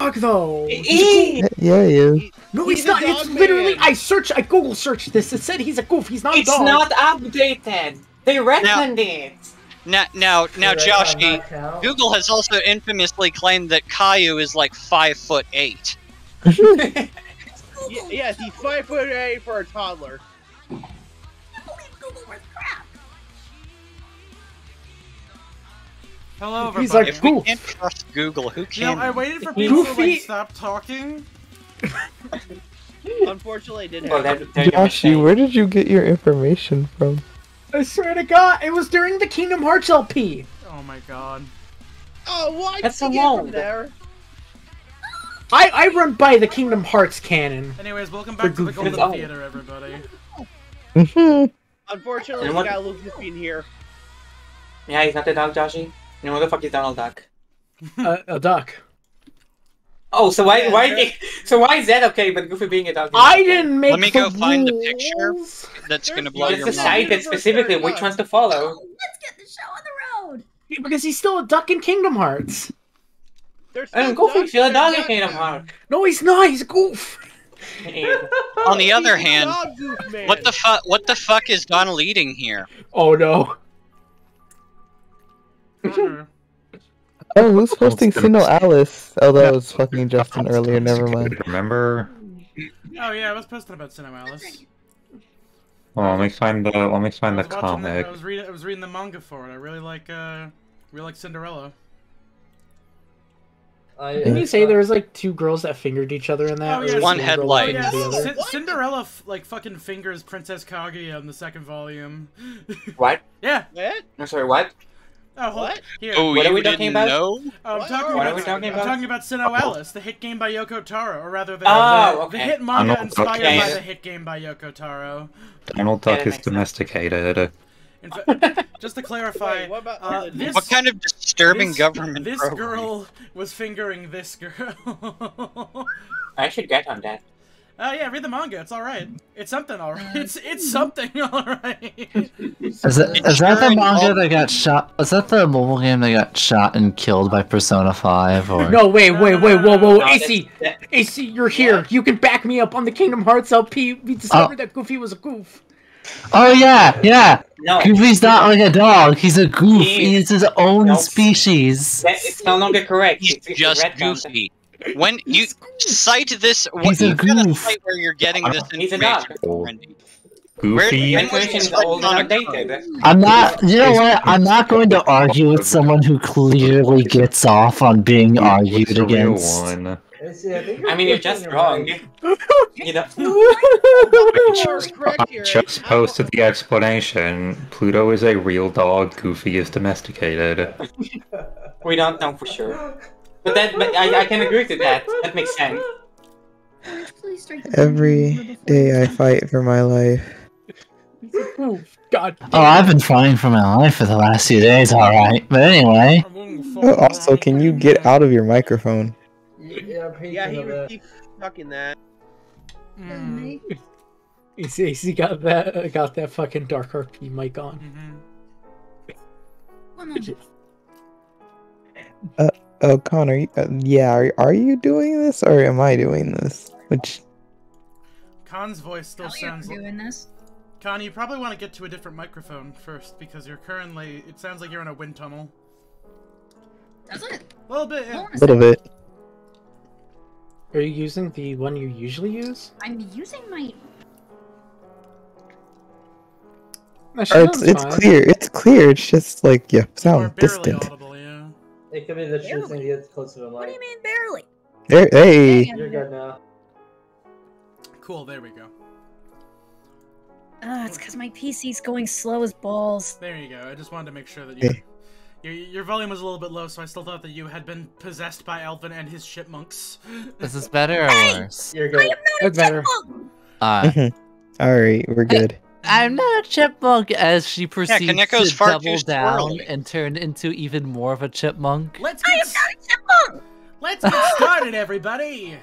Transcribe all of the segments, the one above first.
dog though. Yeah, he is. No, he's He's a not. dog It's literally. man. I Google searched this. It said he's a goof. He's not a It's dog. not updated. They retconned it. Now, Joshie, Google has also infamously claimed that Caillou is like 5'8". Yes, he's 5'8" for a toddler. Hello, everybody. He's like If we goof. can't trust Google, who You can? know, I waited for people to Goofy. like stop talking. Unfortunately, it did Well, happen. that's your Joshy, mistake. where did you get your information from? I swear to God, it was during the Kingdom Hearts LP. Oh my god. Oh, why That's did you get alone. from there? I run by the Kingdom Hearts canon. Anyways, welcome back to the Goofy. Golden Theater, everybody. Unfortunately, And we what- got Lucas being here. Yeah, he's not the dog, Joshy. You know what the fuck is Donald Duck? A duck. Oh, so why Yeah, so why is that okay, but Goofy being a dog? is I okay? didn't make Let me the go find the picture rules. that's gonna There's blow Just your just mind. decided specifically which ones to follow. Let's get the show on the road. Yeah, because he's still a duck in Kingdom Hearts. There's And no Goofy's still a dog in duck Kingdom man. Hearts. No, he's not. He's a goof. On the other He's a hand, dog goof man. what the fuck is Donald eating here? Oh no. Mhm. Oh, who's posting Sinnoh Alice? Oh, that was fucking Justin earlier, never mind. Remember? Oh yeah, I was posting about Sinnoh Alice. Well, let me find the I was watching comic. I was reading the manga for it. I really like Cinderella. Didn't you say there was like two girls that fingered each other in that? Oh, or yeah, was one girl headlight. Oh, fingered yeah, the other? Cinderella like fucking fingers Princess Kaguya in the second volume. What? Yeah. What? I'm sorry, what? Oh, hold What? Here. Oh, What are you we talking didn't about? know? I'm What? talking What about, are we talking I'm about? talking about Sinnoh Alice, the hit game by Yoko Taro, or rather the, Oh, the okay. hit manga Donald Duck. inspired Yeah, by yeah. the hit game by Yoko Taro. Donald Yeah, Duck that is makes sense. domesticated. In fact, just to clarify, Wait, what about this What kind of disturbing this, government this program? girl was fingering this girl. I should get on that. Yeah, read the manga. It's all right. It's something all right. It's something all right. Is that the manga that got shot? Was that the mobile game that got shot and killed by Persona 5? Or No, wait, whoa, No, AC, AC, you're here. What? You can back me up on the Kingdom Hearts LP. We discovered that Goofy was a goof. Oh yeah. No, Goofy's not like a dog. He's a goof. He He's his own Nope. species. it's no longer correct. He's It's just red content. goofy. When you cite this, He's a you gotta goof. cite where you're getting this He's a information dog. from, Randy. Goofy. The information is old and outdated. I'm not. You know what? I'm not going to argue with someone who clearly gets off on being argued He's the real against. one. I mean, you're just wrong. You know? I just posted the explanation. Pluto is a real dog. Goofy is domesticated. We don't know for sure. But I can agree to that. That makes sense. Every day I fight for my life. Goof. God. Oh, I've been fighting for my life for the last few days. All right, but anyway. Oh, also, can you get out of your microphone? Yeah, he was stuck in that. Mm. AC got that fucking Dark RP mic on. Oh, Connor, yeah, are you doing this or am I doing this? Which Khan's voice still sounds like... doing this. Khan, you probably want to get to a different microphone first, because you're currently... It sounds like you're in a wind tunnel. Does it? A little bit, yeah. a little bit. Are you using the one you usually use? I'm using my. No, she Or sounds it's fine. clear. It's clear. It's just like you Or sound barely distant. audible, yeah. It could be that you're saying to get closer to the What do mic. you mean barely? Hey. You're good now. Cool, there we go. It's because my PC's going slow as balls. There you go. I just wanted to make sure that Hey. your volume was a little bit low, so I still thought that you had been possessed by Alvin and his chipmunks. Is this better or worse? You're I good. am not That's a better. chipmunk! Alright, we're good. I'm not a chipmunk, as she proceeds Kaneko's to far too double down squirrely. and turn into even more of a chipmunk. Let's I get, am not a chipmunk! let's get started, everybody!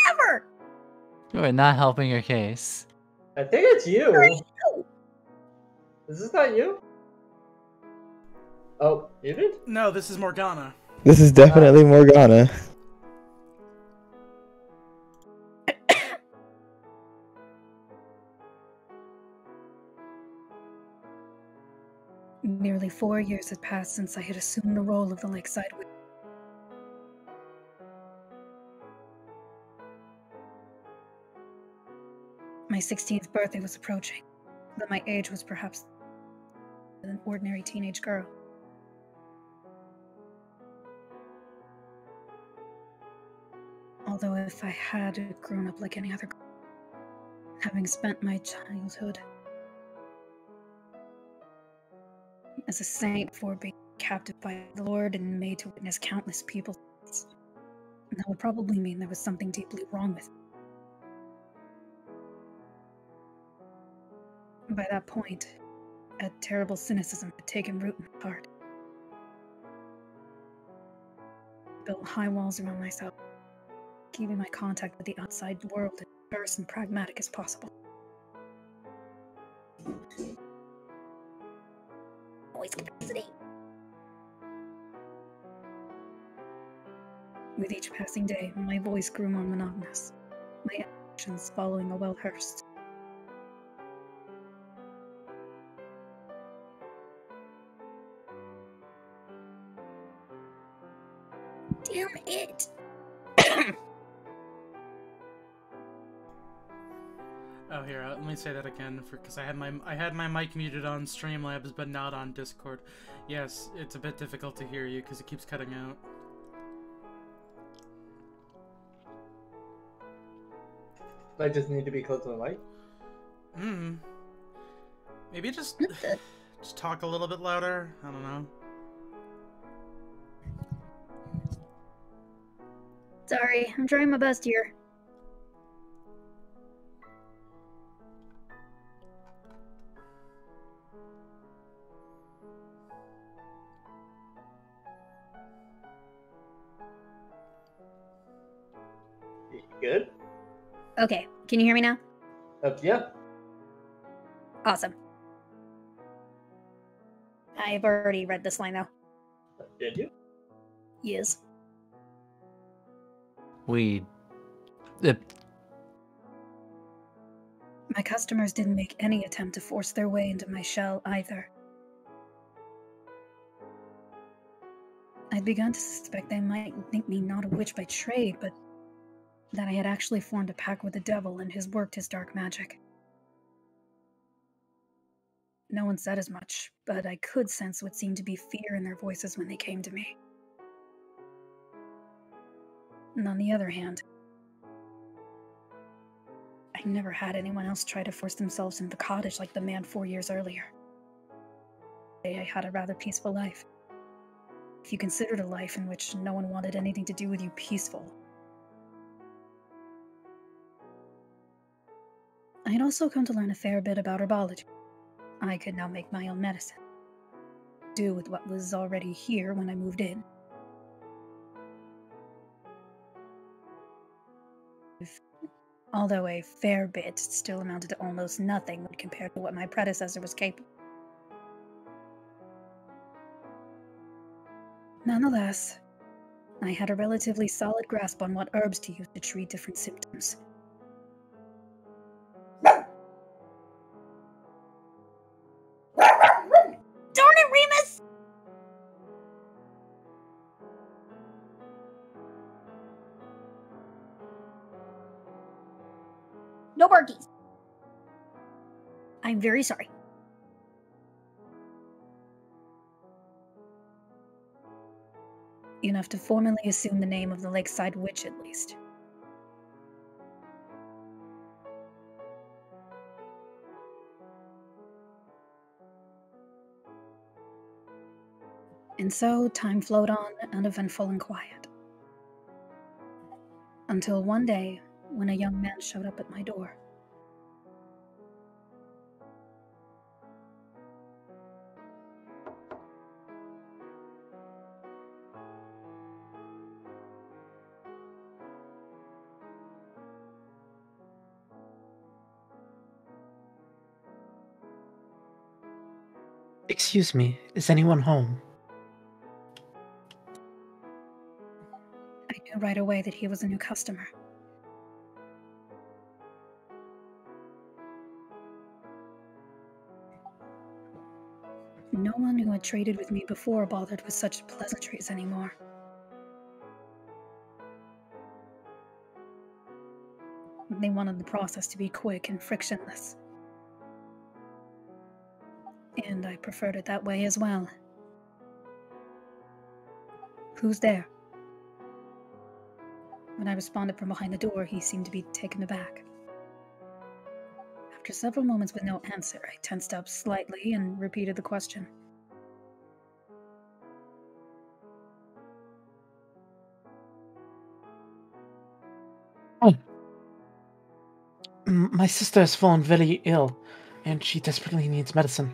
Whatever! You are not helping your case. I think it's you. Is this not you? Oh, you did? No, this is Morgana. This is definitely Morgana. Nearly 4 years had passed since I had assumed the role of the lakeside witch. My 16th birthday was approaching, but my age was perhaps an ordinary teenage girl. Although if I had grown up like any other girl, having spent my childhood as a saint before being captive by the Lord and made to witness countless people's deaths, that would probably mean there was something deeply wrong with me. By that point, a terrible cynicism had taken root in my heart. I built high walls around myself, keeping my contact with the outside world as terse and pragmatic as possible. Voice capacity. With each passing day, my voice grew more monotonous, my actions following a well-rehearsed. Damn it! Oh, here, let me say that again, because I had my mic muted on Streamlabs, but not on Discord. Yes, it's a bit difficult to hear you because it keeps cutting out. I just need to be close to the mic. Maybe just talk a little bit louder. I don't know. Sorry, I'm trying my best here. Good? Okay, can you hear me now? Yeah. Awesome. I've already read this line, though. Did you? Yes. My customers didn't make any attempt to force their way into my shell, either. I'd begun to suspect they might think me not a witch by trade, but that I had actually formed a pact with the devil and has worked his dark magic. No one said as much, but I could sense what seemed to be fear in their voices when they came to me. And on the other hand, I never had anyone else try to force themselves into the cottage like the man 4 years earlier. I had a rather peaceful life. If you considered a life in which no one wanted anything to do with you peaceful. I had also come to learn a fair bit about herbology. I could now make my own medicine. Do with what was already here when I moved in. Although a fair bit still amounted to almost nothing when compared to what my predecessor was capable. Nonetheless, I had a relatively solid grasp on what herbs to use to treat different symptoms. Darn it, Remus! No barkies. I'm very sorry. Enough to formally assume the name of the Lakeside Witch, at least. And so, time flowed on, uneventful and quiet. Until one day, when a young man showed up at my door. Excuse me, is anyone home? right away that he was a new customer. No one who had traded with me before bothered with such pleasantries anymore. They wanted the process to be quick and frictionless. And I preferred it that way as well. Who's there? When I responded from behind the door, he seemed to be taken aback. After several moments with no answer, I tensed up slightly and repeated the question. Oh. My sister has fallen very ill, and she desperately needs medicine.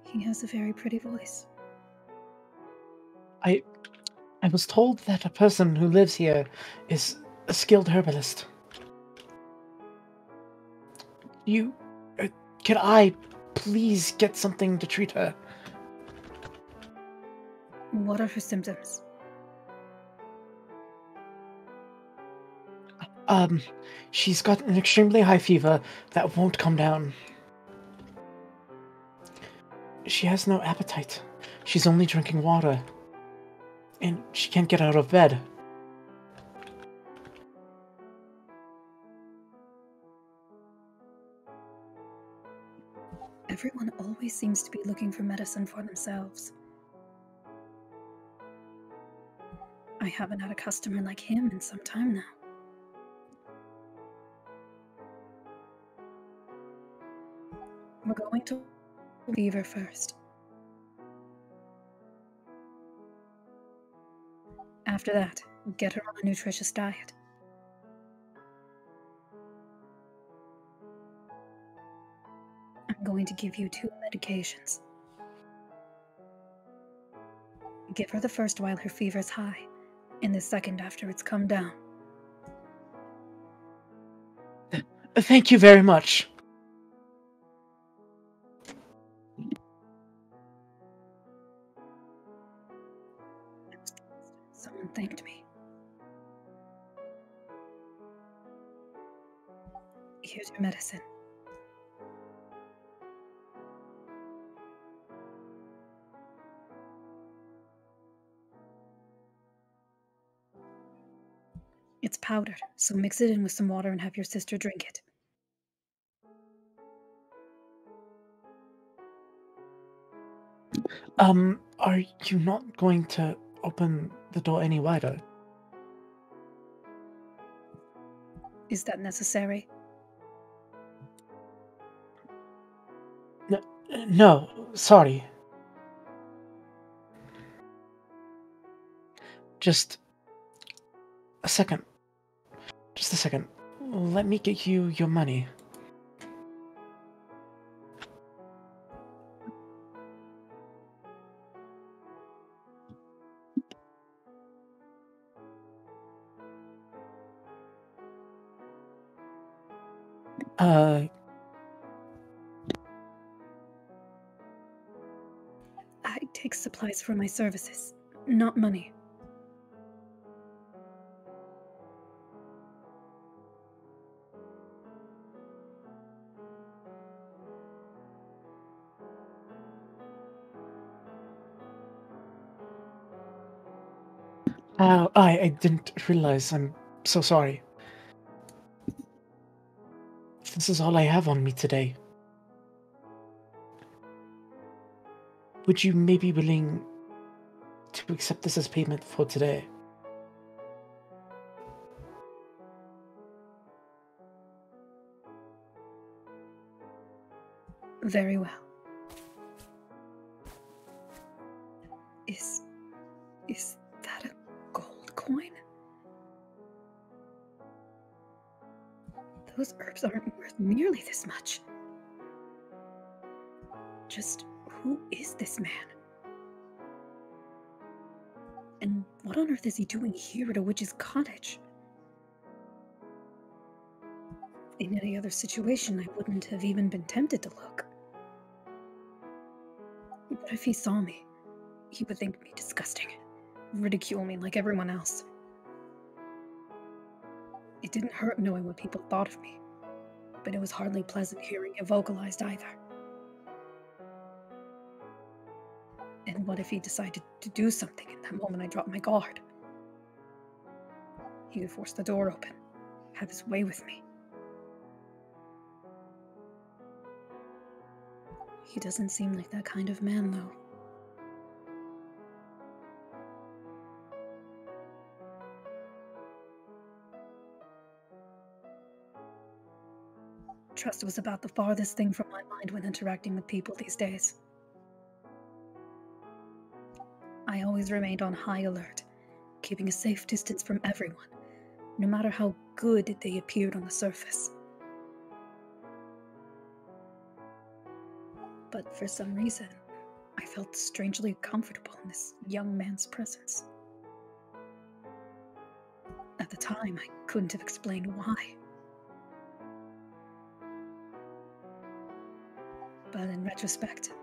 He has a very pretty voice. I was told that a person who lives here is a skilled herbalist. Could I please get something to treat her? What are her symptoms? She's got an extremely high fever that won't come down. She has no appetite. She's only drinking water. And she can't get out of bed. Everyone always seems to be looking for medicine for themselves. I haven't had a customer like him in some time now. We're going to fever first. After that, get her on a nutritious diet. I'm going to give you 2 medications. Give her the first while her fever's high, and the second after it's come down. Thank you very much. Someone thanked me. Here's your medicine. It's powdered, so mix it in with some water and have your sister drink it. Are you not going to open the door any wider? Is that necessary? No, sorry. Just a second. Just a second. Let me get you your money. I take supplies for my services, not money. I didn't realize. I'm so sorry. This is all I have on me today. Would you maybe be willing to accept this as payment for today? Very well. Is that a gold coin? Those herbs aren't worth nearly this much. Just who is this man? And what on earth is he doing here at a witch's cottage? In any other situation, I wouldn't have even been tempted to look. What if he saw me? he would think me disgusting, ridicule me like everyone else. It didn't hurt knowing what people thought of me, but it was hardly pleasant hearing it vocalized either. And what if he decided to do something in that moment I dropped my guard? He would force the door open, have his way with me. He doesn't seem like that kind of man, though. Trust was about the farthest thing from my mind when interacting with people these days. I always remained on high alert, keeping a safe distance from everyone, no matter how good they appeared on the surface. But for some reason, I felt strangely comfortable in this young man's presence. At the time, I couldn't have explained why. But in retrospect,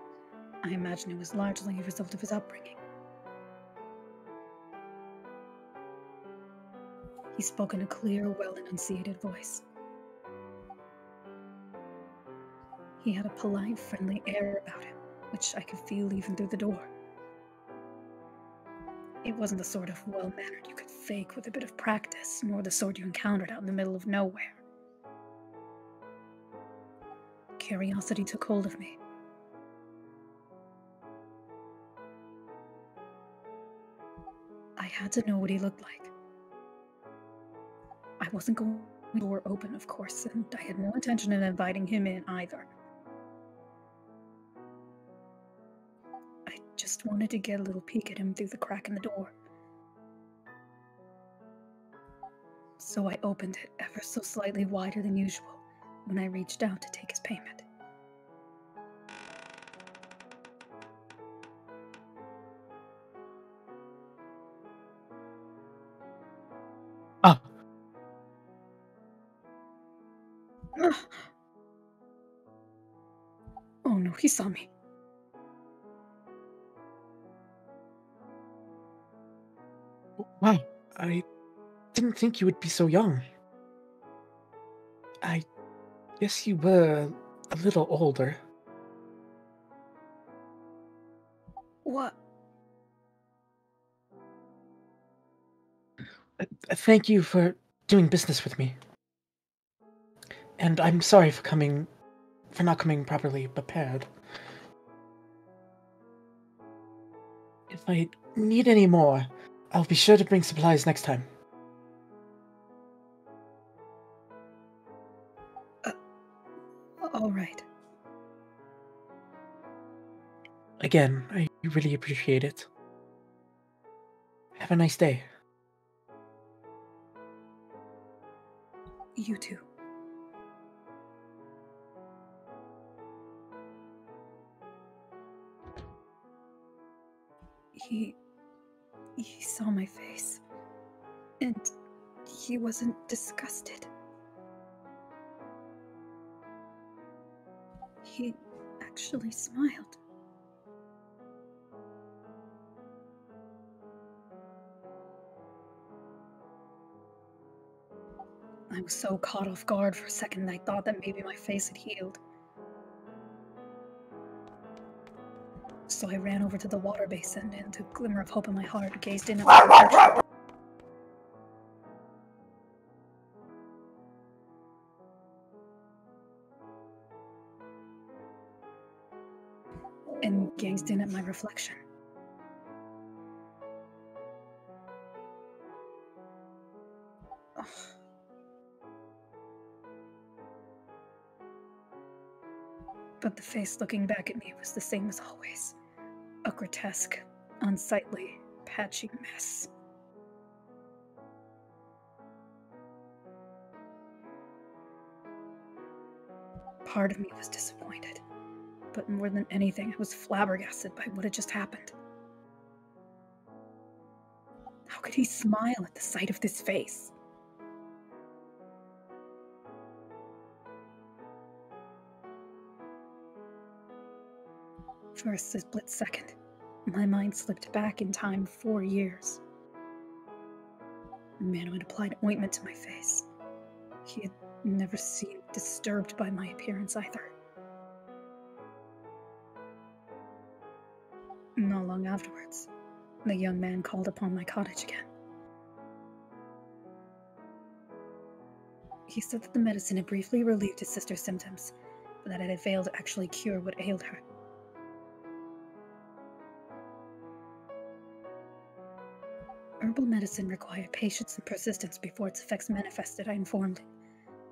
I imagine it was largely a result of his upbringing. He spoke in a clear, well-enunciated voice. He had a polite, friendly air about him, which I could feel even through the door. It wasn't the sort of well-mannered you could fake with a bit of practice, nor the sort you encountered out in the middle of nowhere. Curiosity took hold of me. I had to know what he looked like. I wasn't going to leave the door open, of course, and I had no intention of inviting him in either. I just wanted to get a little peek at him through the crack in the door. So I opened it ever so slightly wider than usual when I reached out to take his payment. Ah. Oh no, he saw me. Wow, I didn't think you would be so young. I guess you were a little older. What? Thank you for doing business with me. And I'm sorry for not coming properly prepared. If I need any more, I'll be sure to bring supplies next time. All right. Again, I really appreciate it. Have a nice day. You too. He saw my face, and he wasn't disgusted. He actually smiled. I was so caught off guard for a second I thought that maybe my face had healed. So I ran over to the water basin and, a glimmer of hope in my heart, gazed in at my reflection. And gazed in at my reflection. Ugh. But the face looking back at me was the same as always. A grotesque, unsightly, patchy mess. Part of me was disappointed, but more than anything, I was flabbergasted by what had just happened. How could he smile at the sight of this face? For a split second, My mind slipped back in time 4 years. The man who had applied ointment to my face. He had never seemed disturbed by my appearance either. Not long afterwards, the young man called upon my cottage again. He said that the medicine had briefly relieved his sister's symptoms, but that it had failed to actually cure what ailed her. Herbal medicine required patience and persistence before its effects manifested, I informed him,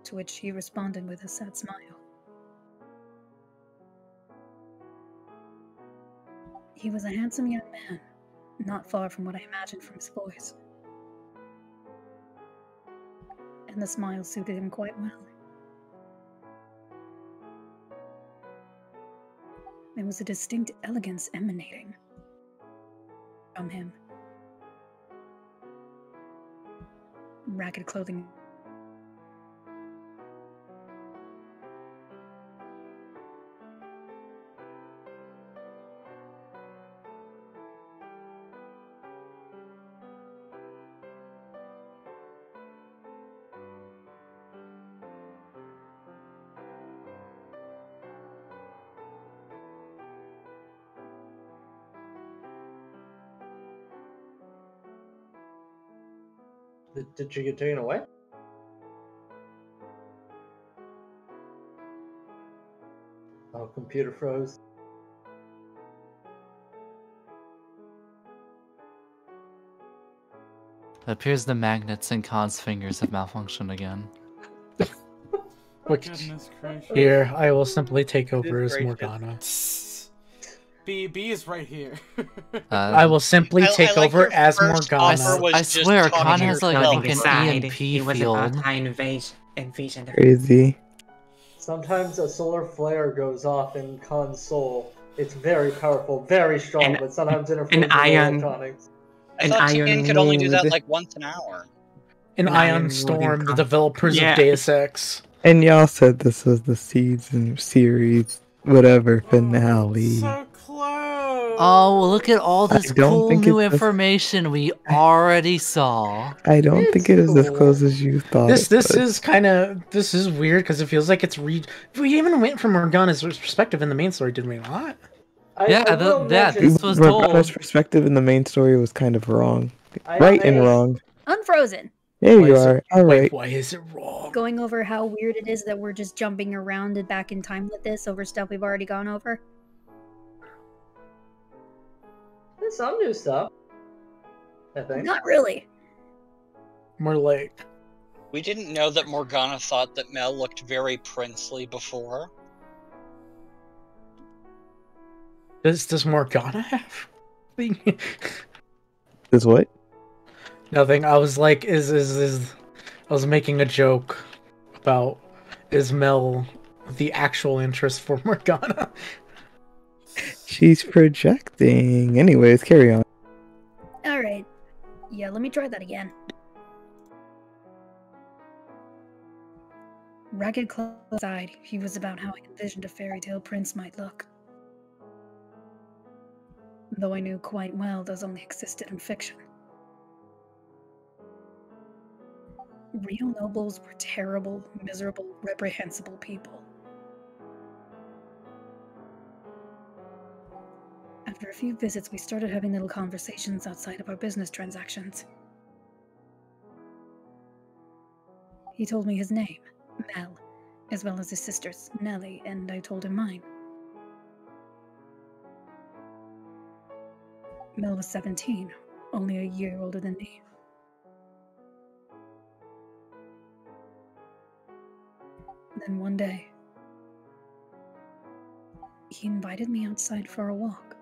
to which he responded with a sad smile. He was a handsome young man, not far from what I imagined from his voice. And the smile suited him quite well. There was a distinct elegance emanating from him. Ragged clothing. Did you get taken away? Oh, computer froze. It appears the magnets in Khan's fingers have malfunctioned again. Goodness gracious. Here, I will simply take over as gracious. Morgana. B is right here. I will simply take like over your as first Morgana. offer was I just swear, talking Khan to has like a yourself. fucking EMP It was about field. time invasion. Crazy. Sometimes a solar flare goes off in Khan's soul. It's very powerful, very strong, but sometimes interferes with electronics. I thought Tian could only do that like once an hour. An Ion Storm, the developers of Deus Ex. And y'all said this was the season series, whatever, finale. So close. Oh, look at all this I don't cool think new it's as- we already saw. I don't think it is as close as you thought. This it was. this is weird because it feels like it's we even went from Morgana's perspective in the main story, did we not? This was Morgana's told. perspective in the main story was kind of wrong. Right and wrong. Unfrozen. There you are. Alright. Why is it wrong? Going over how weird it is that we're just jumping around and back in time with this over stuff we've already gone over. There's some new stuff, I think. Not really. More like We didn't know that Morgana thought that Mel looked very princely before. Does Morgana have? Is what? Nothing. I was like, I was making a joke about is Mel the actual interest for Morgana? She's projecting. Anyways, carry on. Alright. Yeah, let me try that again. Ragged clothes aside, he was about how I envisioned a fairy tale prince might look. Though I knew quite well those only existed in fiction. Real nobles were terrible, miserable, reprehensible people. After a few visits, we started having little conversations outside of our business transactions. He told me his name, Mel, as well as his sister's, Nellie, and I told him mine. Mel was 17, only a year older than me. Then one day, he invited me outside for a walk.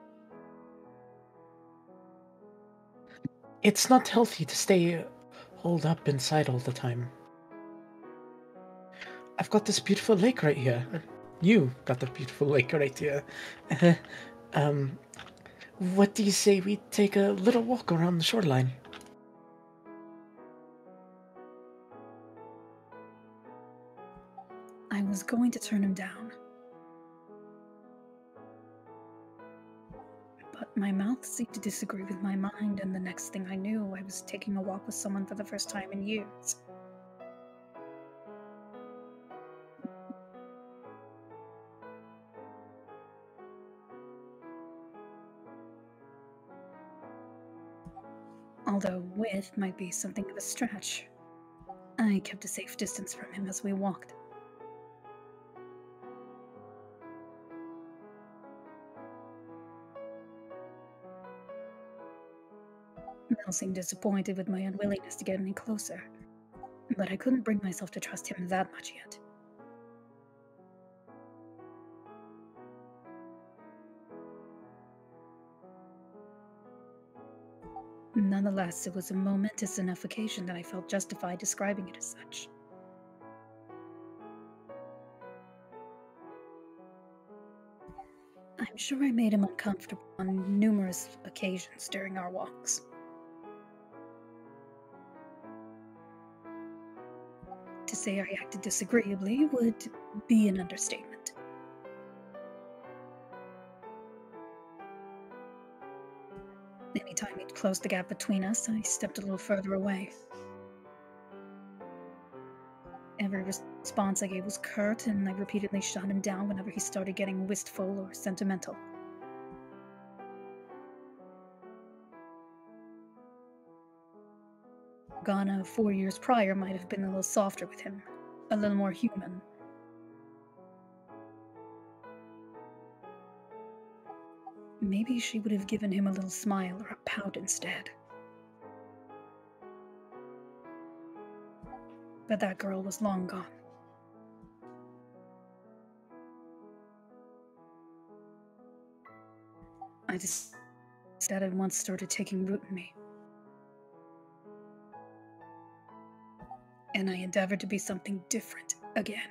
It's not healthy to stay holed up inside all the time. I've got this beautiful lake right here. You got the beautiful lake right here. What do you say we take a little walk around the shoreline? I was going to turn him down. But My mouth seemed to disagree with my mind, and the next thing I knew, I was taking a walk with someone for the first time in years. Although with might be something of a stretch, I kept a safe distance from him as we walked. Mel seemed disappointed with my unwillingness to get any closer, but I couldn't bring myself to trust him that much yet. Nonetheless, it was a momentous enough occasion that I felt justified describing it as such. I'm sure I made him uncomfortable on numerous occasions during our walks. To say I acted disagreeably would be an understatement. Anytime he'd close the gap between us, I stepped a little further away. Every response I gave was curt, and I repeatedly shot him down whenever he started getting wistful or sentimental. Morgana 4 years prior might have been a little softer with him, a little more human. Maybe she would have given him a little smile or a pout instead. But that girl was long gone. I just that had once started taking root in me. And I endeavored to be something different again.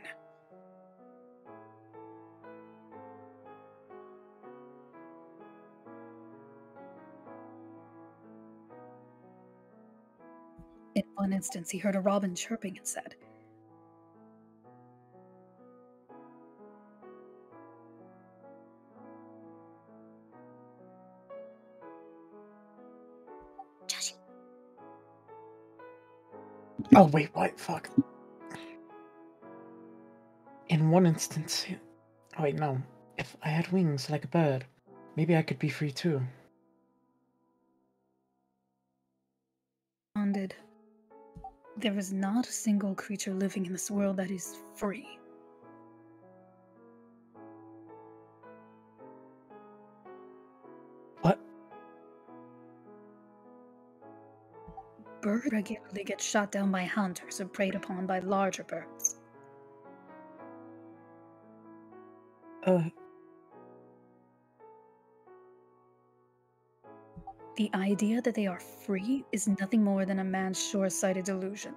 In one instance, he heard a robin chirping and said, "Josh." Oh, wait, what? Fuck. In one instance... Oh, wait, no. If I had wings like a bird, maybe I could be free too. There is not a single creature living in this world that is free. What? Birds regularly get shot down by hunters or preyed upon by larger birds. The idea that they are free is nothing more than a man's short-sighted delusion.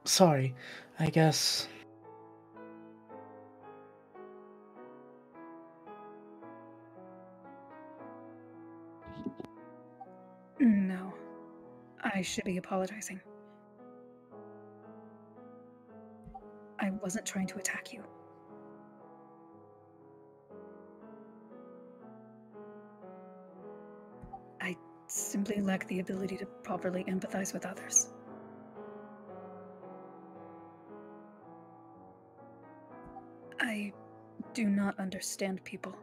Sorry. I guess... No. I should be apologizing. I wasn't trying to attack you. I simply lack the ability to properly empathize with others. I do not understand people.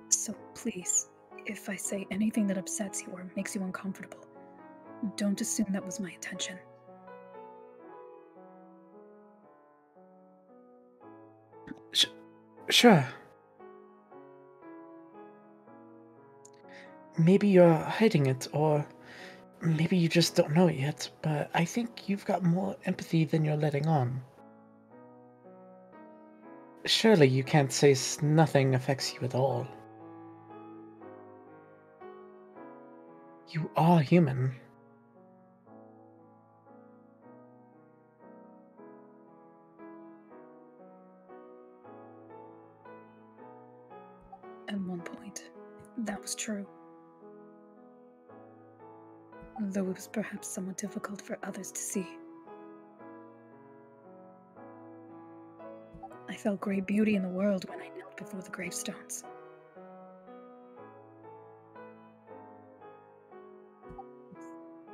So please, if I say anything that upsets you or makes you uncomfortable, don't assume that was my intention. Sure. Maybe you're hiding it, or maybe you just don't know it yet, but I think you've got more empathy than you're letting on. Surely you can't say nothing affects you at all. You are human. At one point, that was true. Though it was perhaps somewhat difficult for others to see. felt great beauty in the world when I knelt before the gravestones.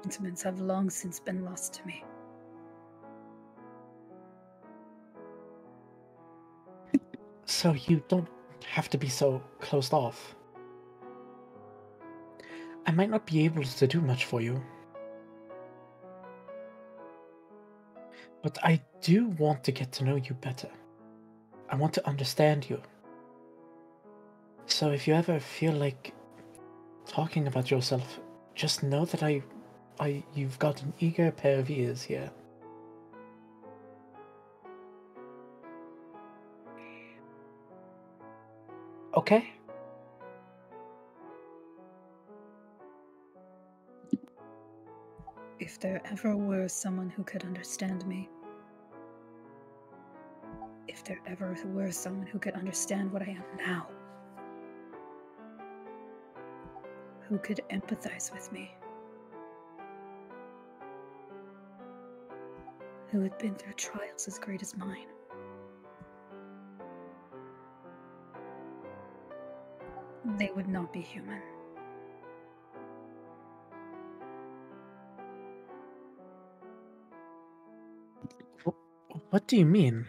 Sentiments have long since been lost to me. So you don't have to be so closed off. I might not be able to do much for you, but I do want to get to know you better. I want to understand you. So if you ever feel like talking about yourself, just know that you've got an eager pair of ears here. Okay? If there ever were someone who could understand me, if there ever were someone who could understand what I am now, who could empathize with me, who had been through trials as great as mine, they would not be human. What do you mean?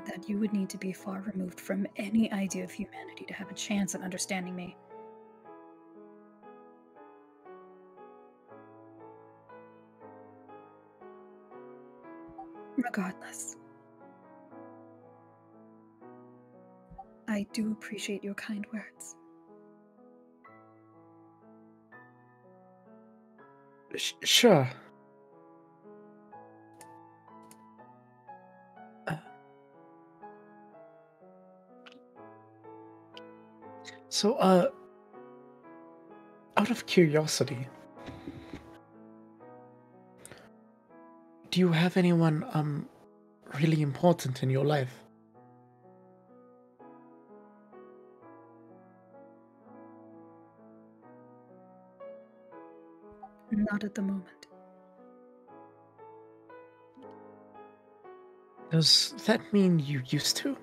That you would need to be far removed from any idea of humanity to have a chance at understanding me. Regardless, I do appreciate your kind words. Sure. So, out of curiosity, do you have anyone, really important in your life? Not at the moment. Does that mean you used to?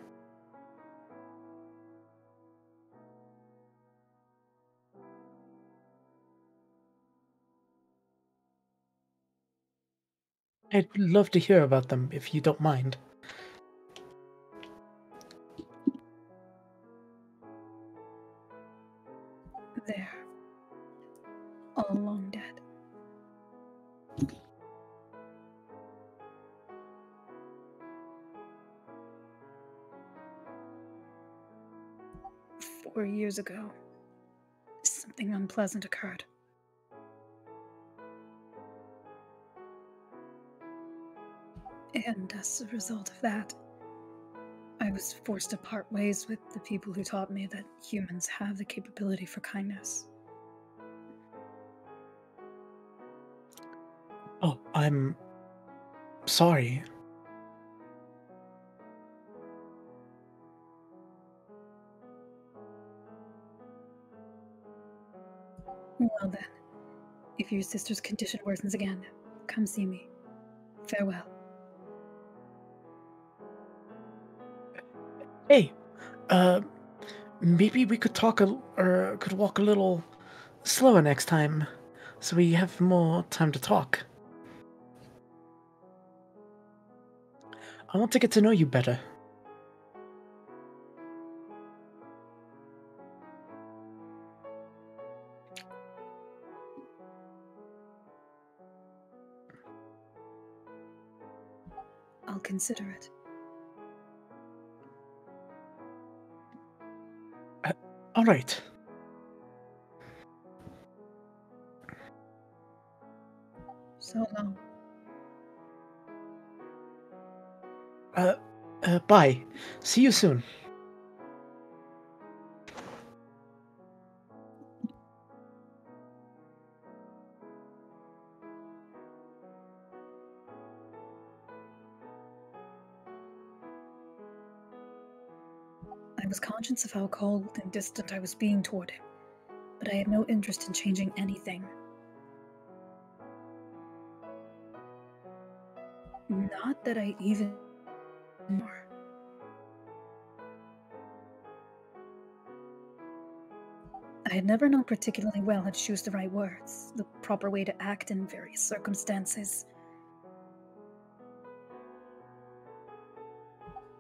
I'd love to hear about them, if you don't mind. They're all long dead. "4 years ago, something unpleasant occurred. And as a result of that, I was forced to part ways with the people who taught me that humans have the capability for kindness. Oh, I'm sorry. Well then, if your sister's condition worsens again, come see me. Farewell." Hey, maybe we could could walk a little slower next time, so we have more time to talk. I want to get to know you better. I'll consider it. All right. So long. Bye. See you soon. I was conscious of how cold and distant I was being toward him, but I had no interest in changing anything. Not that I even more. I had never known particularly well how to choose the right words, the proper way to act in various circumstances.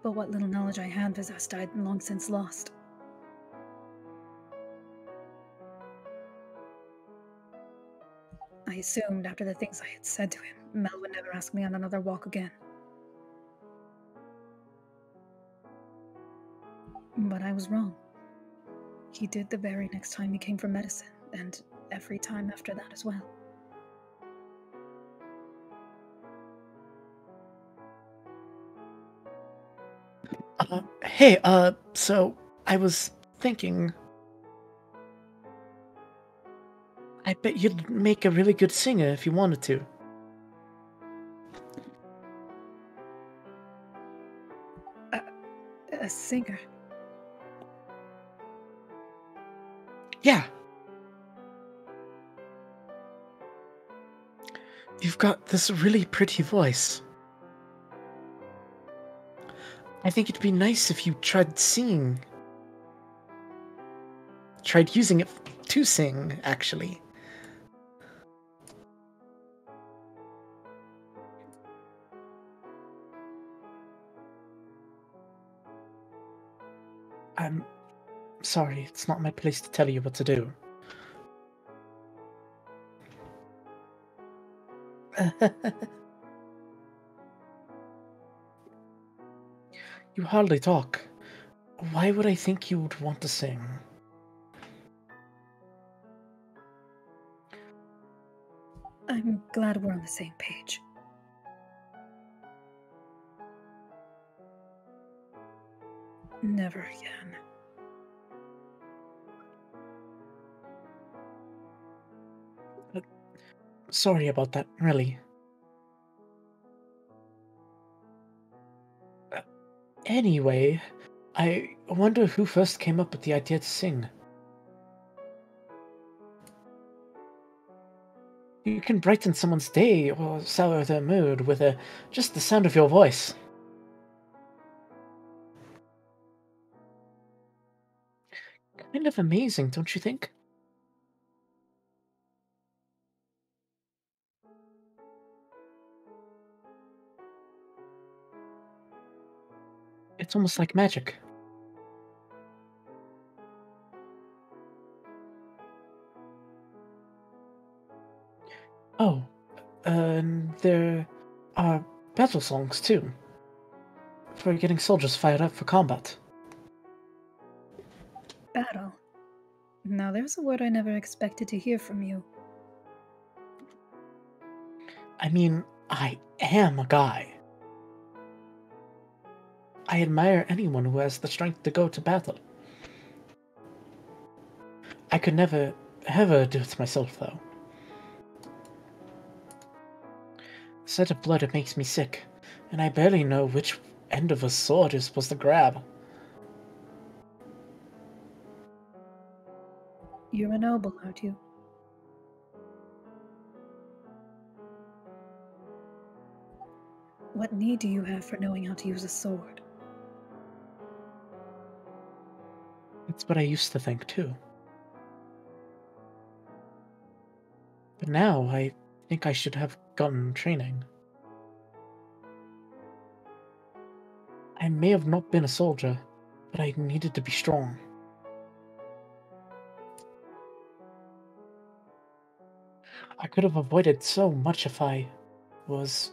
But what little knowledge I had possessed, I'd long since lost. I assumed after the things I had said to him, Mel would never ask me on another walk again. But I was wrong. He did the very next time he came for medicine, and every time after that as well. Hey, so I was thinking, I bet you'd make a really good singer if you wanted to. A singer? Yeah. You've got this really pretty voice. I think it'd be nice if you tried singing. Tried using it to sing, actually. I'm sorry, it's not my place to tell you what to do. You hardly talk. Why would I think you would want to sing? I'm glad we're on the same page. Never again. Sorry about that, really. Anyway, I wonder who first came up with the idea to sing. You can brighten someone's day or sour their mood with just the sound of your voice. Kind of amazing, don't you think? It's almost like magic. Oh, and there are battle songs too, for getting soldiers fired up for combat. Battle. Now there's a word I never expected to hear from you. I mean, I am a guy. I admire anyone who has the strength to go to battle. I could never, ever do it myself, though. The sight of blood, it makes me sick, and I barely know which end of a sword you're supposed to grab. You're a noble, aren't you? What need do you have for knowing how to use a sword? That's what I used to think, too. But now, I think I should have gotten training. I may have not been a soldier, but I needed to be strong. I could have avoided so much if I was...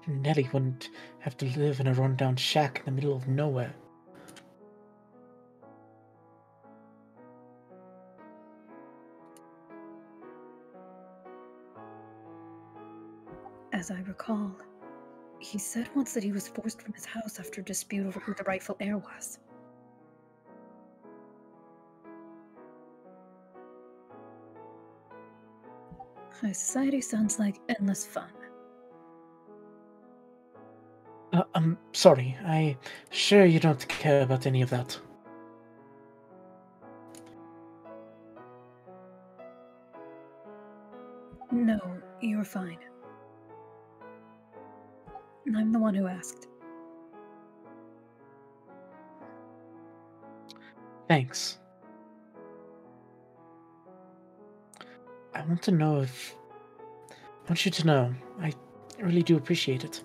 Nellie wouldn't have to live in a rundown shack in the middle of nowhere. As I recall, he said once that he was forced from his house after a dispute over who the rightful heir was. High society sounds like endless fun. I'm sorry. I'm sure you don't care about any of that. No, You're fine. I'm the one who asked. Thanks. I want you to know, I really do appreciate it.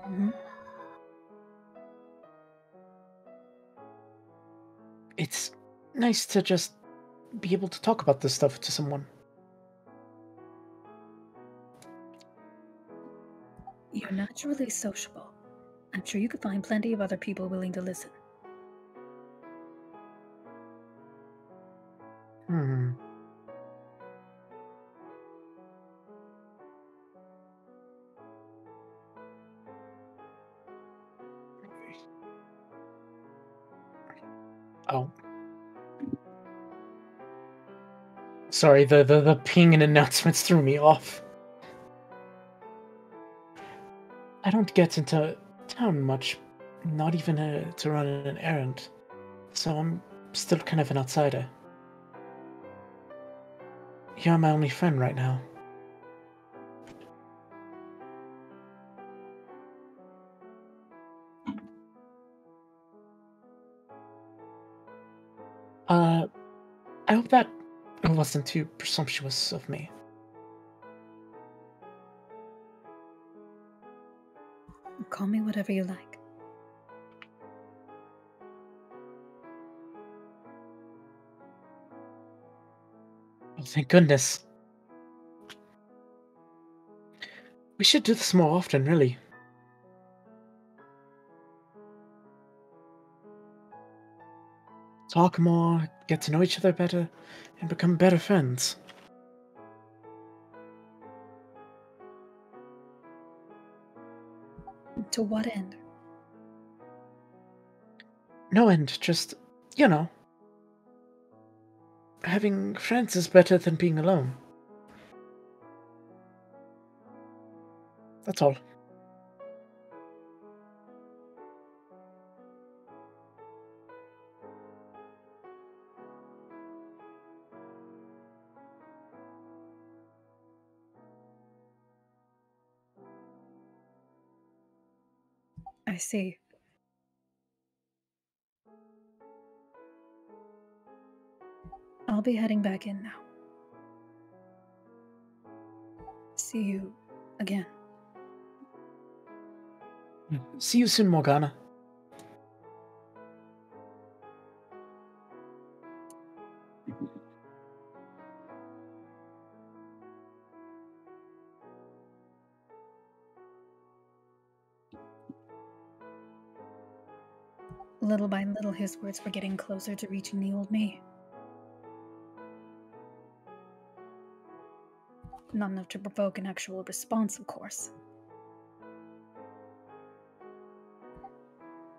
Mm-hmm. It's nice to just be able to talk about this stuff to someone. You're naturally sociable. I'm sure you could find plenty of other people willing to listen. Oh. Sorry, the ping and announcements threw me off. I don't get into town much, not even to run an errand, so I'm still kind of an outsider. You're my only friend right now. I hope that wasn't too presumptuous of me. Call me whatever you like. Oh, thank goodness. We should do this more often, really. Talk more, get to know each other better, and become better friends. To what end? No end, just, you know. Having friends is better than being alone. That's all. I see. I'll be heading back in now. See you again. See you soon, Morgana. Little by little, his words were getting closer to reaching the old me. Not enough to provoke an actual response, of course.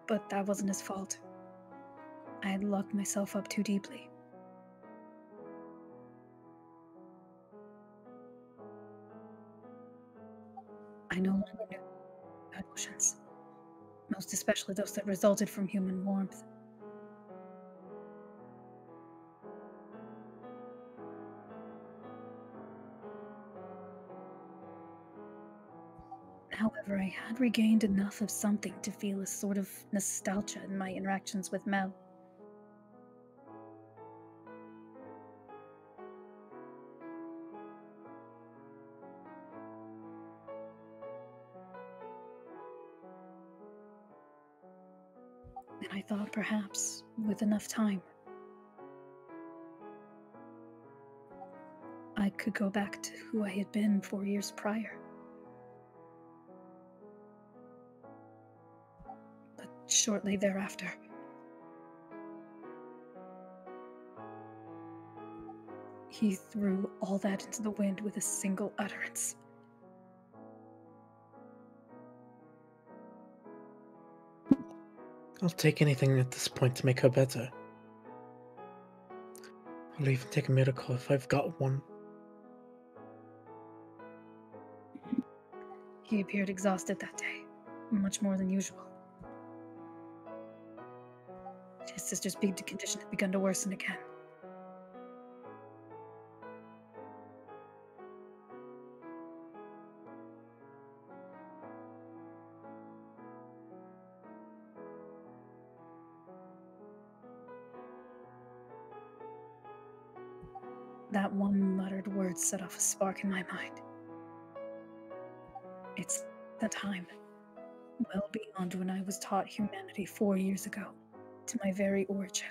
But that wasn't his fault. I had locked myself up too deeply. I no longer knew emotions, most especially those that resulted from human warmth. However, I had regained enough of something to feel a sort of nostalgia in my interactions with Mel. And I thought perhaps, with enough time, I could go back to who I had been 4 years prior. But shortly thereafter, he threw all that into the wind with a single utterance. I'll take anything at this point to make her better. I'll even take a miracle if I've got one. He appeared exhausted that day, much more than usual. His sister's big condition had begun to worsen again. That one muttered word set off a spark in my mind. It's the time, well beyond when I was taught humanity 4 years ago, to my very origin.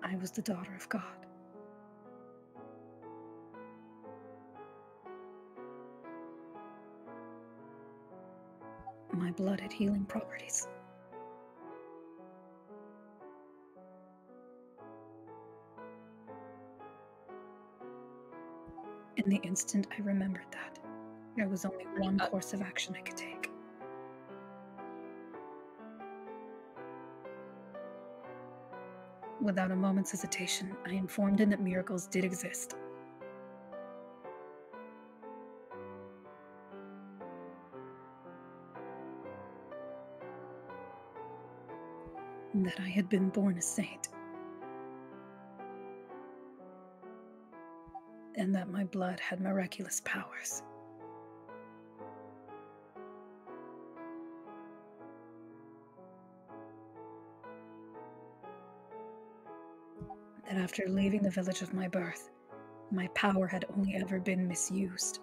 I was the daughter of God. My blood had healing properties. In the instant I remembered that, there was only one course of action I could take. Without a moment's hesitation, I informed him that miracles did exist. That I had been born a saint. And that my blood had miraculous powers. That after leaving the village of my birth, my power had only ever been misused.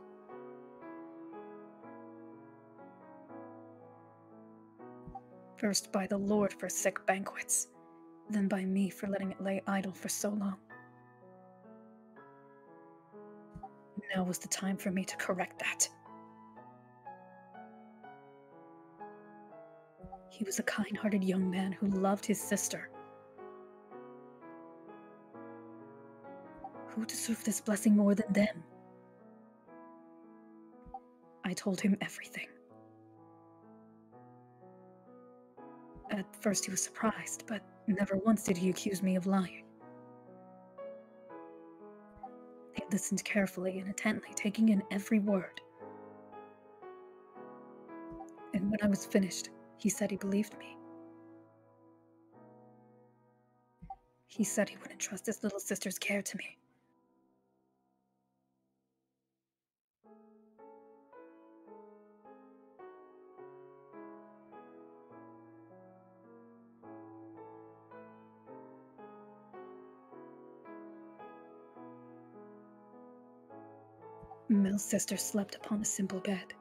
First by the Lord for sick banquets, then by me for letting it lay idle for so long. Now was the time for me to correct that. He was a kind-hearted young man who loved his sister. Who deserved this blessing more than them? I told him everything. At first he was surprised, but never once did he accuse me of lying. He listened carefully and intently, taking in every word. And when I was finished, he said he believed me. He said he wouldn't trust his little sister's care to me. Mel's sister slept upon a simple bed.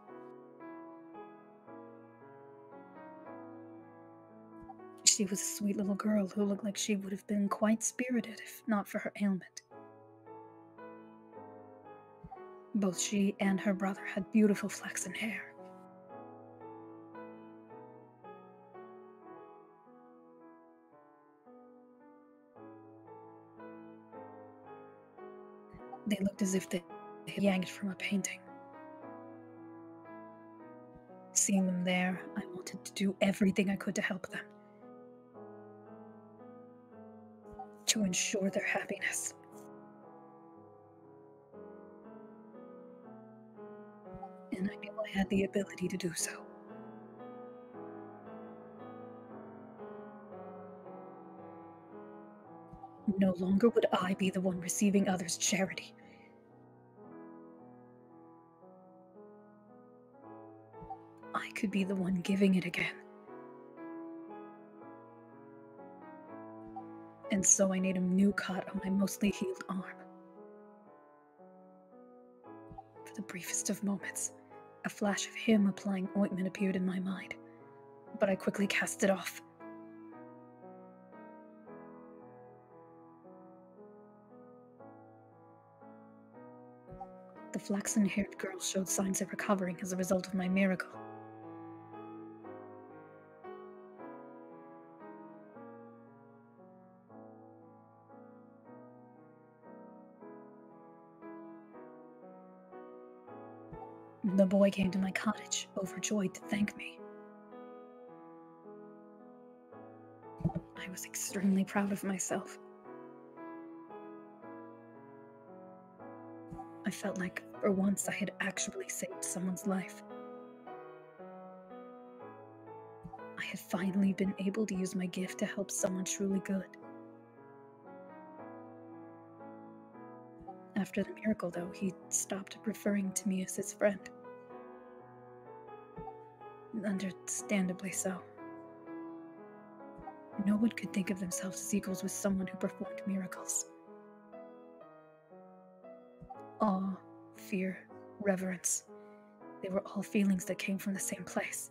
She was a sweet little girl who looked like she would have been quite spirited if not for her ailment. Both she and her brother had beautiful flaxen hair. They looked as if they had yanked from a painting. Seeing them there, I wanted to do everything I could to help them. To ensure their happiness. And I knew I had the ability to do so. No longer would I be the one receiving others' charity. I could be the one giving it again. And so I made a new cut on my mostly healed arm. For the briefest of moments, a flash of him applying ointment appeared in my mind, but I quickly cast it off. The flaxen-haired girl showed signs of recovering as a result of my miracle. The boy came to my cottage, overjoyed to thank me. I was extremely proud of myself. I felt like, for once, I had actually saved someone's life. I had finally been able to use my gift to help someone truly good. After the miracle, though, he stopped referring to me as his friend. Understandably so. No one could think of themselves as equals with someone who performed miracles. Awe, fear, reverence. They were all feelings that came from the same place.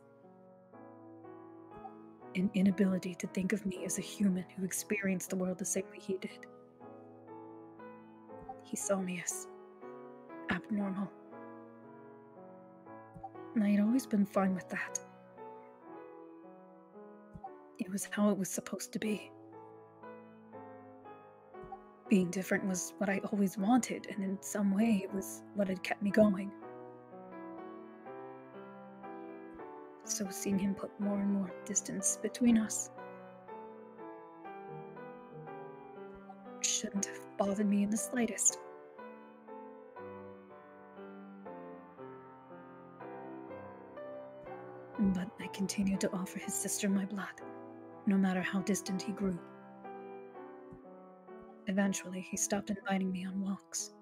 An inability to think of me as a human who experienced the world the same way he did. He saw me as abnormal. And I had always been fine with that. It was how it was supposed to be. Being different was what I always wanted, and in some way it was what had kept me going. So seeing him put more and more distance between us shouldn't have bothered me in the slightest. But I continued to offer his sister my blood, no matter how distant he grew. Eventually, he stopped inviting me on walks.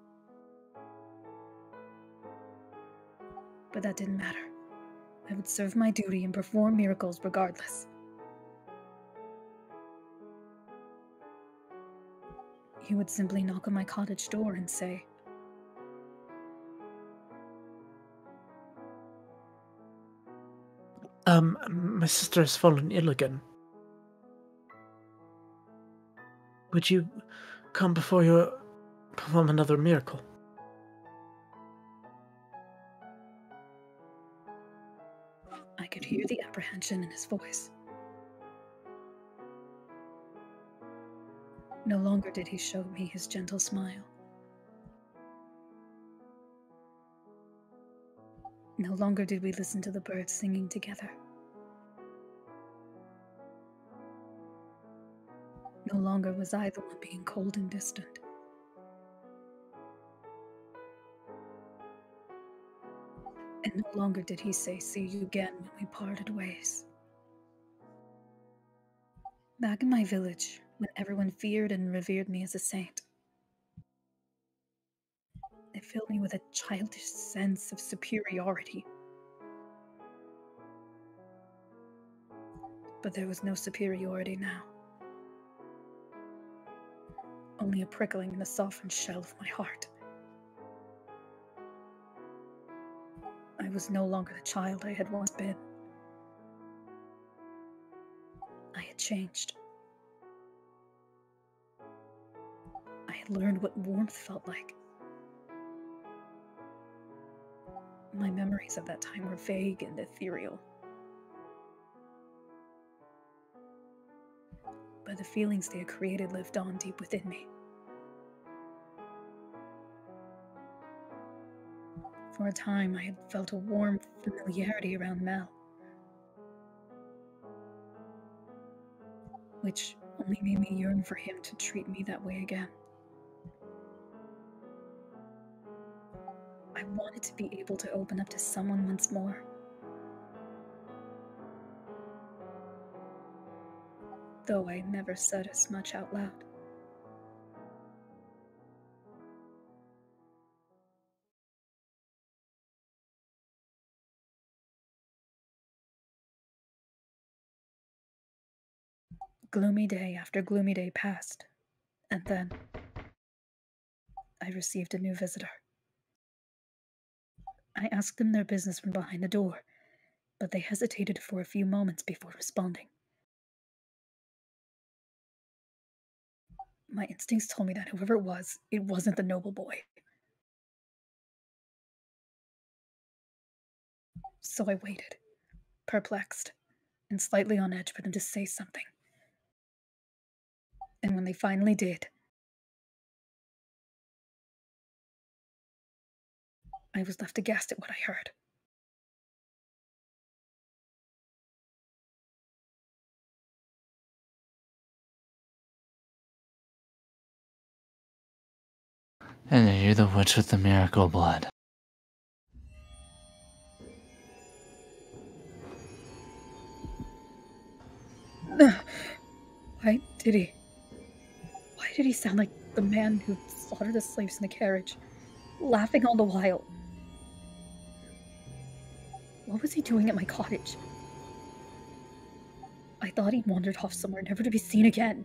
But that didn't matter. I would serve my duty and perform miracles regardless. He would simply knock on my cottage door and say, My sister has fallen ill again. Would you come before you perform another miracle? I could hear the apprehension in his voice. No longer did he show me his gentle smile. No longer did we listen to the birds singing together. No longer was I the one being cold and distant. And no longer did he say, "See you again," when we parted ways. Back in my village, when everyone feared and revered me as a saint, it filled me with a childish sense of superiority. But there was no superiority now. Only a prickling in the softened shell of my heart. I was no longer the child I had once been. I had changed. I had learned what warmth felt like. My memories of that time were vague and ethereal. But the feelings they had created lived on deep within me. For a time, I had felt a warm familiarity around Mel, which only made me yearn for him to treat me that way again. I wanted to be able to open up to someone once more. Though I never said as much out loud. Gloomy day after gloomy day passed, and then I received a new visitor. I asked them their business from behind the door, but they hesitated for a few moments before responding. My instincts told me that whoever it wasn't the noble boy. So I waited, perplexed, and slightly on edge for them to say something. And when they finally did, I was left aghast at what I heard. And you're the witch with the miracle blood. Why did he sound like the man who slaughtered the slaves in the carriage, laughing all the while? What was he doing at my cottage? I thought he'd wandered off somewhere, never to be seen again.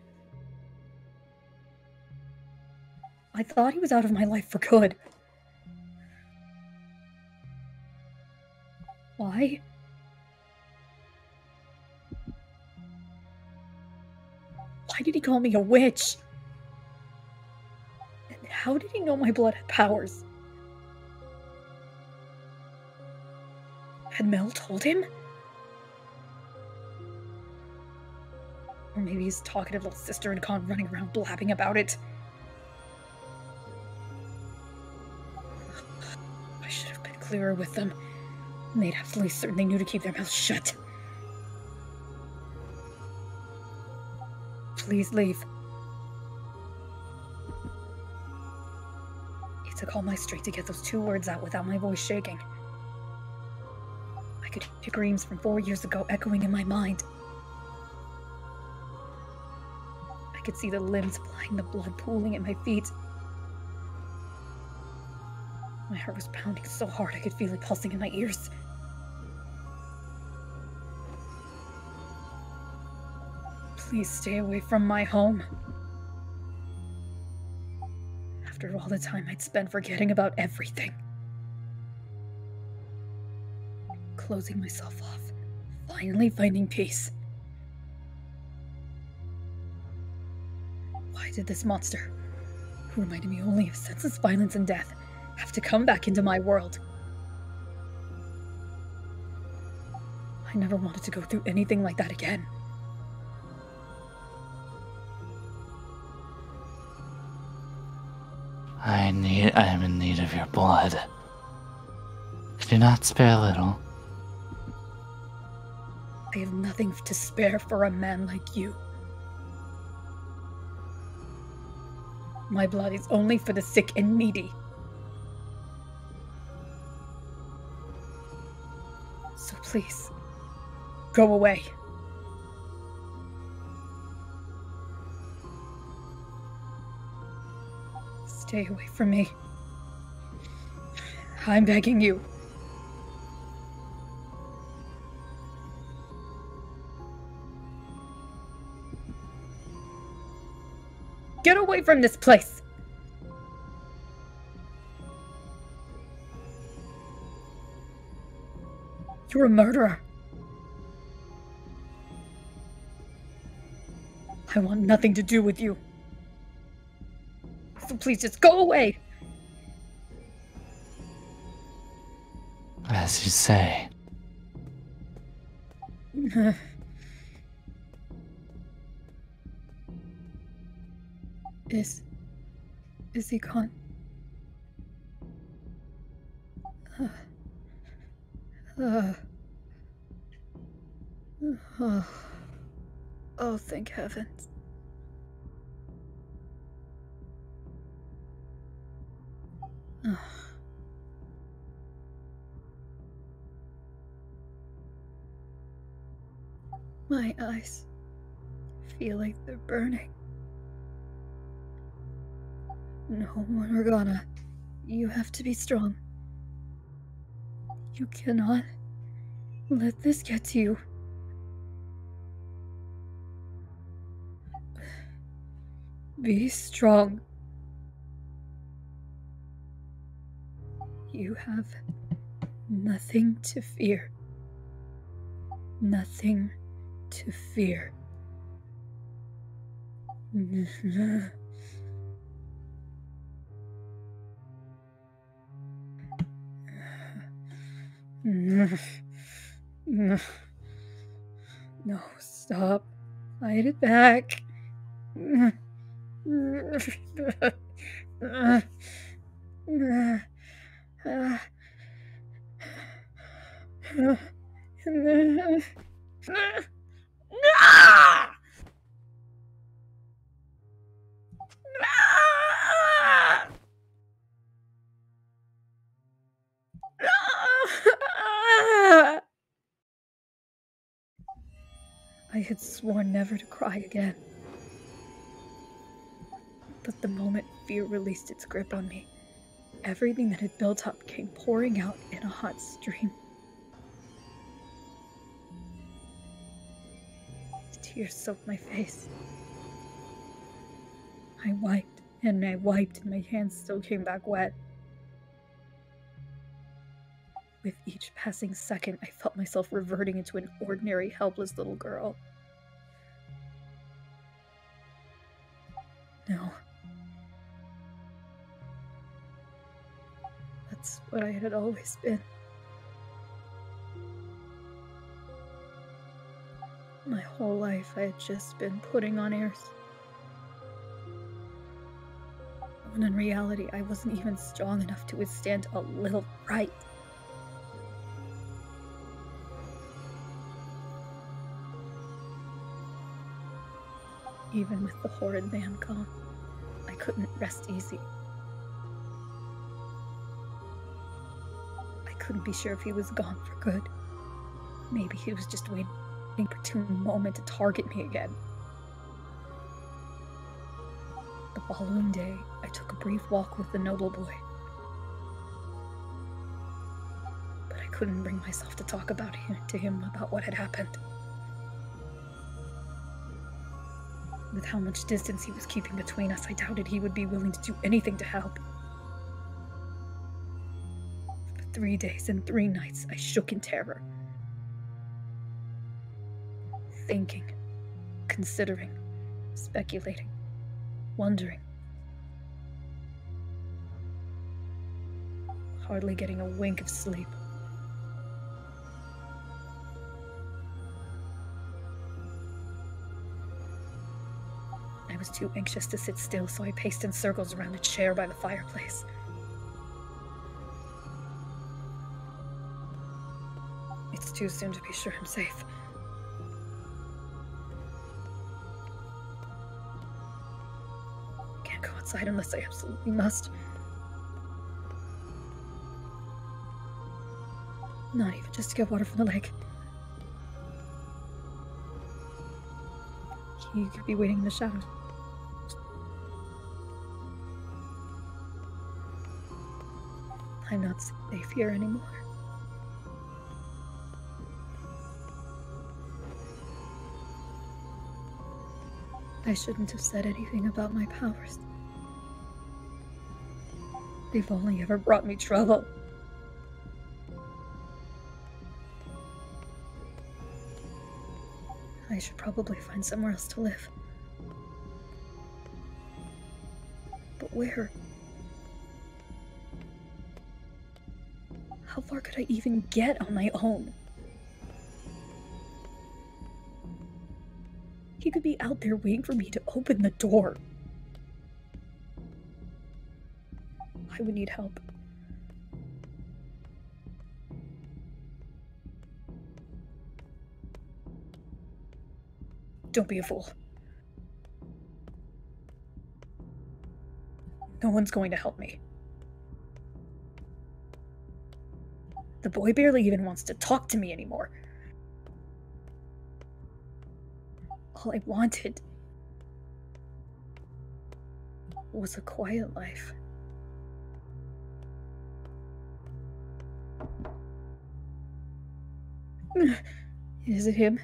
I thought he was out of my life for good. Why? Why did he call me a witch? And how did he know my blood had powers? Had Mel told him? Or maybe his talkative little sister had gone running around blabbing about it. I should have been clearer with them. Made absolutely certain they knew to keep their mouths shut. Please leave. It took all my strength to get those 2 words out without my voice shaking. I could hear screams from 4 years ago echoing in my mind. I could see the limbs applying the blood pooling at my feet. My heart was pounding so hard I could feel it pulsing in my ears. Please stay away from my home. After all the time I'd spent forgetting about everything. Closing myself off. Finally finding peace. Why did this monster, who reminded me only of senseless violence and death, have to come back into my world? I never wanted to go through anything like that again. I am in need of your blood. Do not spare a little. I have nothing to spare for a man like you. My blood is only for the sick and needy. So please, go away. Stay away from me. I'm begging you. Get away from this place! You're a murderer. I want nothing to do with you. So please just go away! As you say. Is he gone? Oh, thank heavens. My eyes feel like they're burning. No, Morgana, you have to be strong. You cannot let this get to you. Be strong. You have nothing to fear. Nothing to fear. No, stop. Fight it back. I had sworn never to cry again. But the moment fear released its grip on me, everything that had built up came pouring out in a hot stream. Tears soaked my face. I wiped, and my hands still came back wet. With each passing second, I felt myself reverting into an ordinary, helpless little girl. No. That's what I had always been. My whole life, I had just been putting on airs. When in reality, I wasn't even strong enough to withstand a little fright. Even with the horrid man gone, I couldn't rest easy. I couldn't be sure if he was gone for good. Maybe he was just waiting for an opportune moment to target me again. The following day, I took a brief walk with the noble boy. But I couldn't bring myself to talk to him about what had happened. With how much distance he was keeping between us, I doubted he would be willing to do anything to help. For 3 days and 3 nights, I shook in terror. Thinking, considering, speculating, wondering. Hardly getting a wink of sleep. I was too anxious to sit still, so I paced in circles around a chair by the fireplace. It's too soon to be sure I'm safe. Can't go outside unless I absolutely must. Not even just to get water from the lake. He could be waiting in the shadows. I'm not safe here anymore. I shouldn't have said anything about my powers. They've only ever brought me trouble. I should probably find somewhere else to live. But where? How far could I even get on my own? He could be out there waiting for me to open the door. I would need help. Don't be a fool. No one's going to help me. The boy barely even wants to talk to me anymore. All I wanted was a quiet life. Is it him?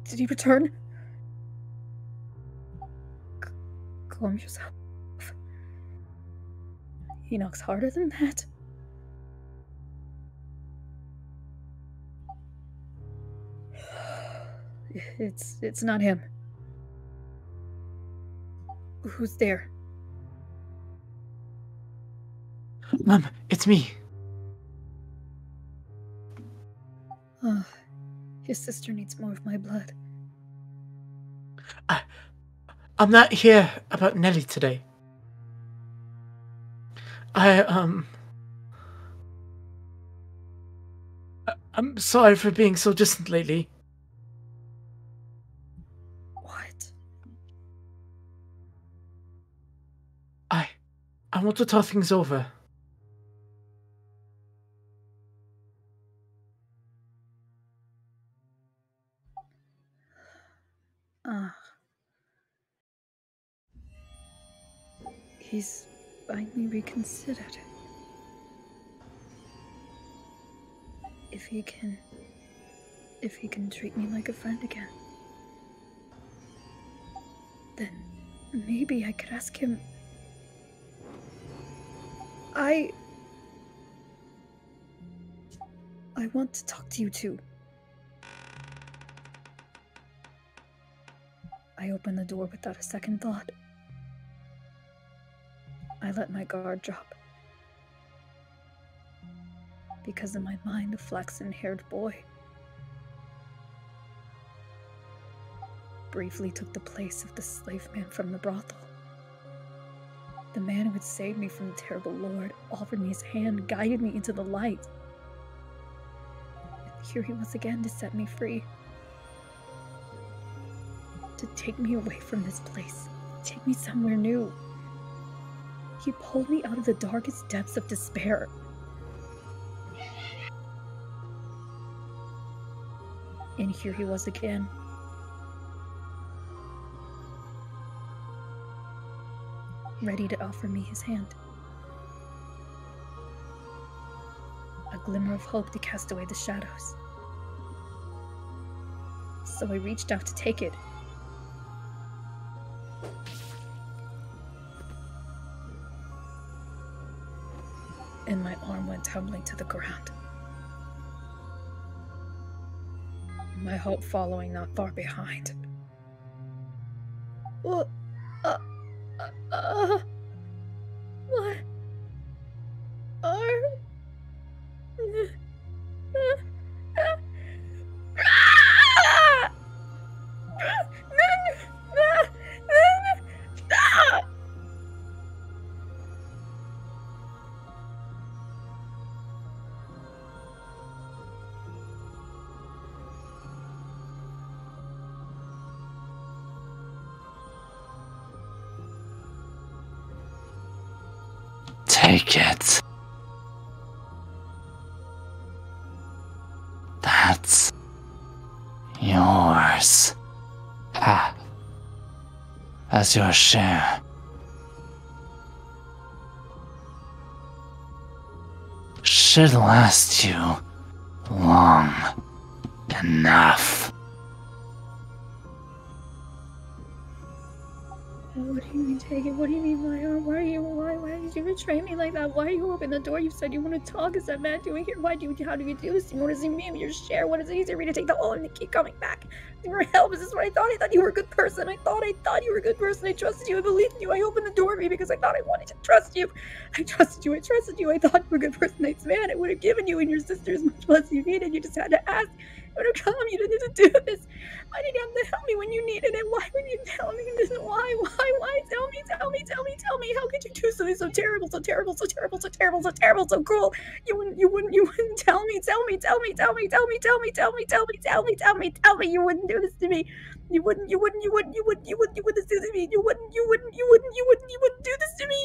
Did he return? Calm yourself. He knocks harder than that. It's not him. Who's there? Mom, it's me. Oh, his sister needs more of my blood. I'm not here about Nelly today. I'm sorry for being so distant lately. What? I want to talk things over. He's finally reconsidered. If he can treat me like a friend again. Then maybe I could ask him. I want to talk to you too. I opened the door without a second thought. I let my guard drop. Because in my mind, the flaxen-haired boy briefly took the place of the slave man from the brothel. The man who had saved me from the terrible lord offered me his hand, guided me into the light. And here he was again to set me free. To take me away from this place, take me somewhere new. He pulled me out of the darkest depths of despair. And here he was again. Ready to offer me his hand. A glimmer of hope to cast away the shadows. So I reached out to take it. And my arm went tumbling to the ground. My hope following not far behind. What? What are... Take it. That's yours. Ha. As your share. Should last you long enough. What do you mean take it? What do you mean my arm? Why did you betray me like that? Why you open the door? You said you want to talk. Is that bad doing here? How do you do this? What does it mean? Your share? What is it easier for me to take the whole and keep coming back? Your help? Is this what I thought? I thought you were a good person. I thought you were a good person. I trusted you. I believed in you. I opened the door for you because I thought I wanted to trust you. I trusted you. I thought you were a good person. Nice man. I would have given you and your sister as much blood as you needed. You just had to ask. I would have come. You didn't have to do this. Why did you have to help me when you needed it? Why would you tell me this? Why? Tell me. How could you do something so terrible, so cruel? You wouldn't tell me. Tell me. You wouldn't do this to me. You wouldn't do this to me. You wouldn't do this to me.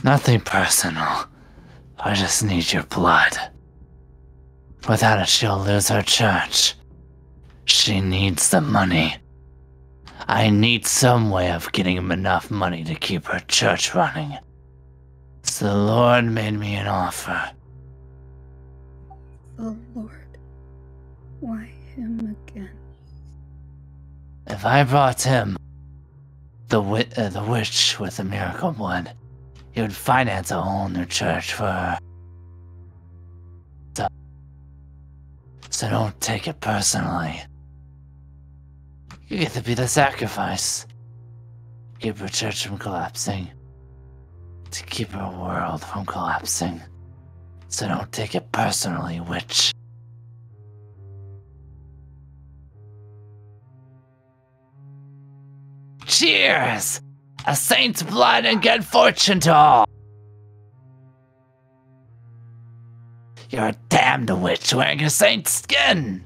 Nothing personal. I just need your blood. Without it, she'll lose her church. She needs the money. I need some way of getting him enough money to keep her church running. So the Lord made me an offer. Oh Lord, why him again? If I brought him, the witch with the miracle blood, he would finance a whole new church for her. So don't take it personally. You get to be the sacrifice. Keep her church from collapsing. To keep her world from collapsing. So don't take it personally, witch. Cheers! A saint's blood and good fortune to all! You're a damned witch wearing a saint's skin!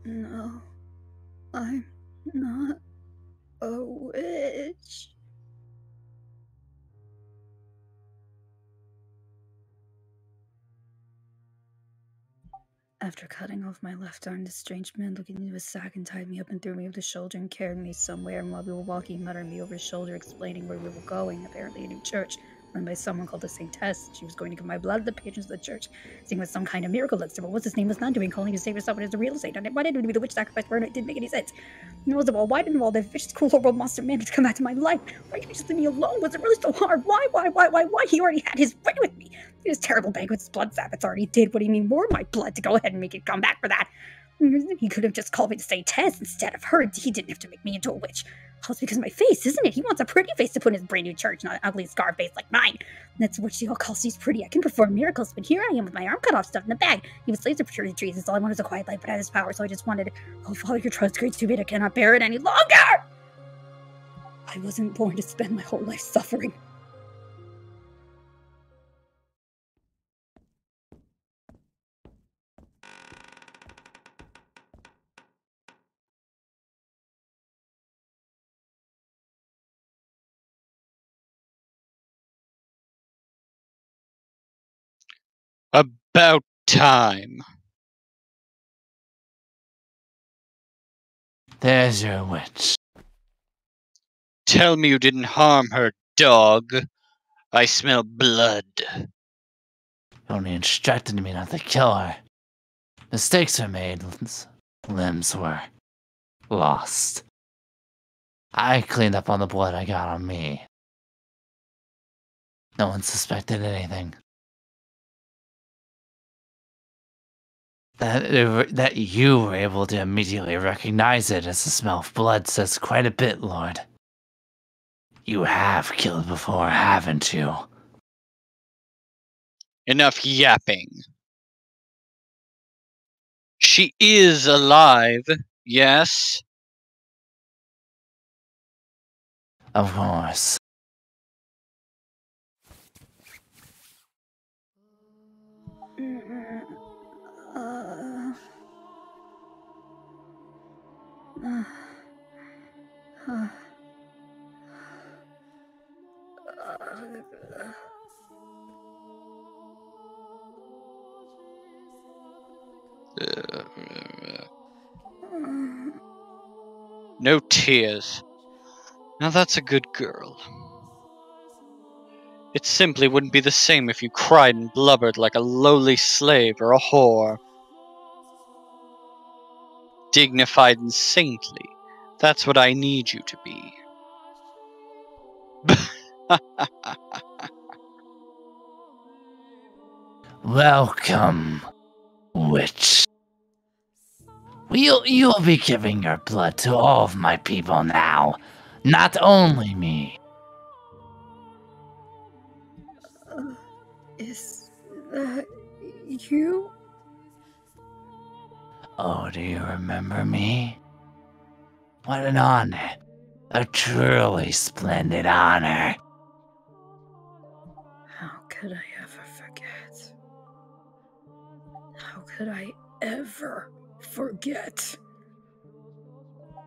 No, I'm not a witch. After cutting off my left arm, the strange man looked into his sack and tied me up and threw me over the shoulder and carried me somewhere. And while we were walking, he muttered me over his shoulder, explaining where we were going, apparently a new church. and by someone called the Saintess. She was going to give my blood to the patrons of the church, saying it was some kind of miracle elixir. But what's his name was not doing, calling to save herself as a real saint. And why didn't it be the witch sacrifice for her? It didn't make any sense. And most of all, why didn't all the vicious, cool, horrible monster manage to come back to my life? Why couldn't you just leave me alone? Was it really so hard? Why? He already had his way with me. His terrible banquets, blood sappets already did. What do you need more of my blood to go ahead and make it come back for that? He could have just called me the Saintess instead of her. He didn't have to make me into a witch. All it's because of my face, isn't it? He wants a pretty face to put in his brand new church, not an ugly scar face like mine. That's what she all calls she's pretty. I can perform miracles, but here I am with my arm cut off, stuffed in a bag. He was slaves to purity trees. That's all I wanted was a quiet life, but I had his power, so I just wanted, oh, Father, your trust grace too big. I cannot bear it any longer! I wasn't born to spend my whole life suffering. About time. There's your witch. Tell me you didn't harm her, dog. I smell blood. You only instructed me not to kill her. Mistakes were made. Limbs were lost. I cleaned up on the blood I got on me. No one suspected anything. That you were able to immediately recognize it as the smell of blood says quite a bit, Lord. You have killed before, haven't you? Enough yapping. She is alive, yes? Of course. No tears. Now that's a good girl. It simply wouldn't be the same if you cried and blubbered like a lowly slave or a whore. Dignified and saintly. That's what I need you to be. Welcome, witch. You'll be giving your blood to all of my people now, not only me. Is that you? Oh, do you remember me? What an honor. A truly splendid honor. How could I ever forget? How could I ever forget?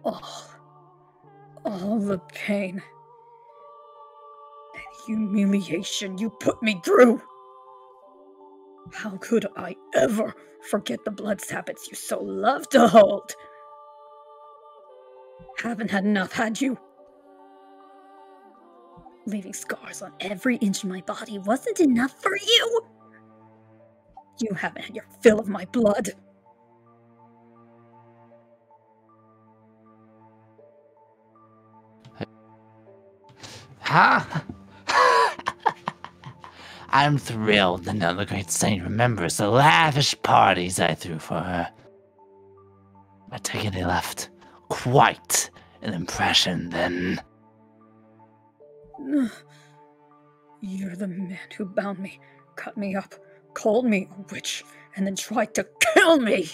All the pain and humiliation you put me through. How could I ever forget the blood sabbats you so love to hold? Haven't had enough, had you? Leaving scars on every inch of my body wasn't enough for you? You haven't had your fill of my blood. Huh? I'm thrilled to know the great saint remembers the lavish parties I threw for her. I take it he left quite an impression then. You're the man who bound me, cut me up, called me a witch, and then tried to kill me!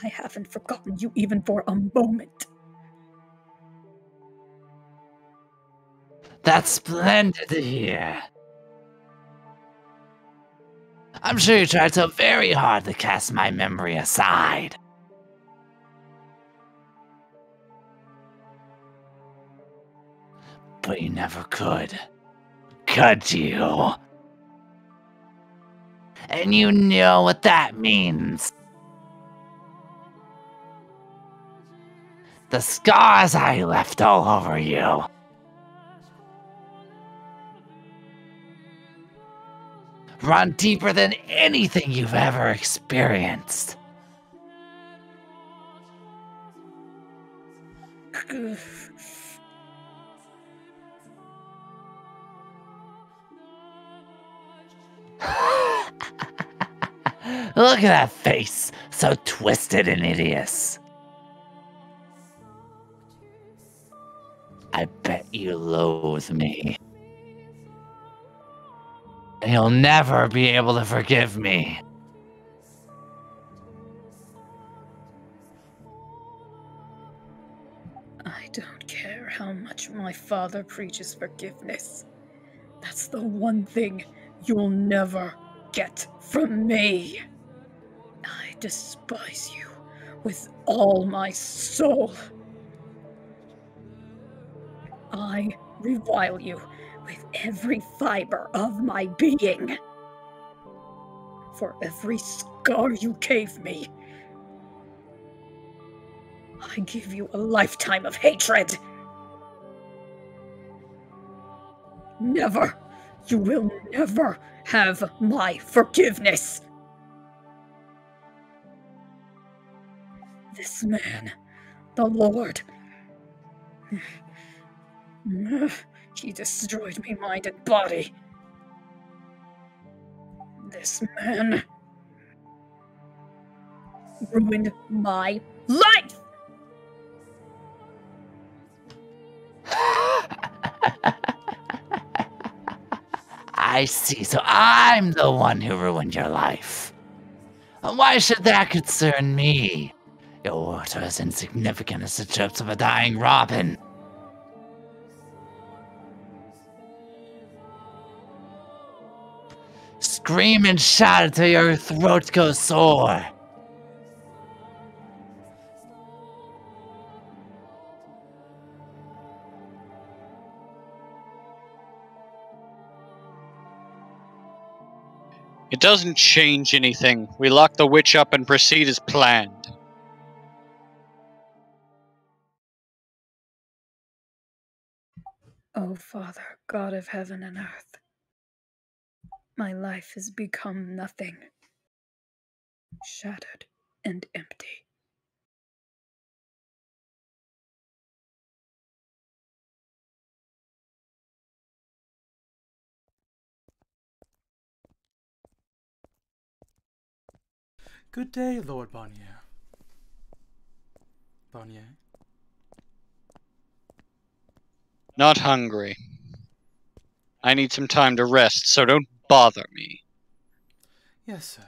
I haven't forgotten you even for a moment. That's splendid to hear. I'm sure you tried so very hard to cast my memory aside. But you never could you? And you know what that means. The scars I left all over you. run deeper than anything you've ever experienced. Look at that face, so twisted and hideous. I bet you loathe me. And you'll never be able to forgive me. I don't care how much my father preaches forgiveness. That's the one thing you'll never get from me. I despise you with all my soul. I revile you with every fiber of my being. For every scar you gave me, I give you a lifetime of hatred. Never, you will never have my forgiveness. This man, the Lord, he destroyed me mind and body. This man ruined my life! I see, so I'm the one who ruined your life. And why should that concern me? Your words are as insignificant as the chirps of a dying robin. Scream and shout until your throat goes sore. It doesn't change anything. We lock the witch up and proceed as planned. Oh, Father, God of heaven and earth, my life has become nothing, shattered and empty. Good day, Lord Bonnier. Bonnier? Not hungry. I need some time to rest, so don't bother me. Yes, sir.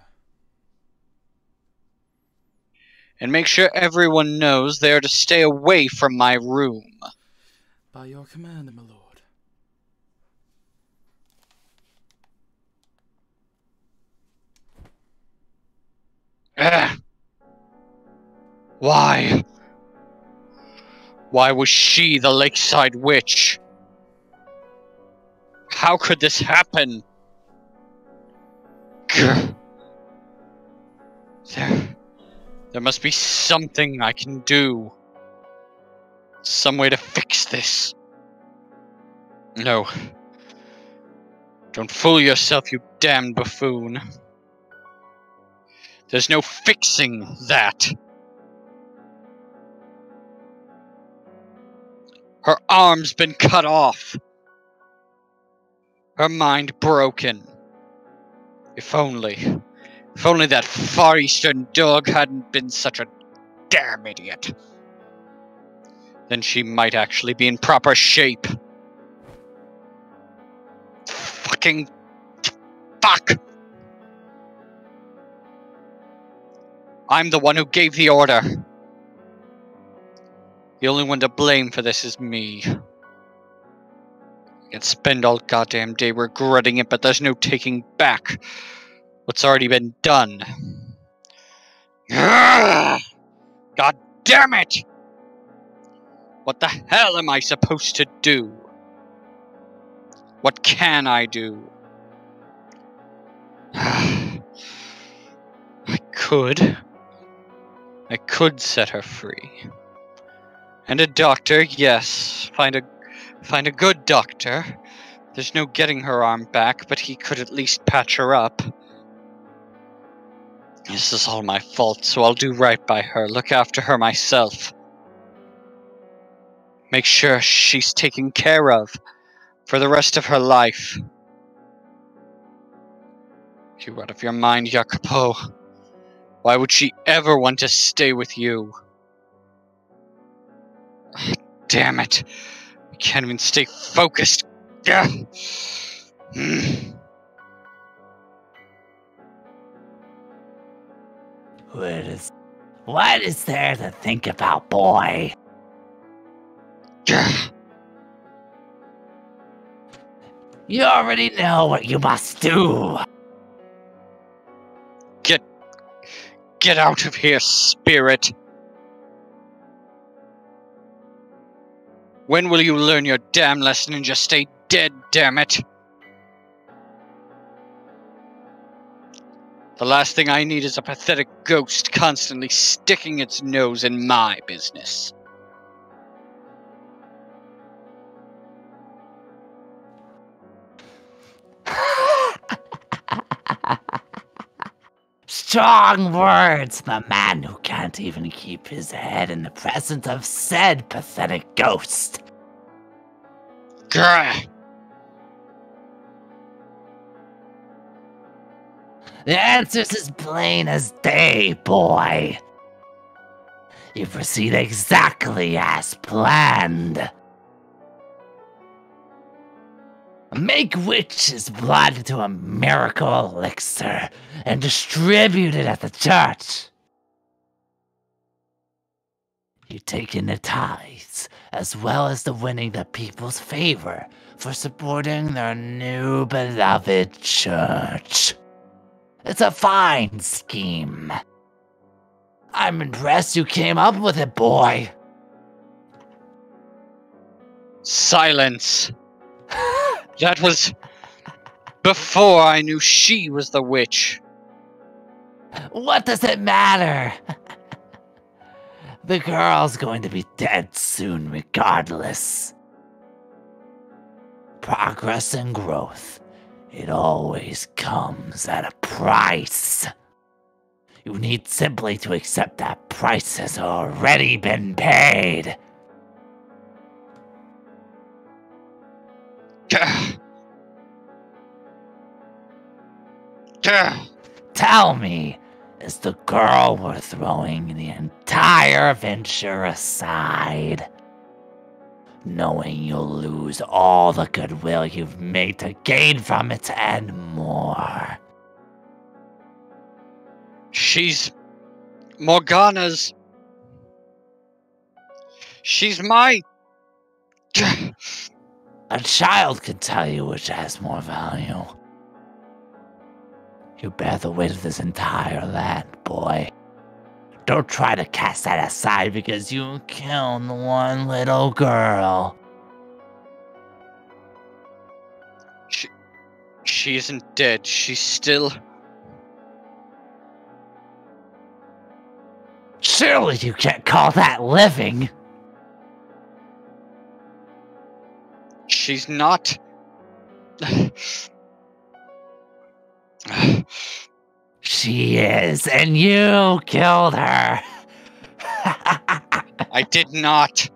And make sure everyone knows they are to stay away from my room. By your command, my lord. Why? Why was she the lakeside witch? How could this happen? There must be something I can do. Some way to fix this. No. Don't fool yourself, you damned buffoon. There's no fixing that. Her arm's been cut off. Her mind broken. If only that Far Eastern dog hadn't been such a damn idiot. Then she might actually be in proper shape. Fucking fuck! I'm the one who gave the order. The only one to blame for this is me. I can spend all goddamn day regretting it, but there's no taking back what's already been done. God damn it! What the hell am I supposed to do? What can I do? I could set her free. And a doctor, yes. Find a good doctor There's no getting her arm back, but he could at least patch her up. This is all my fault, so I'll do right by her, look after her myself. Make sure she's taken care of for the rest of her life. You out of your mind, Jacopo. Why would she ever want to stay with you? Damn it. I can't even stay focused. What is there to think about, boy? You already know what you must do. Get out of here, spirit. When will you learn your damn lesson and just stay dead, damn it? The last thing I need is a pathetic ghost constantly sticking its nose in my business. Strong words from a man who can't even keep his head in the presence of said pathetic ghost. Grr. The answer's as plain as day, boy. You proceed exactly as planned. Make witch's blood into a miracle elixir and distribute it at the church. You take in the tithes, as well as the winning the people's favor for supporting their new beloved church. It's a fine scheme. I'm impressed you came up with it, boy. Silence. That was before I knew she was the witch. What does it matter? The girl's going to be dead soon regardless. Progress and growth, it always comes at a price. You need simply to accept that price has already been paid. Tell me, is the girl worth throwing the entire venture aside? Knowing you'll lose all the goodwill you've made to gain from it and more. She's Morgana's. She's my. A child can tell you which has more value. You bear the weight of this entire land, boy. Don't try to cast that aside because you killed one little girl. She isn't dead. She's still. Surely you can't call that living. She's not. She is, and you killed her. I did not.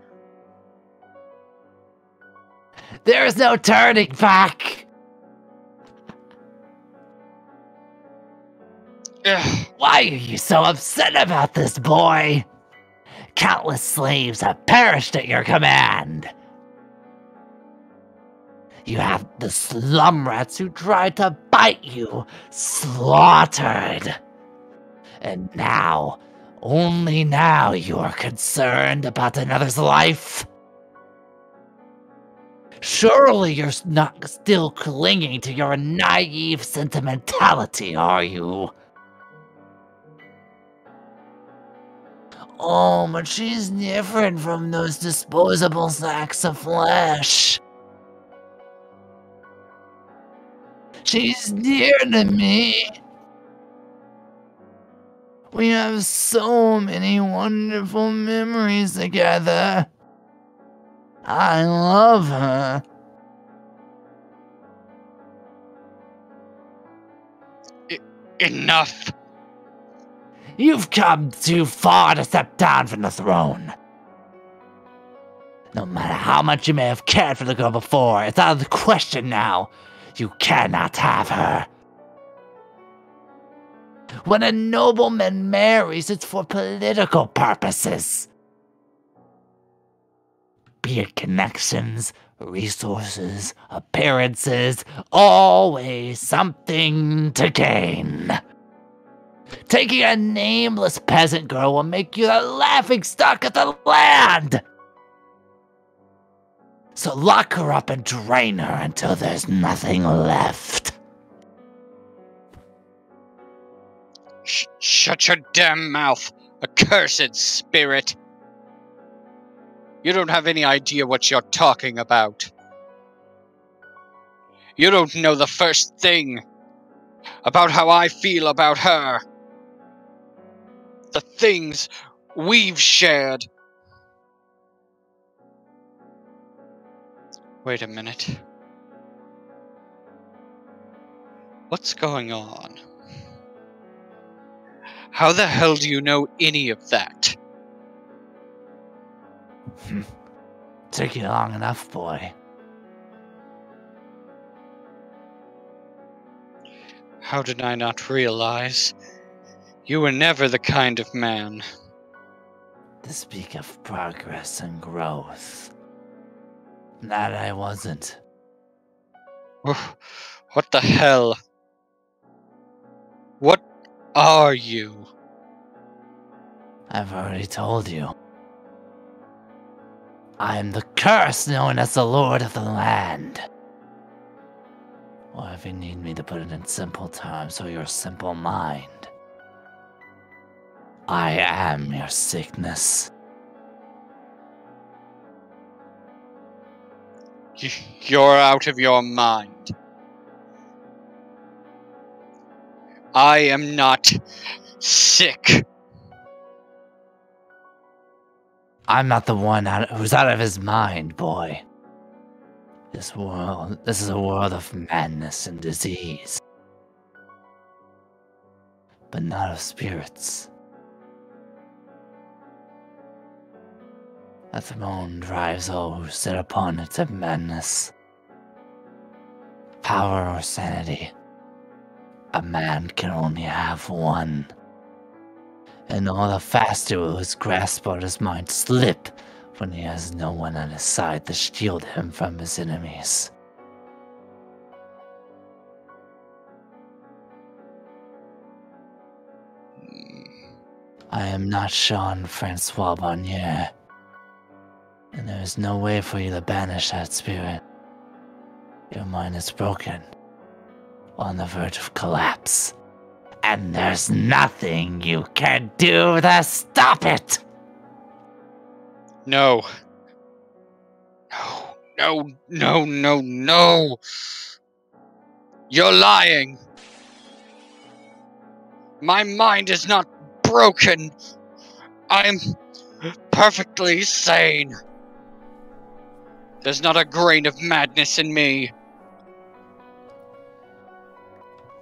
There is no turning back. Why are you so upset about this, boy? Countless slaves have perished at your command. You have the slum rats who tried to bite you slaughtered. And now, only now you are concerned about another's life? Surely you're not still clinging to your naive sentimentality, are you? Oh, but she's different from those disposable sacks of flesh. She's dear to me. We have so many wonderful memories together. I love her. Enough! You've come too far to step down from the throne. No matter how much you may have cared for the girl before, it's out of the question now. You cannot have her. When a nobleman marries, it's for political purposes. Be it connections, resources, appearances, always something to gain. Taking a nameless peasant girl will make you the laughingstock of the land. So lock her up and drain her until there's nothing left. Shut your damn mouth, accursed spirit. You don't have any idea what you're talking about. You don't know the first thing about how I feel about her. The things we've shared. Wait a minute. What's going on? How the hell do you know any of that? Took you long enough, boy. How did I not realize? You were never the kind of man. To speak of progress and growth. That I wasn't. What the hell? What are you? I've already told you. I am the curse known as the Lord of the Land. Or if you need me to put it in simple terms for your simple mind, I am your sickness. You're out of your mind. I am not sick. I'm not the one who's out of his mind, boy. This is a world of madness and disease. But not of spirits. A throne drives all who sit upon it to madness. Power or sanity. A man can only have one. And all the faster will his grasp on his mind slip when he has no one on his side to shield him from his enemies. I am not Jean-Francois Barnier, and there is no way for you to banish that spirit. Your mind is broken, on the verge of collapse, and there's nothing you can do to stop it! No. No. You're lying. My mind is not broken. I'm perfectly sane. There's not a grain of madness in me.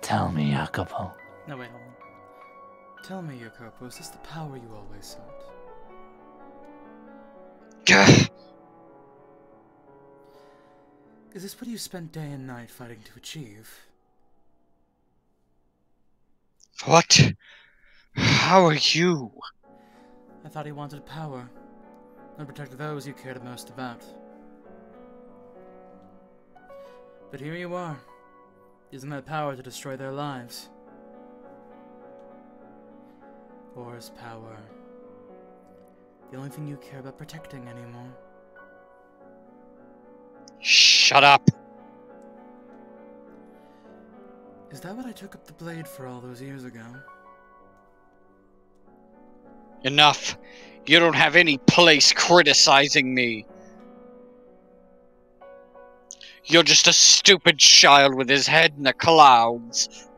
Tell me, Jacopo. No, wait, hold on. Tell me, Jacopo, is this the power you always sought? Gah. Is this what you spent day and night fighting to achieve? What? How are you? I thought he wanted power, and protect those you cared most about. But here you are, using that power to destroy their lives. Or is power the only thing you care about protecting anymore? Shut up! Is that what I took up the blade for all those years ago? Enough! You don't have any place criticizing me. You're just a stupid child with his head in the clouds,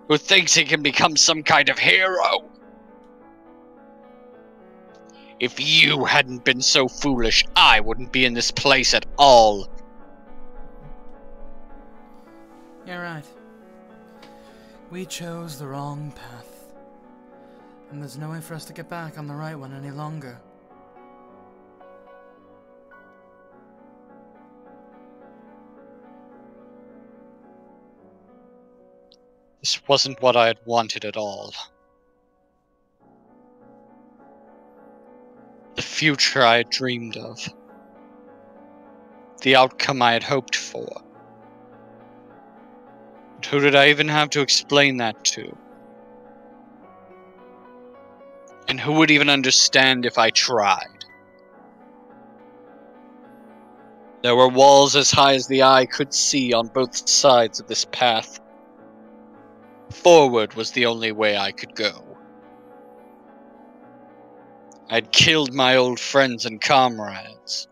who thinks he can become some kind of hero. If you hadn't been so foolish, I wouldn't be in this place at all. Yeah, right. We chose the wrong path. And there's no way for us to get back on the right one any longer. This wasn't what I had wanted at all. The future I had dreamed of. The outcome I had hoped for. But who did I even have to explain that to? And who would even understand if I tried? There were walls as high as the eye could see on both sides of this path. Forward was the only way I could go. I'd killed my old friends and comrades.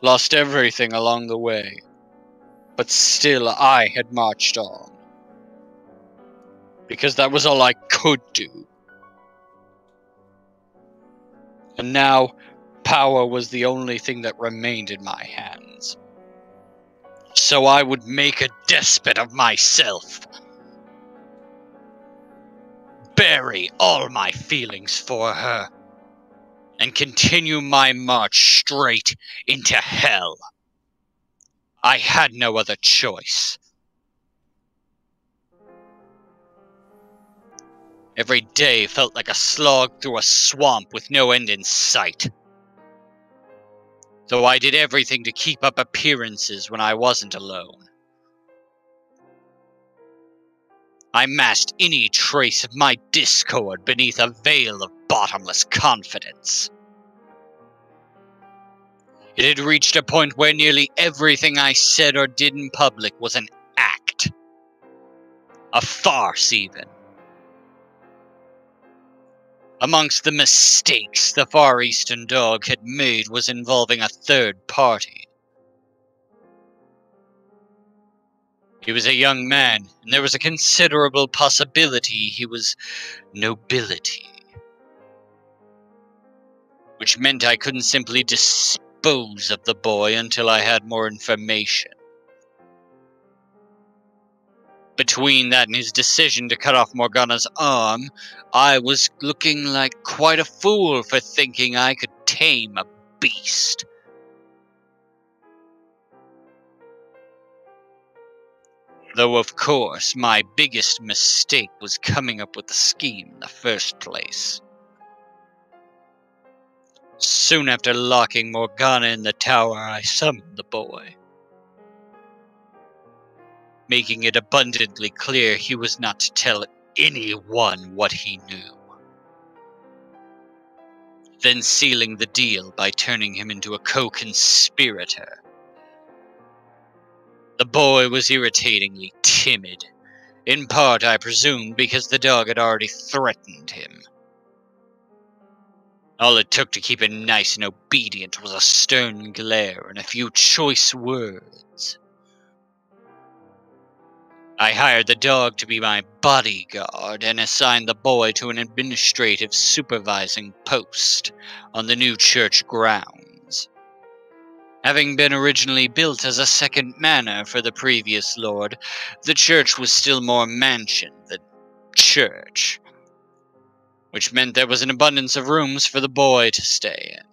Lost everything along the way. But still I had marched on. Because that was all I could do. And now, power was the only thing that remained in my hands. So I would make a despot of myself. Bury all my feelings for her. And continue my march straight into hell. I had no other choice. Every day felt like a slog through a swamp with no end in sight. Though I did everything to keep up appearances when I wasn't alone. I masked any trace of my discord beneath a veil of bottomless confidence. It had reached a point where nearly everything I said or did in public was an act. A farce, even. Amongst the mistakes the Far Eastern Dog had made was involving a third party. He was a young man, and there was a considerable possibility he was nobility. Which meant I couldn't simply dispose of the boy until I had more information. Between that and his decision to cut off Morgana's arm, I was looking like quite a fool for thinking I could tame a beast. Though, of course, my biggest mistake was coming up with the scheme in the first place. Soon after locking Morgana in the tower, I summoned the boy, making it abundantly clear he was not to tell anyone what he knew. Then sealing the deal by turning him into a co-conspirator. The boy was irritatingly timid, in part, I presume, because the dog had already threatened him. All it took to keep him nice and obedient was a stern glare and a few choice words. I hired the dog to be my bodyguard and assigned the boy to an administrative supervising post on the new church grounds. Having been originally built as a second manor for the previous lord, the church was still more mansion than church, which meant there was an abundance of rooms for the boy to stay in.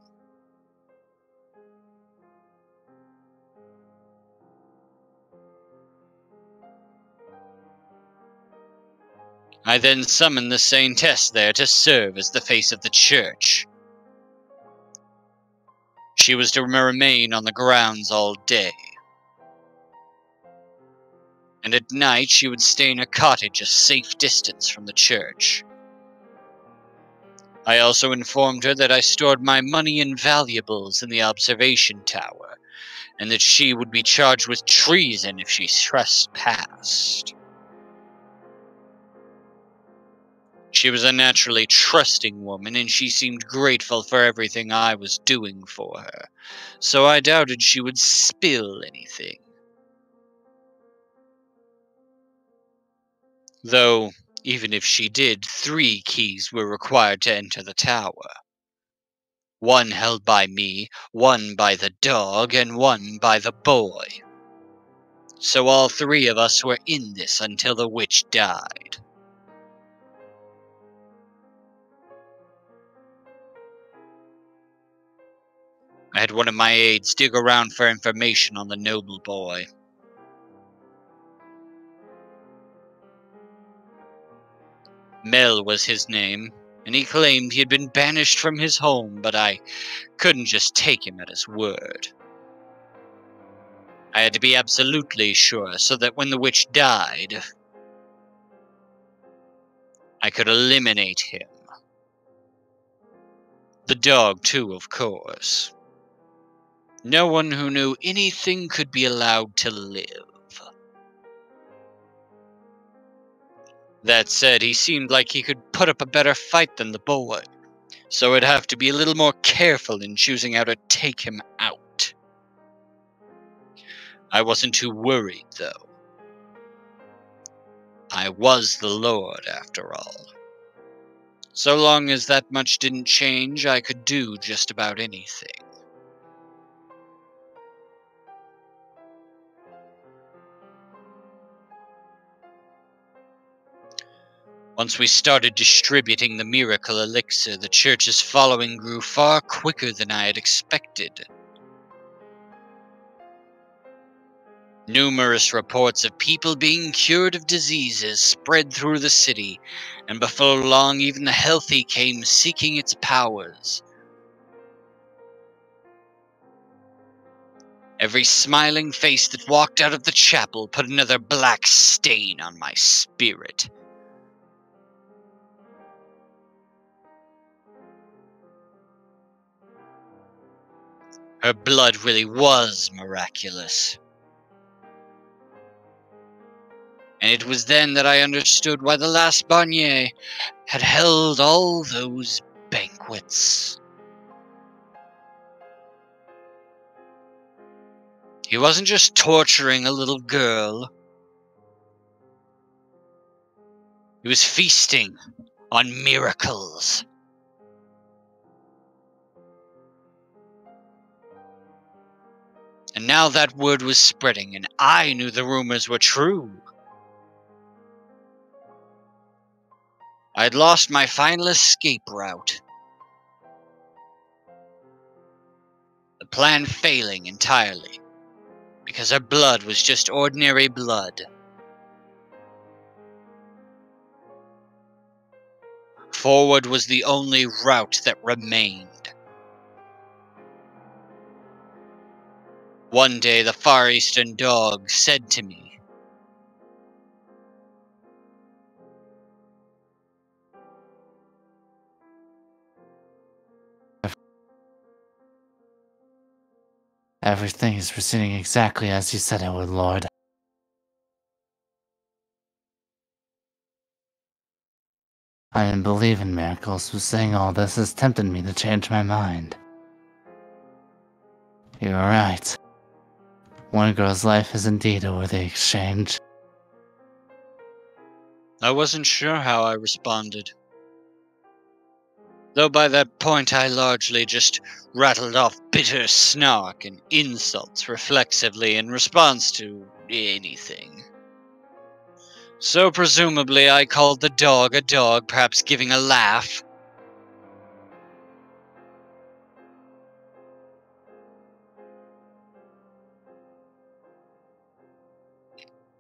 I then summoned the saintess there to serve as the face of the church. She was to remain on the grounds all day. And at night she would stay in a cottage a safe distance from the church. I also informed her that I stored my money and valuables in the observation tower, and that she would be charged with treason if she trespassed. She was a naturally trusting woman, and she seemed grateful for everything I was doing for her, so I doubted she would spill anything. Though, even if she did, 3 keys were required to enter the tower. 1 held by me, 1 by the dog, and 1 by the boy. So all three of us were in this until the witch died. I had one of my aides dig around for information on the noble boy. Mel was his name, and he claimed he had been banished from his home, but I couldn't just take him at his word. I had to be absolutely sure so that when the witch died, I could eliminate him. The dog, too, of course. No one who knew anything could be allowed to live. That said, he seemed like he could put up a better fight than the boy, so I'd have to be a little more careful in choosing how to take him out. I wasn't too worried, though. I was the Lord, after all. So long as that much didn't change, I could do just about anything. Once we started distributing the miracle elixir, the church's following grew far quicker than I had expected. Numerous reports of people being cured of diseases spread through the city, and before long even the healthy came seeking its powers. Every smiling face that walked out of the chapel put another black stain on my spirit. Her blood really was miraculous. And it was then that I understood why the last Barnier had held all those banquets. He wasn't just torturing a little girl. He was feasting on miracles. And now that word was spreading, and I knew the rumors were true. I had lost my final escape route. The plan failing entirely, because her blood was just ordinary blood. Forward was the only route that remained. One day the Far Eastern dog said to me, Everything is proceeding exactly as you said it would, Lord. I didn't believe in miracles, but saying all this has tempted me to change my mind. You're right. One girl's life is indeed a worthy exchange. I wasn't sure how I responded. Though by that point I largely just rattled off bitter snark and insults reflexively in response to anything. So presumably I called the dog a dog, perhaps giving a laugh.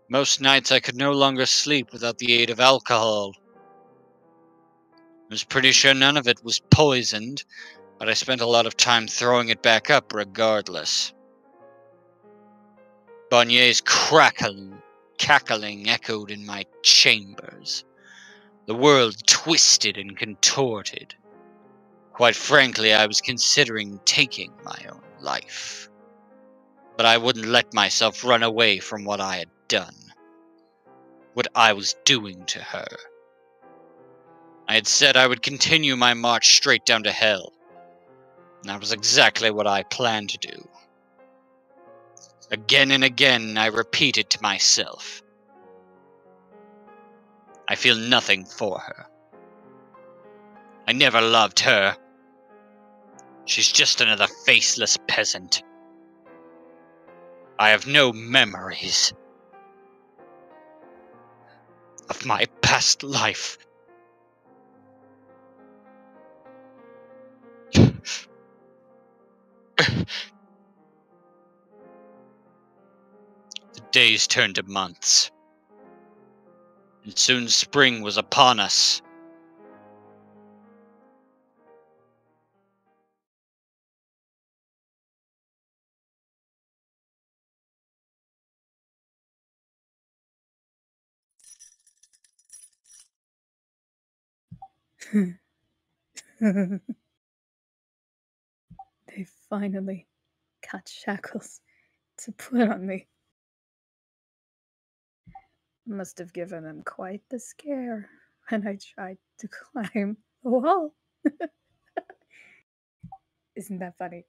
Most nights I could no longer sleep without the aid of alcohol. I was pretty sure none of it was poisoned, but I spent a lot of time throwing it back up regardless. Barnier's cackling echoed in my chambers. The world twisted and contorted. Quite frankly, I was considering taking my own life. But I wouldn't let myself run away from what I had done. What I was doing to her. I had said I would continue my march straight down to hell. And that was exactly what I planned to do. Again and again I repeated to myself, I feel nothing for her. I never loved her. She's just another faceless peasant. I have no memories. of my past life. The days turned to months, and soon spring was upon us. They finally got shackles to put on me. Must have given them quite the scare when I tried to climb the wall. Isn't that funny?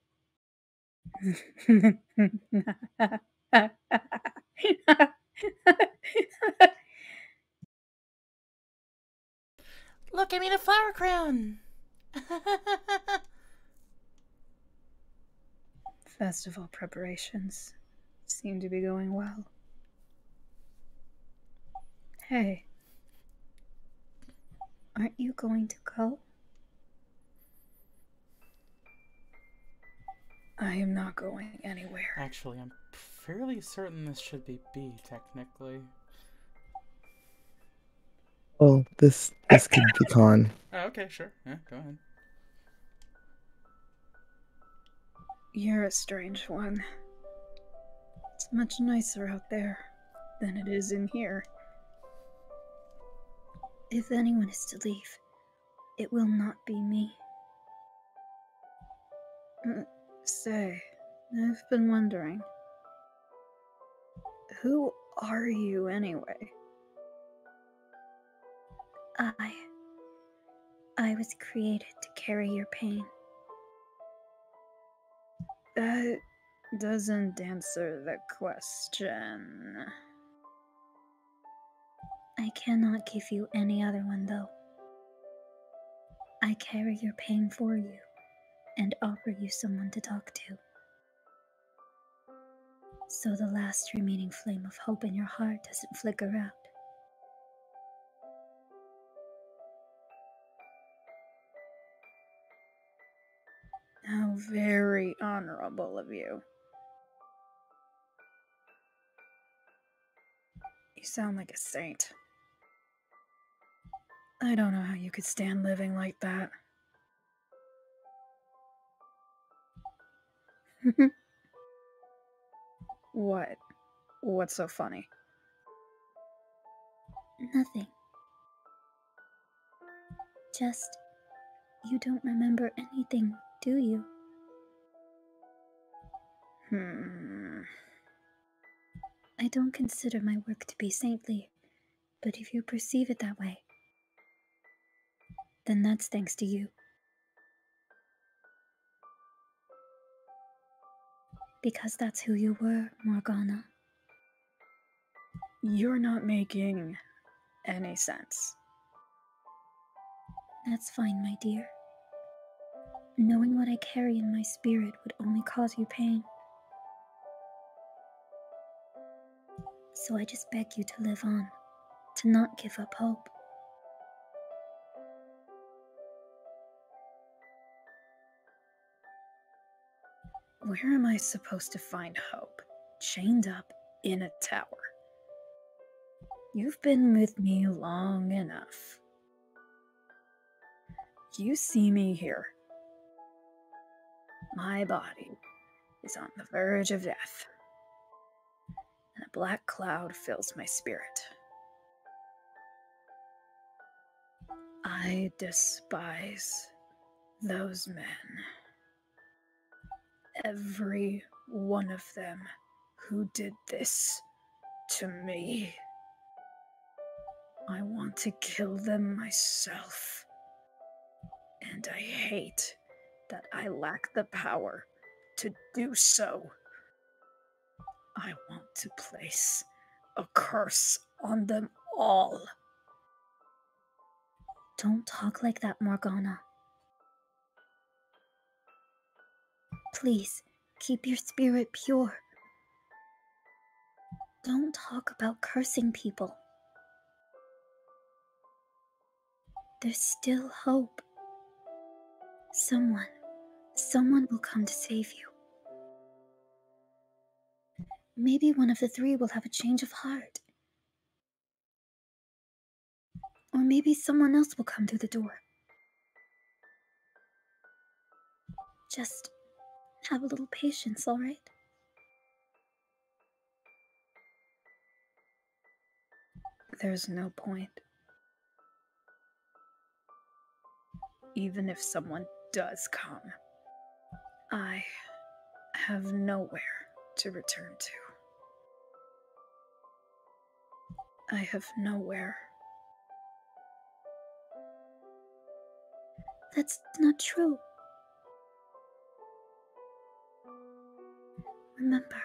Look, I made a flower crown! Festival preparations seem to be going well. Hey, aren't you going to go? I am not going anywhere. Actually, I'm fairly certain this should be B, technically. Well, this could be con. Oh, okay, sure. Yeah, go ahead. You're a strange one. It's much nicer out there than it is in here. If anyone is to leave, it will not be me. Say, I've been wondering, who are you anyway? I was created to carry your pain. That doesn't answer the question. I cannot give you any other one, though. I carry your pain for you and offer you someone to talk to. So the last remaining flame of hope in your heart doesn't flicker out. How very honorable of you. You sound like a saint. I don't know how you could stand living like that. What? What's so funny? Nothing. Just, you don't remember anything, do you? I don't consider my work to be saintly, but if you perceive it that way, then that's thanks to you. Because that's who you were, Morgana. You're not making any sense. That's fine, my dear. Knowing what I carry in my spirit would only cause you pain. So I just beg you to live on, to not give up hope. Where am I supposed to find hope? Chained up in a tower. You've been with me long enough. You see me here. My body is on the verge of death, and a black cloud fills my spirit. I despise those men. Every one of them who did this to me. I want to kill them myself. And I hate that I lack the power to do so. I want to place a curse on them all. Don't talk like that, Morgana. Please, keep your spirit pure. Don't talk about cursing people. There's still hope. Someone will come to save you. Maybe one of the three will have a change of heart. Or maybe someone else will come through the door. Just have a little patience, all right? There's no point. Even if someone does come, I have nowhere to return to. I have nowhere. That's not true. Remember,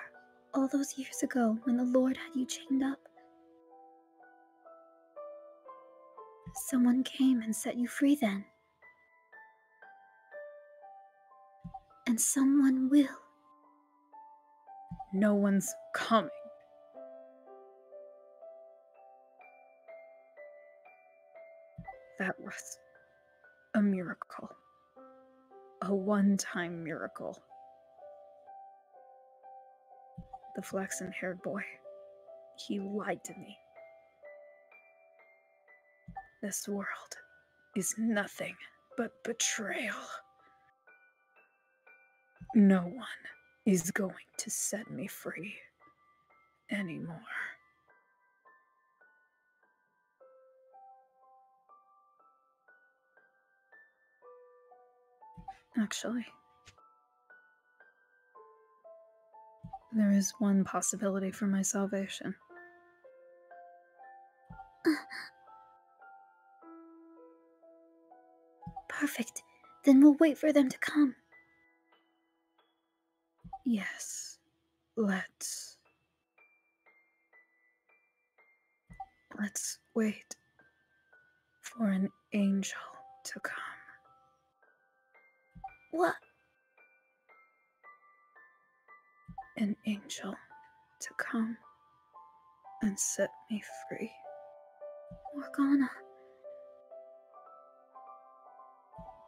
all those years ago when the Lord had you chained up, someone came and set you free then. And someone will. No one's coming. That was a miracle. A one-time miracle. The flaxen-haired boy, he lied to me. This world is nothing but betrayal. No one is going to set me free anymore. Actually, there is one possibility for my salvation. Perfect. Then we'll wait for them to come. Yes, let's wait for an angel to come. What? An angel to come and set me free. Morgana.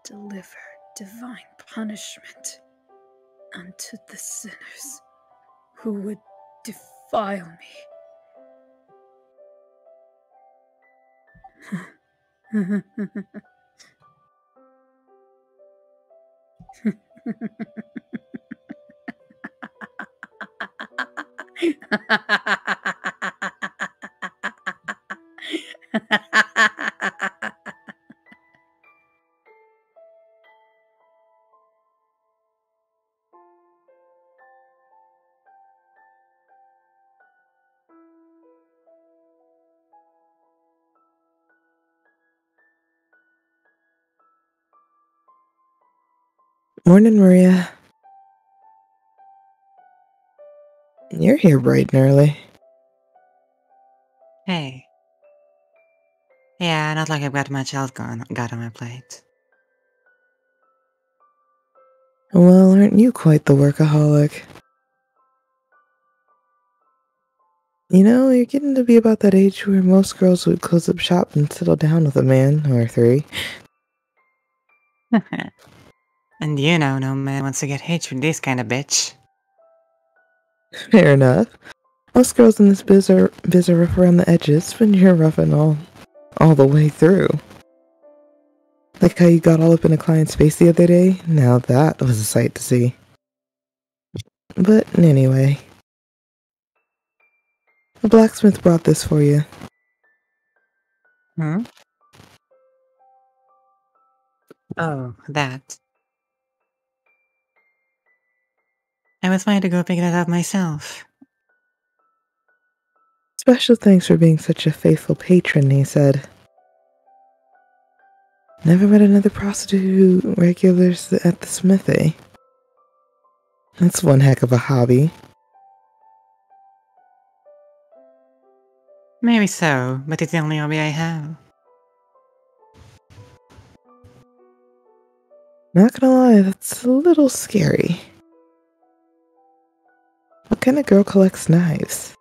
Deliver divine punishment unto the sinners who would defile me. Morning, Maria. You're here bright and early. Hey. Yeah, not like I've got much else got on my plate. Well, aren't you quite the workaholic? You know, you're getting to be about that age where most girls would close up shop and settle down with a man or three. And you know, no man wants to get hitched with this kind of bitch. Fair enough. Most girls in this biz are rough around the edges, but you're rough and all the way through. Like how you got all up in a client's face the other day? Now that was a sight to see. But anyway, the blacksmith brought this for you. Hmm? Oh, that. I was planning to go pick that up myself. Special thanks for being such a faithful patron, he said. Never met another prostitute who regulars at the smithy. That's one heck of a hobby. Maybe so, but it's the only hobby I have. Not gonna lie, that's a little scary. What kind of girl collects knives?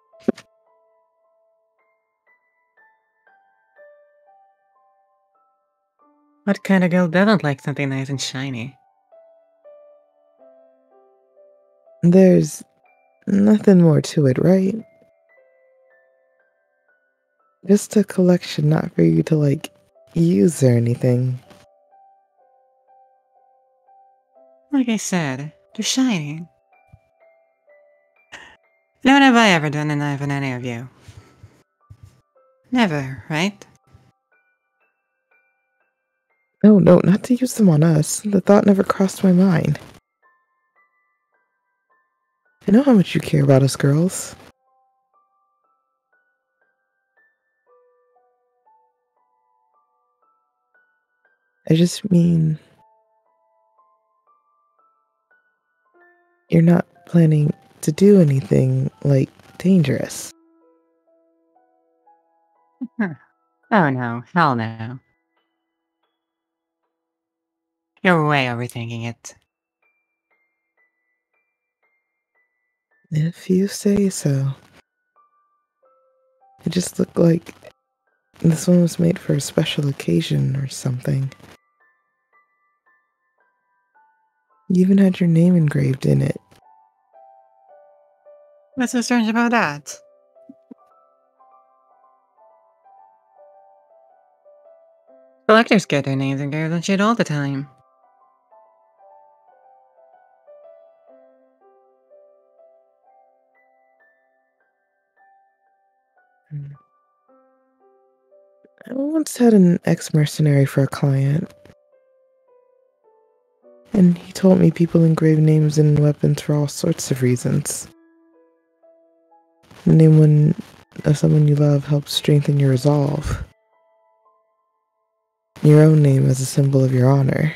What kind of girl doesn't like something nice and shiny? There's nothing more to it, right? Just a collection, not for you to, like, use or anything. Like I said, they're shiny. When have I ever done a knife on any of you? Never, right? No, not to use them on us. The thought never crossed my mind. I know how much you care about us girls. I just mean... You're not planning to do anything, like, dangerous. Oh no, hell no. You're way overthinking it. If you say so. It just looked like this one was made for a special occasion or something. You even had your name engraved in it. What's so strange about that? Collectors get their names engraved on shit all the time. I once had an ex-mercenary for a client. And he told me people engrave names in weapons for all sorts of reasons. The name of someone you love helps strengthen your resolve. Your own name as a symbol of your honor.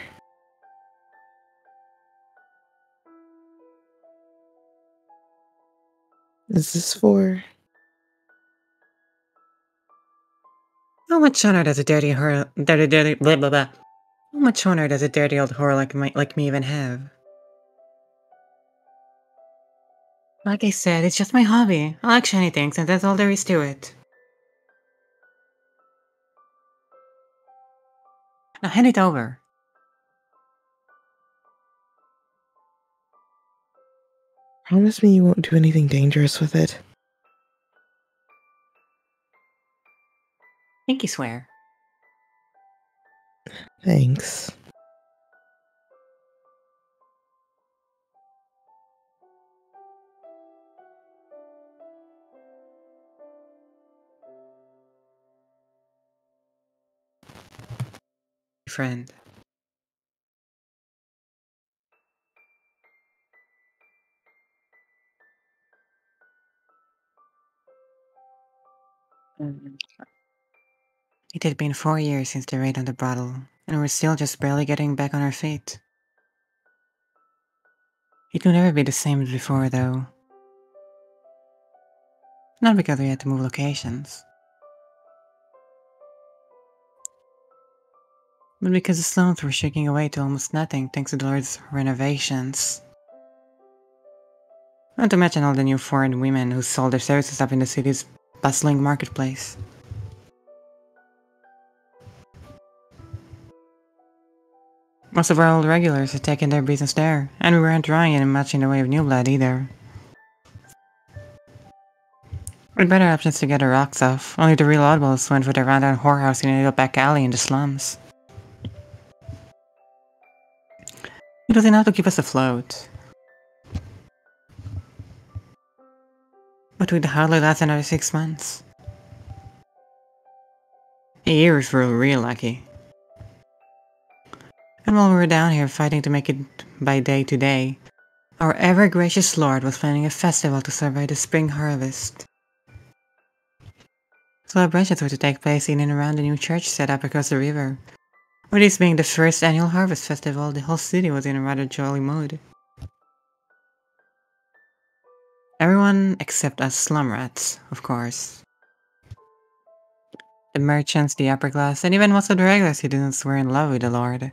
Is this for... How much honor does a dirty blah blah blah. How much honor does a dirty old whore like me even have? Like I said, it's just my hobby. I like shiny things, and that's all there is to it. Now hand it over. Promise me you won't do anything dangerous with it. Pinky swear. Thanks. Friend. It had been 4 years since the raid on the brothel, and we're still just barely getting back on our feet. It will never be the same as before, though. Not because we had to move locations, but because the slums were shaking away to almost nothing thanks to the Lord's renovations. Not to mention all the new foreign women who sold their services up in the city's bustling marketplace. Most of our old regulars had taken their business there, and we weren't drawing in much in the way of new blood either. With better options to get our rocks off, only the real oddballs went for the rundown whorehouse in a little back alley in the slums. It was enough to keep us afloat. But we'd hardly last another 6 months. A year if we were real lucky. And while we were down here fighting to make it by day to day, our ever-gracious Lord was planning a festival to celebrate the spring harvest. Celebrations were to take place in and around the new church set up across the river. With this being the first annual harvest festival, the whole city was in a rather jolly mood. Everyone except us slum rats, of course. The merchants, the upper class, and even most of the regular citizens were in love with the Lord.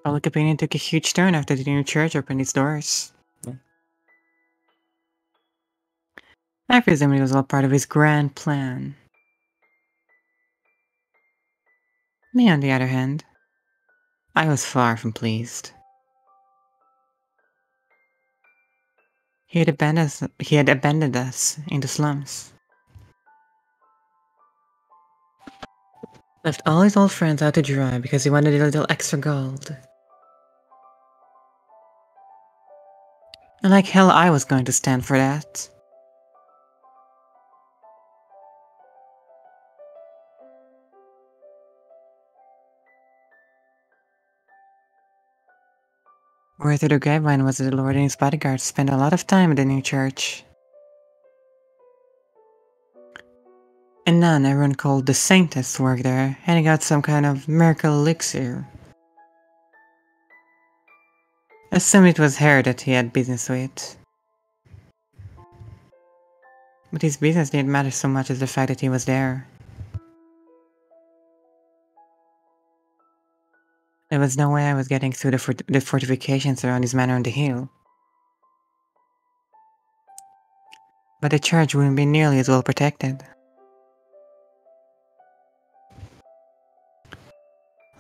Public opinion took a huge turn after the new church opened its doors. I presume it was all part of his grand plan. Me, on the other hand, I was far from pleased. He had abandoned us in the slums. Left all his old friends out to dry because he wanted a little extra gold. And like hell I was going to stand for that. Word through the grapevine was that the Lord and his bodyguards spent a lot of time at the new church. A nun everyone called the Saintess worked there, handing out some kind of miracle elixir. Assumed it was her that he had business with. But his business didn't matter so much as the fact that he was there. There was no way I was getting through the fortifications around his manor on the hill. But the church wouldn't be nearly as well protected.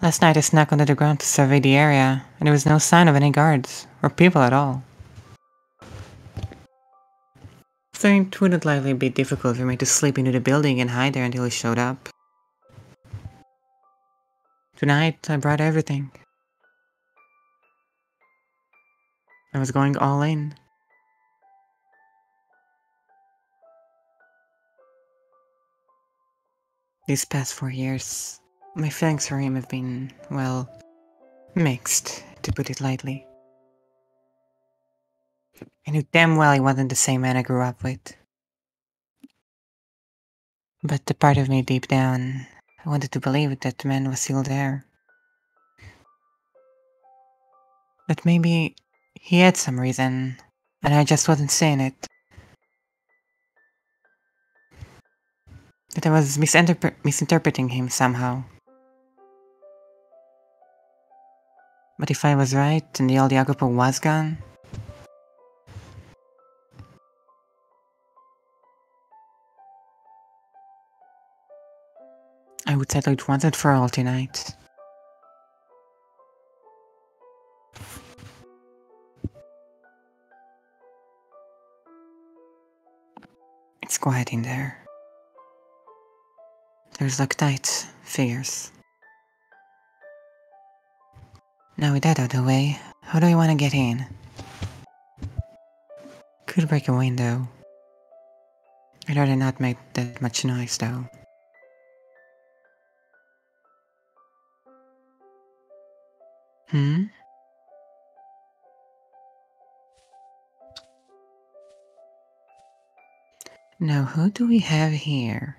Last night I snuck under the ground to survey the area, and there was no sign of any guards, or people at all. So it wouldn't likely be difficult for me to slip into the building and hide there until he showed up. Tonight, I brought everything. I was going all in. These past 4 years, my feelings for him have been, well, mixed, to put it lightly. I knew damn well he wasn't the same man I grew up with. But the part of me deep down, I wanted to believe that the man was still there. But maybe he had some reason, and I just wasn't seeing it. That I was misinterpreting him somehow. But if I was right, and the old Jacopo was gone, I would settle it once and for all tonight. It's quiet in there. There's Loctite figures. Now with that out of the way, how do I want to get in? Could break a window. I'd rather not make that much noise though. Hmm? Now who do we have here?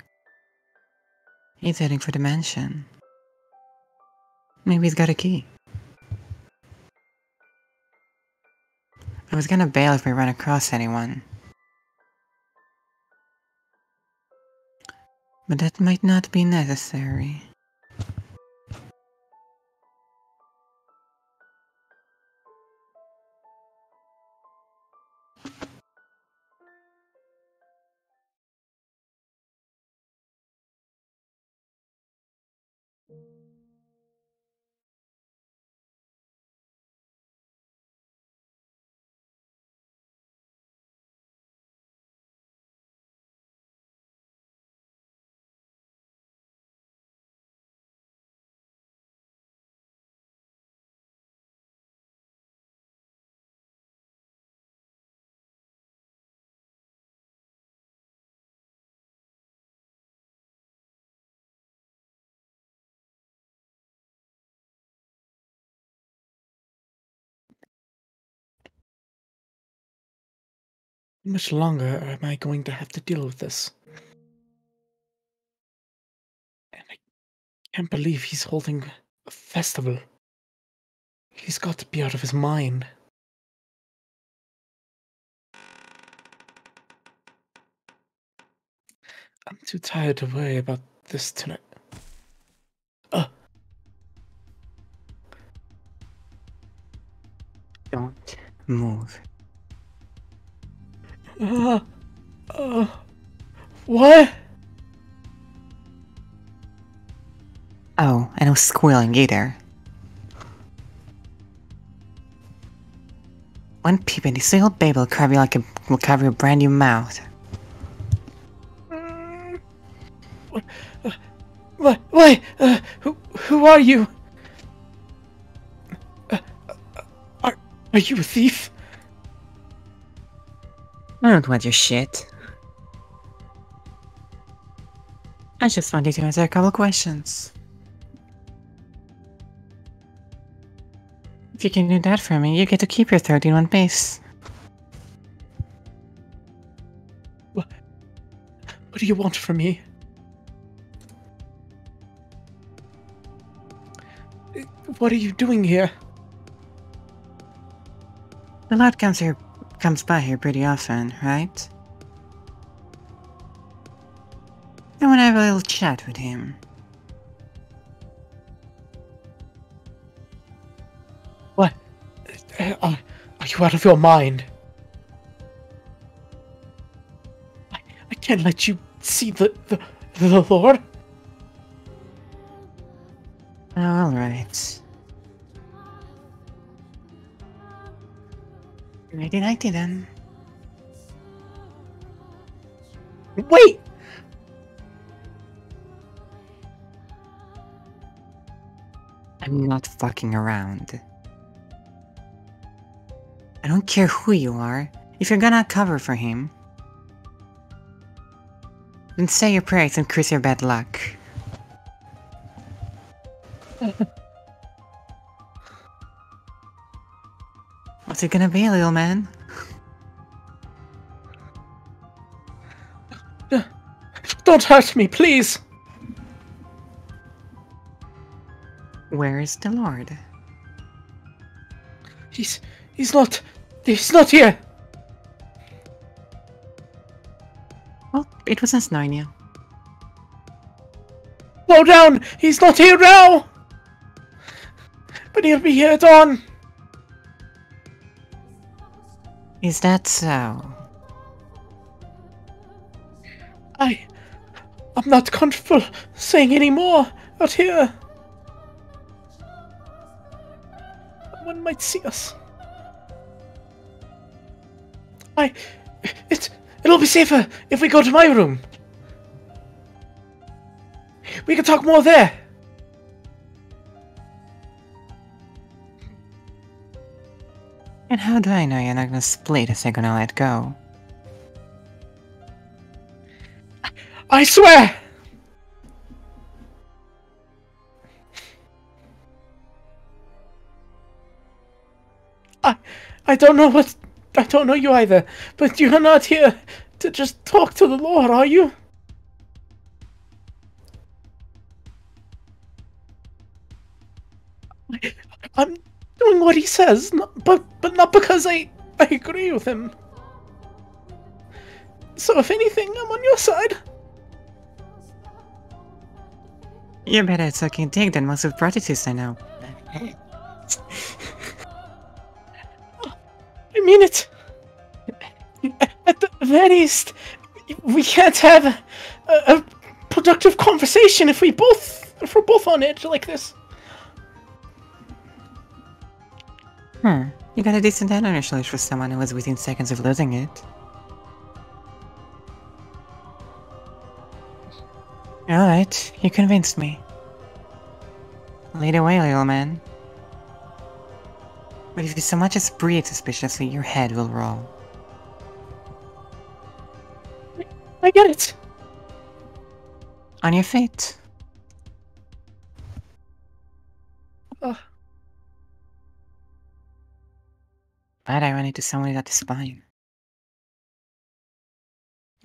He's heading for the mansion. Maybe he's got a key. I was gonna bail if we run across anyone. But that might not be necessary. How much longer am I going to have to deal with this? And I can't believe he's holding a festival. He's got to be out of his mind. I'm too tired to worry about this tonight. Don't move. What? Oh, and no squealing either. One peep and this little baby will carve you will carve your brand new mouth. Why? Who are you? Are you a thief? I don't want your shit. I just wanted to answer a couple questions. If you can do that for me, you get to keep your 30 in one piece. What do you want from me? What are you doing here? The Lord comes by here pretty often, right? I want to have a little chat with him. What? Are you out of your mind? I can't let you see the Lord. Oh, alright. Nighty-nighty then. Wait! I'm not fucking around. I don't care who you are. If you're gonna cover for him, then say your prayers and curse your bad luck. What's it gonna be, little man? Don't hurt me, please! Where is the Lord? He's not here! Well, it was us knowing you. Slow down! He's not here now! But he'll be here at dawn! Is that so? I'm not comfortable saying any more out here. Someone might see us. It'll be safer if we go to my room. We can talk more there. And how do I know you're not gonna split as they're gonna let go? I swear! I don't know you either, but you're not here to just talk to the Lord, are you? I'm doing what he says, but not because I agree with him. So if anything, I'm on your side. You're better at sucking dick than most of the prostitutes I know. I mean it. At the very least, we can't have a productive conversation if we're both on edge like this. You got a decent head on your shoulders for someone who was within seconds of losing it. Alright, you convinced me. Lead away, little man. But if you so much as breathe suspiciously, your head will roll. I get it. On your feet. Bad irony to someone without a spine.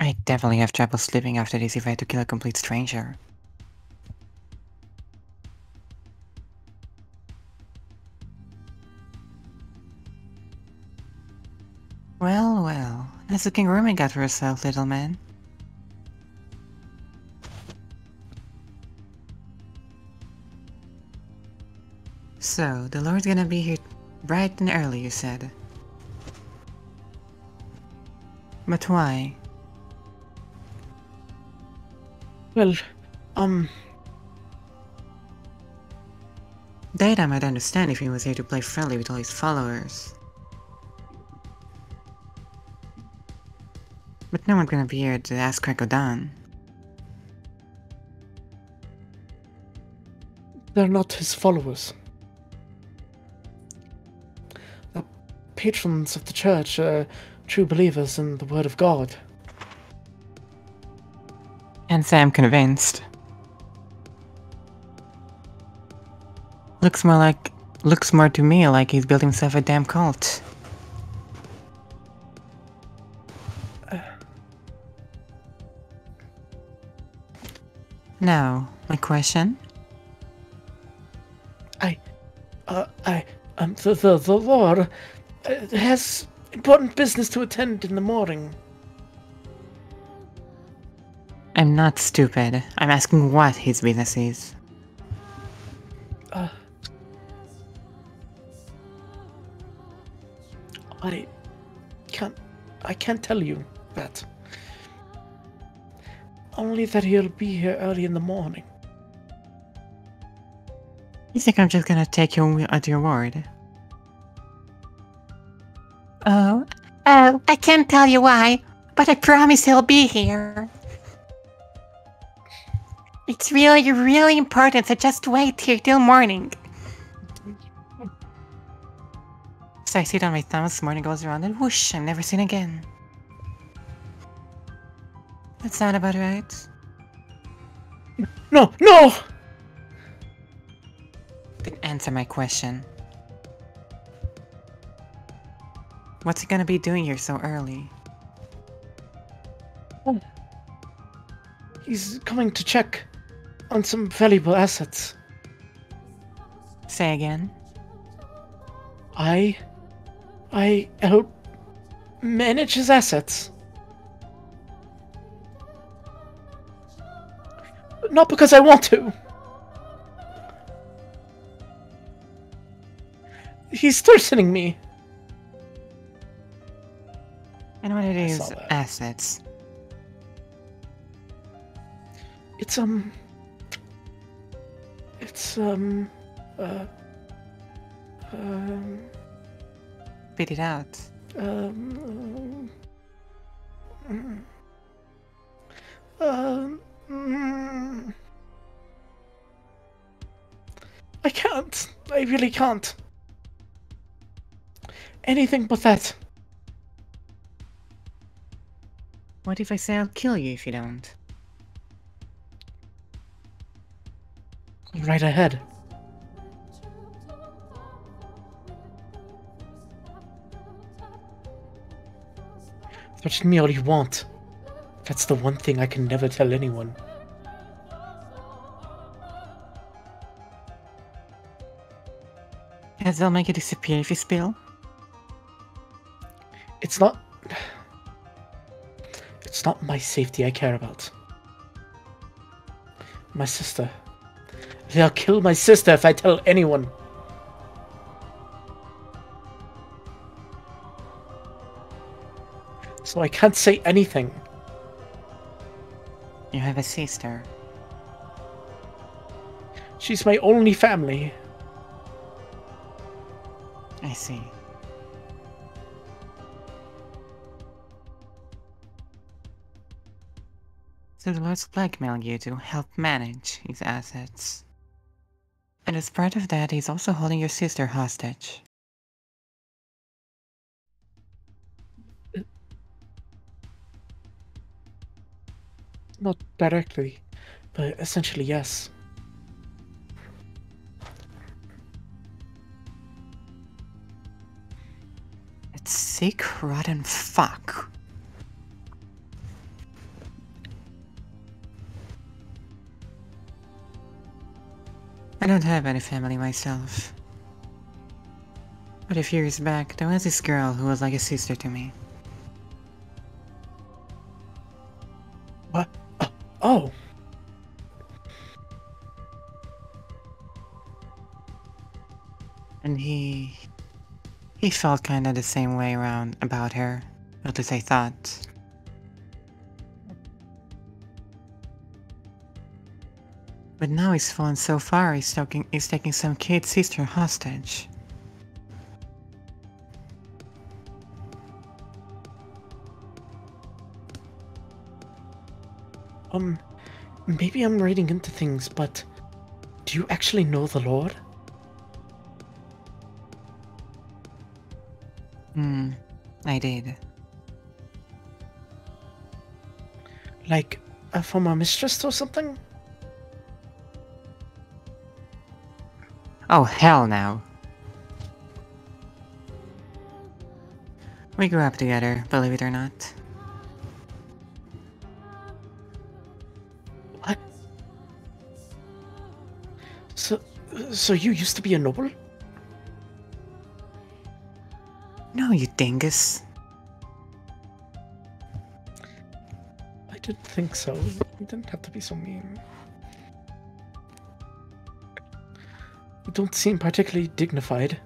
I definitely have trouble sleeping after this if I had to kill a complete stranger. Well, well, nice looking room you got for yourself, little man. So, the Lord's gonna be here bright and early, you said. But why? Well, That I might understand if he was here to play friendly with all his followers. But no one's gonna be here to ask Krakodan. They're not his followers. They're patrons of the church, true believers in the word of God. Can't say I'm convinced. Looks more to me like he's built himself a damn cult. Now, my question? The Lord has important business to attend in the morning. I'm not stupid. I'm asking what his business is. I can't tell you that. Only that he'll be here early in the morning. You think I'm just gonna take you at your word? Oh, I can't tell you why, but I promise he'll be here. It's really, really important, so just wait here till morning. So I sit on my thumbs, morning goes around, and whoosh, I'm never seen again. That sound about right? No! No! Then answer my question. What's he gonna be doing here so early? He's coming to check on some valuable assets. Say again? I help manage his assets. Not because I want to. He's threatening me. And what are these assets? It's Spit it out. I can't. I really can't. Anything but that. What if I say I'll kill you if you don't? Right ahead. Threaten me all you want. That's the one thing I can never tell anyone. Guess they'll make it disappear if you spill? It's not my safety I care about. My sister. They'll kill my sister if I tell anyone. So I can't say anything. You have a sister. She's my only family. I see. So the Lord's blackmailing you to help manage his assets. And as part of that, he's also holding your sister hostage. Not directly, but essentially yes. That sick, rotten fuck. I don't have any family myself. But a few years back, there was this girl who was like a sister to me. What? Oh! And he felt kinda the same way around about her. At least I thought. But now he's fallen so far, he's taking some kid's sister hostage. Maybe I'm reading into things, but do you actually know the Lord? I did. Like, a former mistress or something? Oh, hell no. We grew up together, believe it or not. What? So you used to be a noble? No, you dingus. I didn't think so. You didn't have to be so mean. You don't seem particularly dignified.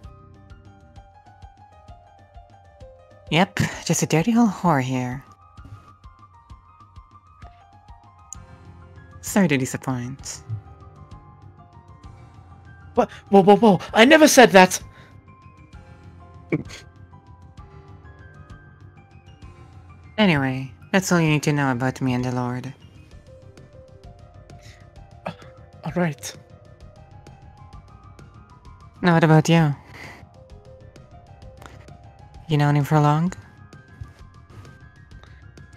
Yep, just a dirty old whore here. Sorry to disappoint. What? Whoa! I never said that! Anyway, that's all you need to know about me and the Lord. Alright. Now what about you? You known him for long?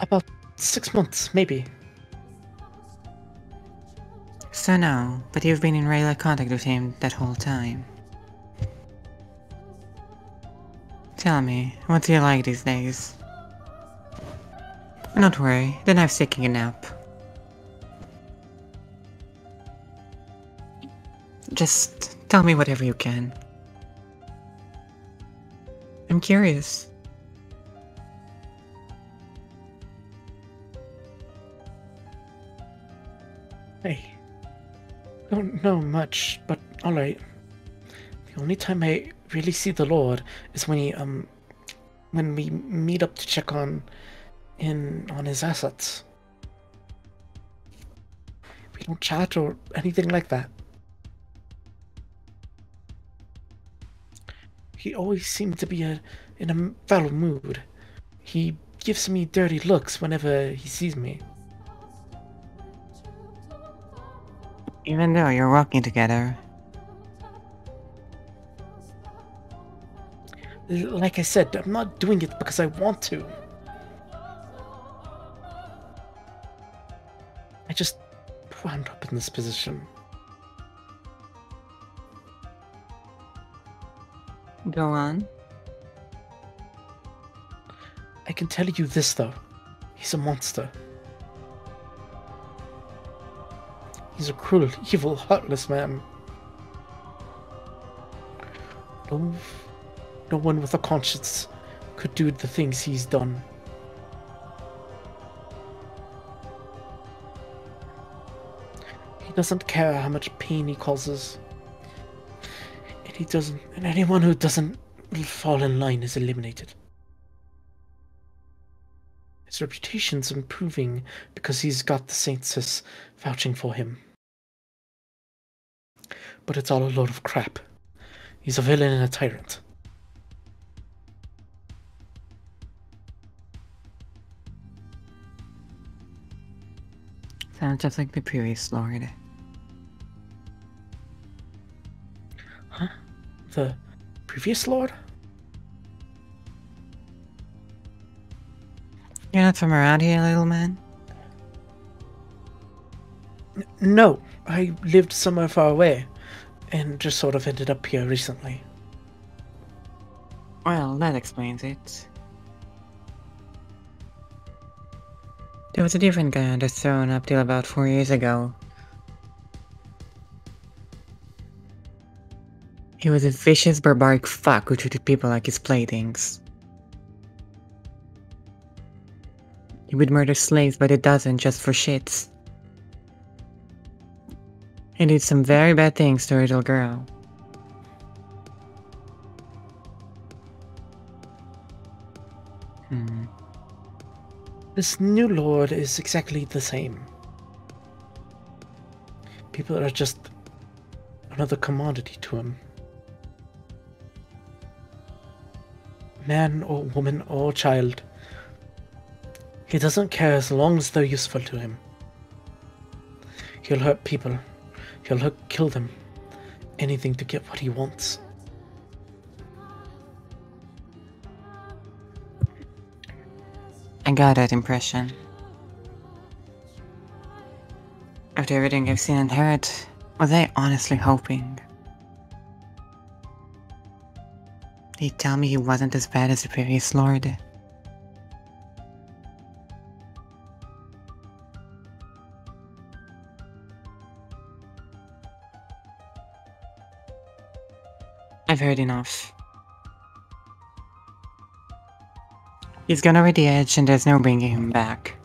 About 6 months, maybe. So no, but you've been in regular contact with him that whole time. Tell me, what do you like these days? Don't worry, the knife's taking a nap. Just tell me whatever you can. I'm curious. Hey. Don't know much, but alright. The only time I really see the Lord is when we meet up to check on his assets. We don't chat or anything like that. He always seemed to be in a foul mood. He gives me dirty looks whenever he sees me. Even though you're walking together. Like I said, I'm not doing it because I want to. I just wound up in this position. Go on. I can tell you this though. He's a monster. He's a cruel, evil, heartless man. No one with a conscience could do the things he's done. He doesn't care how much pain he causes. And anyone who doesn't fall in line is eliminated. His reputation's improving because he's got the saints vouching for him. But it's all a load of crap. He's a villain and a tyrant. Sounds just like the previous Lord. Huh? The previous Lord? You're not from around here, little man? No, I lived somewhere far away, and just sort of ended up here recently. Well, that explains it. There was a different guy on the throne up till about 4 years ago. He was a vicious, barbaric fuck who treated people like his playthings. He would murder slaves by the dozen just for shits. He did some very bad things to a little girl. This new lord is exactly the same. People are just another commodity to him. Man or woman or child. He doesn't care as long as they're useful to him. He'll hurt people. He'll kill them. Anything to get what he wants. I got that impression. After everything I've seen and heard, was I honestly hoping? He'd tell me he wasn't as bad as the previous lord. I've heard enough. He's gone over the edge and there's no bringing him back.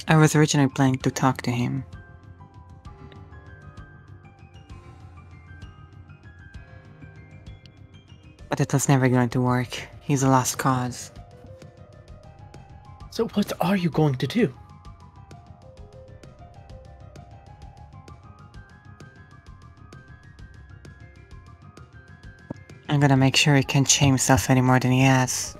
I was originally planning to talk to him. But it was never going to work. He's a lost cause. So what are you going to do? I'm gonna make sure he can't shame himself any more than he has.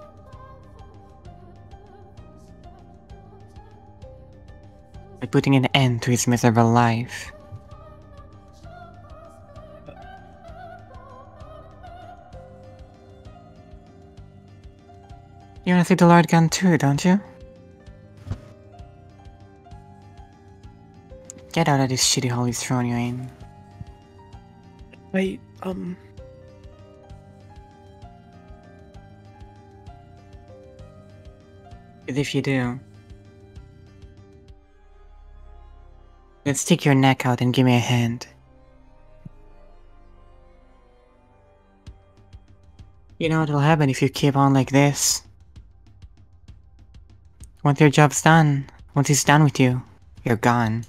By putting an end to his miserable life. You wanna see the Lord Gun too, don't you? Get out of this shitty hole he's thrown you in. Wait, But if you do, then stick your neck out and give me a hand. You know what'll happen if you keep on like this? Once your job's done, once he's done with you, you're gone.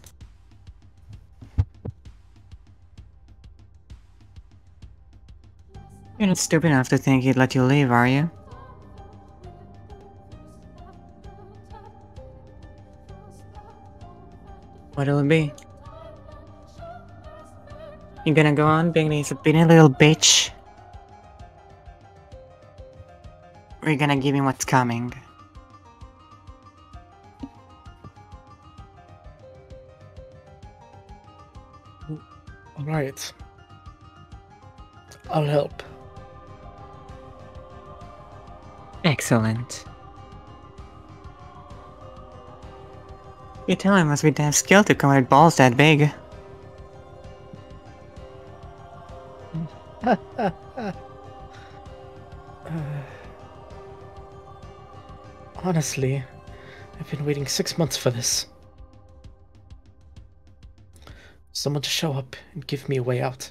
You're not stupid enough to think he'd let you leave, are you? What'll it be? You gonna go on being a obedient little bitch? Or you gonna give him what's coming? Alright. I'll help. Excellent. You tell him must be damn skilled to come with balls that big. Honestly, I've been waiting 6 months for this. Someone to show up and give me a way out.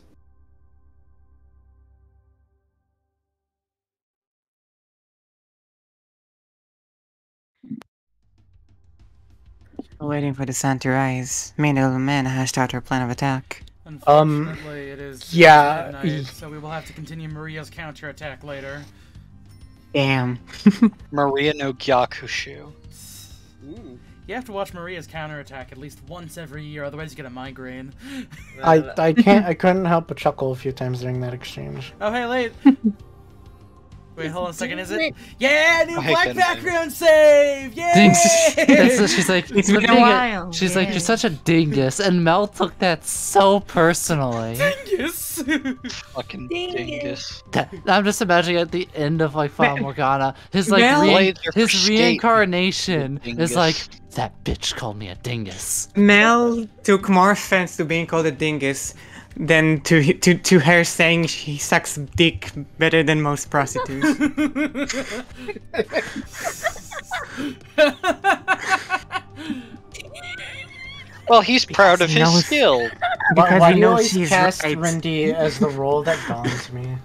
Waiting for the sun to rise, me and the little man hashed out our plan of attack. Unfortunately, it is midnight, so we will have to continue Maria's counterattack later. Damn. Maria no Gyakushu. You have to watch Maria's counterattack at least once every year, otherwise you get a migraine. I couldn't help but chuckle a few times during that exchange. Oh, hey, late. Wait, hold on a second, is it? Yeah, new black background save! Yay! She's like, it's been a while. She's like, you're such a dingus, and Mel took that so personally. Dingus! Fucking dingus. I'm just imagining at the end of like Fata Morgana, his like Mel, his reincarnation is like, that bitch called me a dingus. Mel took more offense to being called a dingus than to her saying she sucks dick better than most prostitutes. Well, he's proud of his skill. Because Why he do you knows always she's cast right. Rindy as the role that dawned me?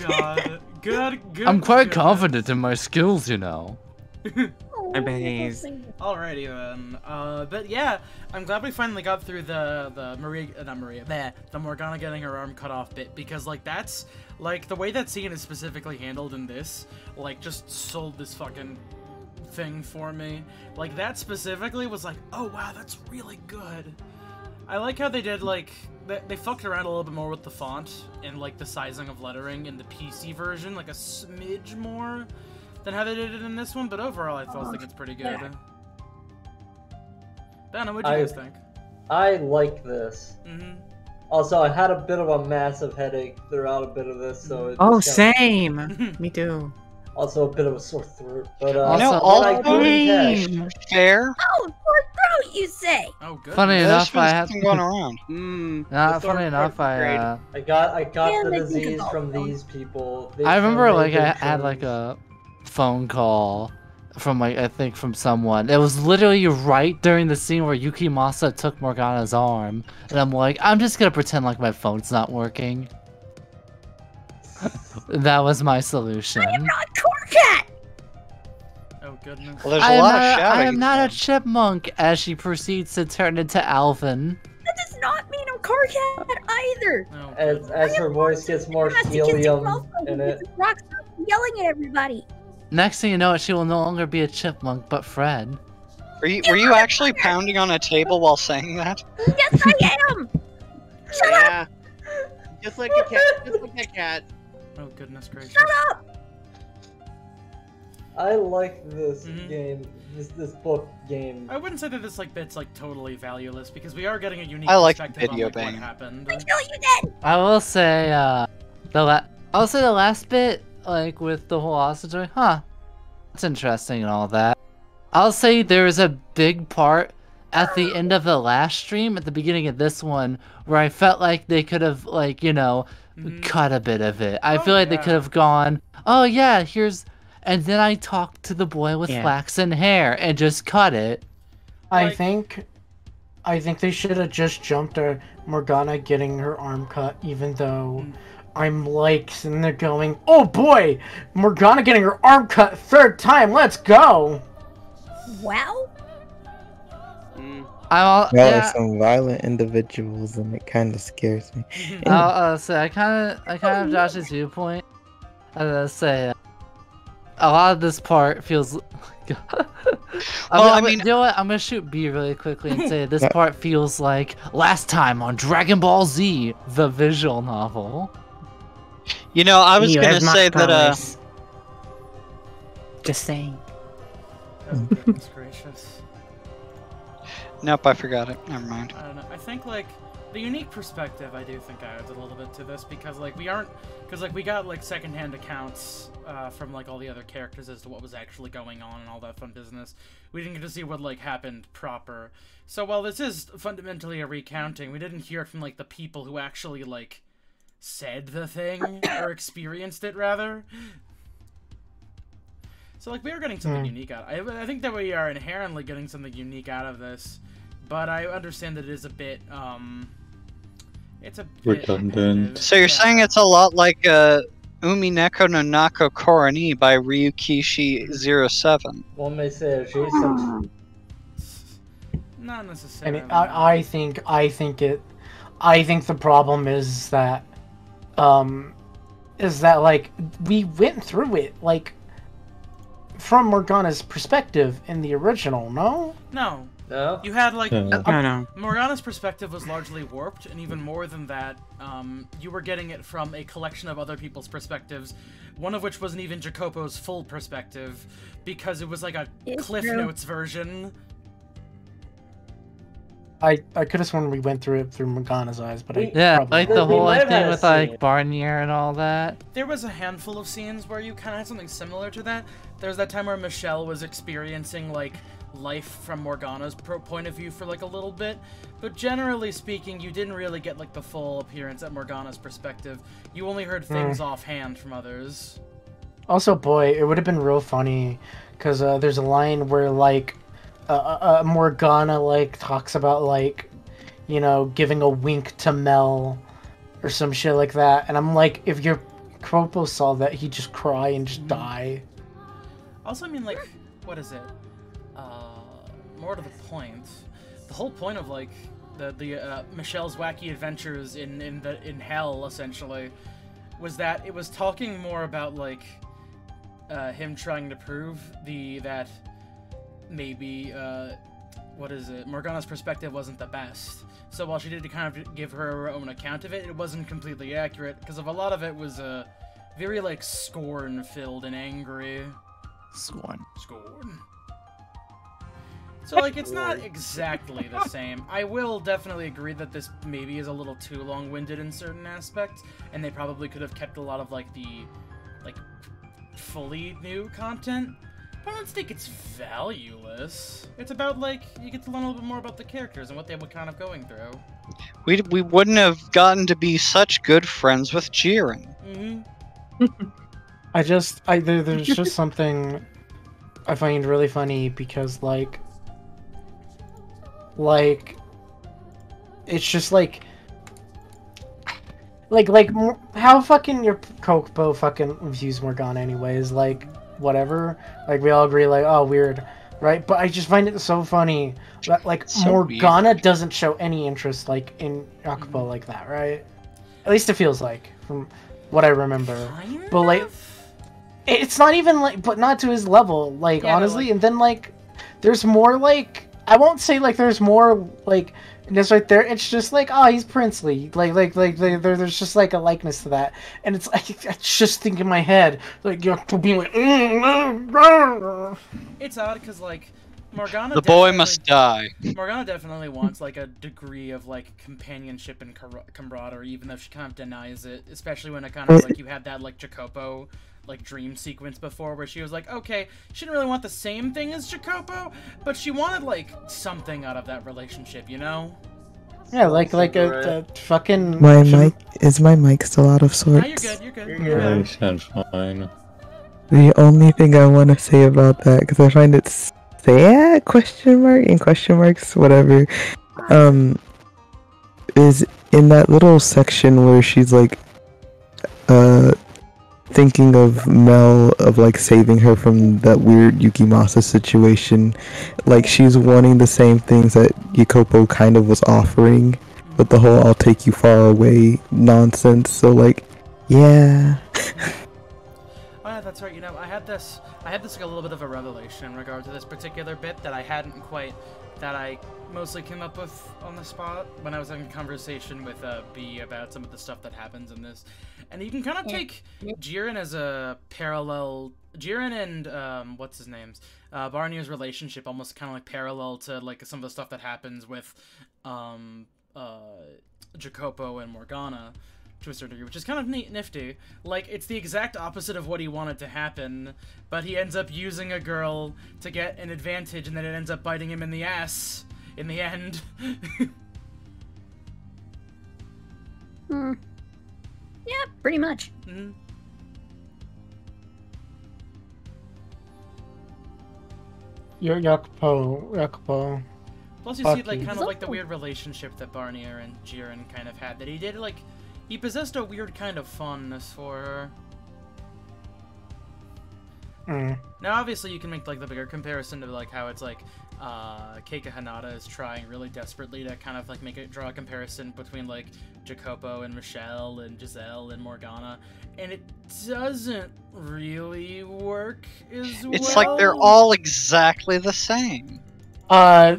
God. Good. I'm quite confident in my skills, you know. I bet he is. Alrighty then. But yeah, I'm glad we finally got through the Morgana getting her arm cut off bit, because like that's like the way that scene is specifically handled in this, like just sold this fucking thing for me. Like, that specifically was like, oh wow, that's really good. I like how they did, like, they fucked around a little bit more with the font and, like, the sizing of lettering in the PC version, like a smidge more than how they did it in this one, but overall I think it's pretty good. Donna, what'd you guys think? I like this. Also, I had a bit of a massive headache throughout a bit of this, so it's Oh, same! Me too. Also a bit of a sore throat, but all I couldn't catch. Fair. Oh, sore throat, you say? Oh, good. Funny enough, I had going around. Funny enough, I got the disease from these people. I remember, like, I had like a phone call from, like, I think from someone. It was literally right during the scene where Yukimasa took Morgana's arm, and I'm like, I'm just gonna pretend like my phone's not working. That was my solution. I am not Corcat! Oh goodness. Well, there's a lot of shouting. I am not a chipmunk, as she proceeds to turn into Alvin. That does not mean I'm Corcat either! As her voice gets more helium in it. Rocks yelling at everybody. Next thing you know, she will no longer be a chipmunk, but Fred. Were you actually pounding on a table while saying that? Yes, I am! Shut up! Just like a cat. Just like a cat. Oh goodness gracious. Shut up! I like this game, this book game. I wouldn't say that this bit's totally valueless because we are getting a unique I like perspective video on what bang. happened. I know you did! I will say, I'll say the last bit, like with the whole hostage, that's interesting and all that. I'll say there is a big part at the end of the last stream, at the beginning of this one, where I felt like they could have, like, you know, cut a bit of it. I feel like they could have gone, oh yeah, here's, and then I talked to the boy with flaxen hair and just cut it. I think they should have just jumped to Morgana getting her arm cut, even though I'm like sitting there going, oh boy, Morgana getting her arm cut third time, let's go. Wow. Y'all are some violent individuals, and it kind of scares me. I'll say I kind of have Josh's viewpoint. I'll say a lot of this part feels. You know what? I'm gonna shoot B really quickly and say this part feels like last time on Dragon Ball Z, the visual novel. You know, I was gonna say that. Just saying. Oh, goodness gracious. Nope, I forgot it. Never mind. I don't know. I think, like, the unique perspective, I do think adds a little bit to this, because, like, we got, like, secondhand accounts from, like, all the other characters as to what was actually going on and all that fun business. We didn't get to see what, like, happened proper. So while this is fundamentally a recounting, we didn't hear it from, like, the people who actually, like, said the thing, or experienced it, rather. So, like, we are getting something unique out of it. I think that we are inherently getting something unique out of this. But I understand that it is a bit, it's a bit redundant. So you're saying it's a lot like Umineko no Nako Koroni by Ryukishi07. One may say adjacent. Not necessarily. And I think the problem is that, like, we went through it, like, from Morgana's perspective in the original, no? No. No? You had, like... No. Morgana's perspective was largely warped, and even more than that, you were getting it from a collection of other people's perspectives, one of which wasn't even Jacopo's full perspective, because it was like a Cliff Notes version. I could have sworn we went through it through Morgana's eyes, but like the whole thing with, like, Barnier and all that. There was a handful of scenes where you kind of had something similar to that. There was that time where Michelle was experiencing, like, life from Morgana's point of view for, like, a little bit. But generally speaking, you didn't really get, like, the full appearance at Morgana's perspective. You only heard things offhand from others. Also, boy, it would have been real funny, because there's a line where, like, Morgana, like, talks about, like, you know, giving a wink to Mel or some shit like that. And I'm like, if your Kropo saw that, he'd just cry and just die. Also, I mean, like, what is it? More to the point, the whole point of, like, the Michelle's wacky adventures in hell, essentially, was that it was talking more about, like, him trying to prove that maybe what is it? Morgana's perspective wasn't the best. So while she did kind of give her own account of it, it wasn't completely accurate because of a lot of it was very like scorn-filled and angry. Scorn. So like it's not exactly the same. I will definitely agree that this maybe is a little too long-winded in certain aspects, and they probably could have kept a lot of like the fully new content. But I don't think it's valueless. It's about like you get to learn a little bit more about the characters and what they were kind of going through. We wouldn't have gotten to be such good friends with Jiren. There's just something I find really funny because like it's just like how fucking your Kokopo fucking views Morgana anyways, like whatever, like we all agree like, oh, weird, right? But I just find it so funny that like so Morgana weird. doesn't show any interest like in Kokopo like that, right? At least it feels like from what I remember. But like it's not even like, but not to his level, like Yeah, honestly. like, and then like there's more like, I won't say like there's more like this right there. It's just like, oh, he's princely. There's just like a likeness to that, and it's like I just think in my head like you're being like. It's odd because like Morgana. The boy must die. Morgana definitely wants like a degree of like companionship and camaraderie, even though she kind of denies it. Especially when it kind of like you had that like Jacopo like dream sequence before where she was like, okay, she didn't really want the same thing as Jacopo, but she wanted like something out of that relationship, you know? Yeah, like a fucking. My mic still out of sorts? No, you're good. You're good. Yeah, you sound fine. The only thing I want to say about that, because I find it sad, question marks, whatever, is in that little section where she's like, thinking of Mel, of like saving her from that weird Yukimasa situation, like she's wanting the same things that Jacopo kind of was offering, but the whole "I'll take you far away" nonsense. So like, yeah. Oh yeah, that's right. You know, I had this like a little bit of a revelation in regard to this particular bit that I mostly came up with on the spot when I was having a conversation with B about some of the stuff that happens in this. And you can kind of take Jiren as a parallel. Jiren and what's his name's Barnier's relationship almost kind of like parallel to like some of the stuff that happens with Jacopo and Morgana to a certain degree, which is kind of nifty. Like it's the exact opposite of what he wanted to happen, but he ends up using a girl to get an advantage, and then it ends up biting him in the ass in the end. Yeah, pretty much. Jacopo. Plus, you see like kind of like the weird relationship that Barnier and Jiren kind of had. That he did like, he possessed a weird kind of fondness for her. Now, obviously, you can make like the bigger comparison to like how it's like Keika Hanada is trying really desperately to kind of like draw a comparison between like Jacopo and Michelle and Giselle and Morgana, and it doesn't really work as well. It's like they're all exactly the same. I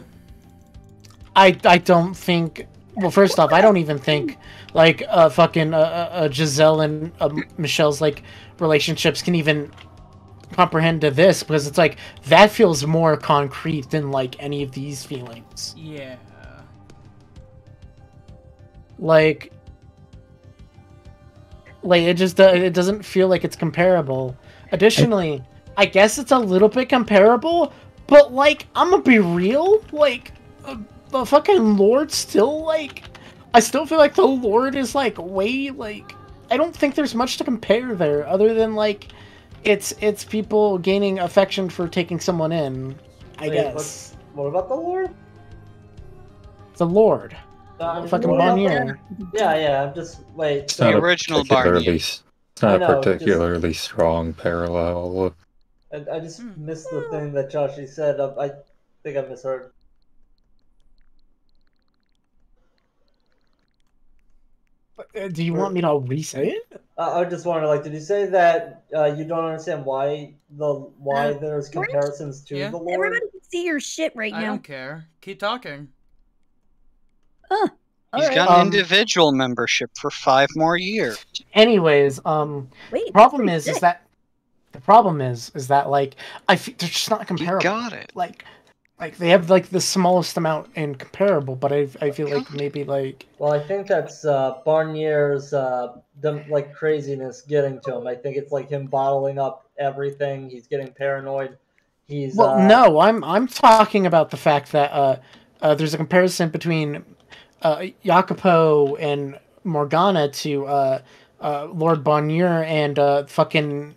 don't think. Well, first off, I don't even think like fucking Giselle and Michelle's like relationships can even comprehend to this, because it's like that feels more concrete than like any of these feelings. Yeah. Like it just it doesn't feel like it's comparable. Additionally, I guess it's a little bit comparable, but like I'm gonna be real, like the fucking Lord still like, I still feel like the Lord is like way like, I don't think there's much to compare there other than like it's people gaining affection for taking someone in, I guess. What about the Lord? The Lord. Fucking Barnier. Yeah, I'm just wait. It's So not original Barnier. It's not I a know, particularly strong parallel. I just missed the thing that Joshi said. I think I misheard. Do you want me to re-say it? I just wonder, like, did you say that you don't understand why there's comparisons to the Lord? Everybody can see your shit right I now. don't care. Keep talking. He's Alright. got an individual membership for 5 more years. Anyways, Wait, problem that's is sick. that the problem is that like they're just not comparable. You got it. Like they have like the smallest amount in comparable, but I feel like maybe like. Well, I think that's Barnier's like craziness getting to him. I think it's like him bottling up everything. He's getting paranoid. He's Well, no, I'm talking about the fact that there's a comparison between Jacopo and Morgana to Lord Bonnier and fucking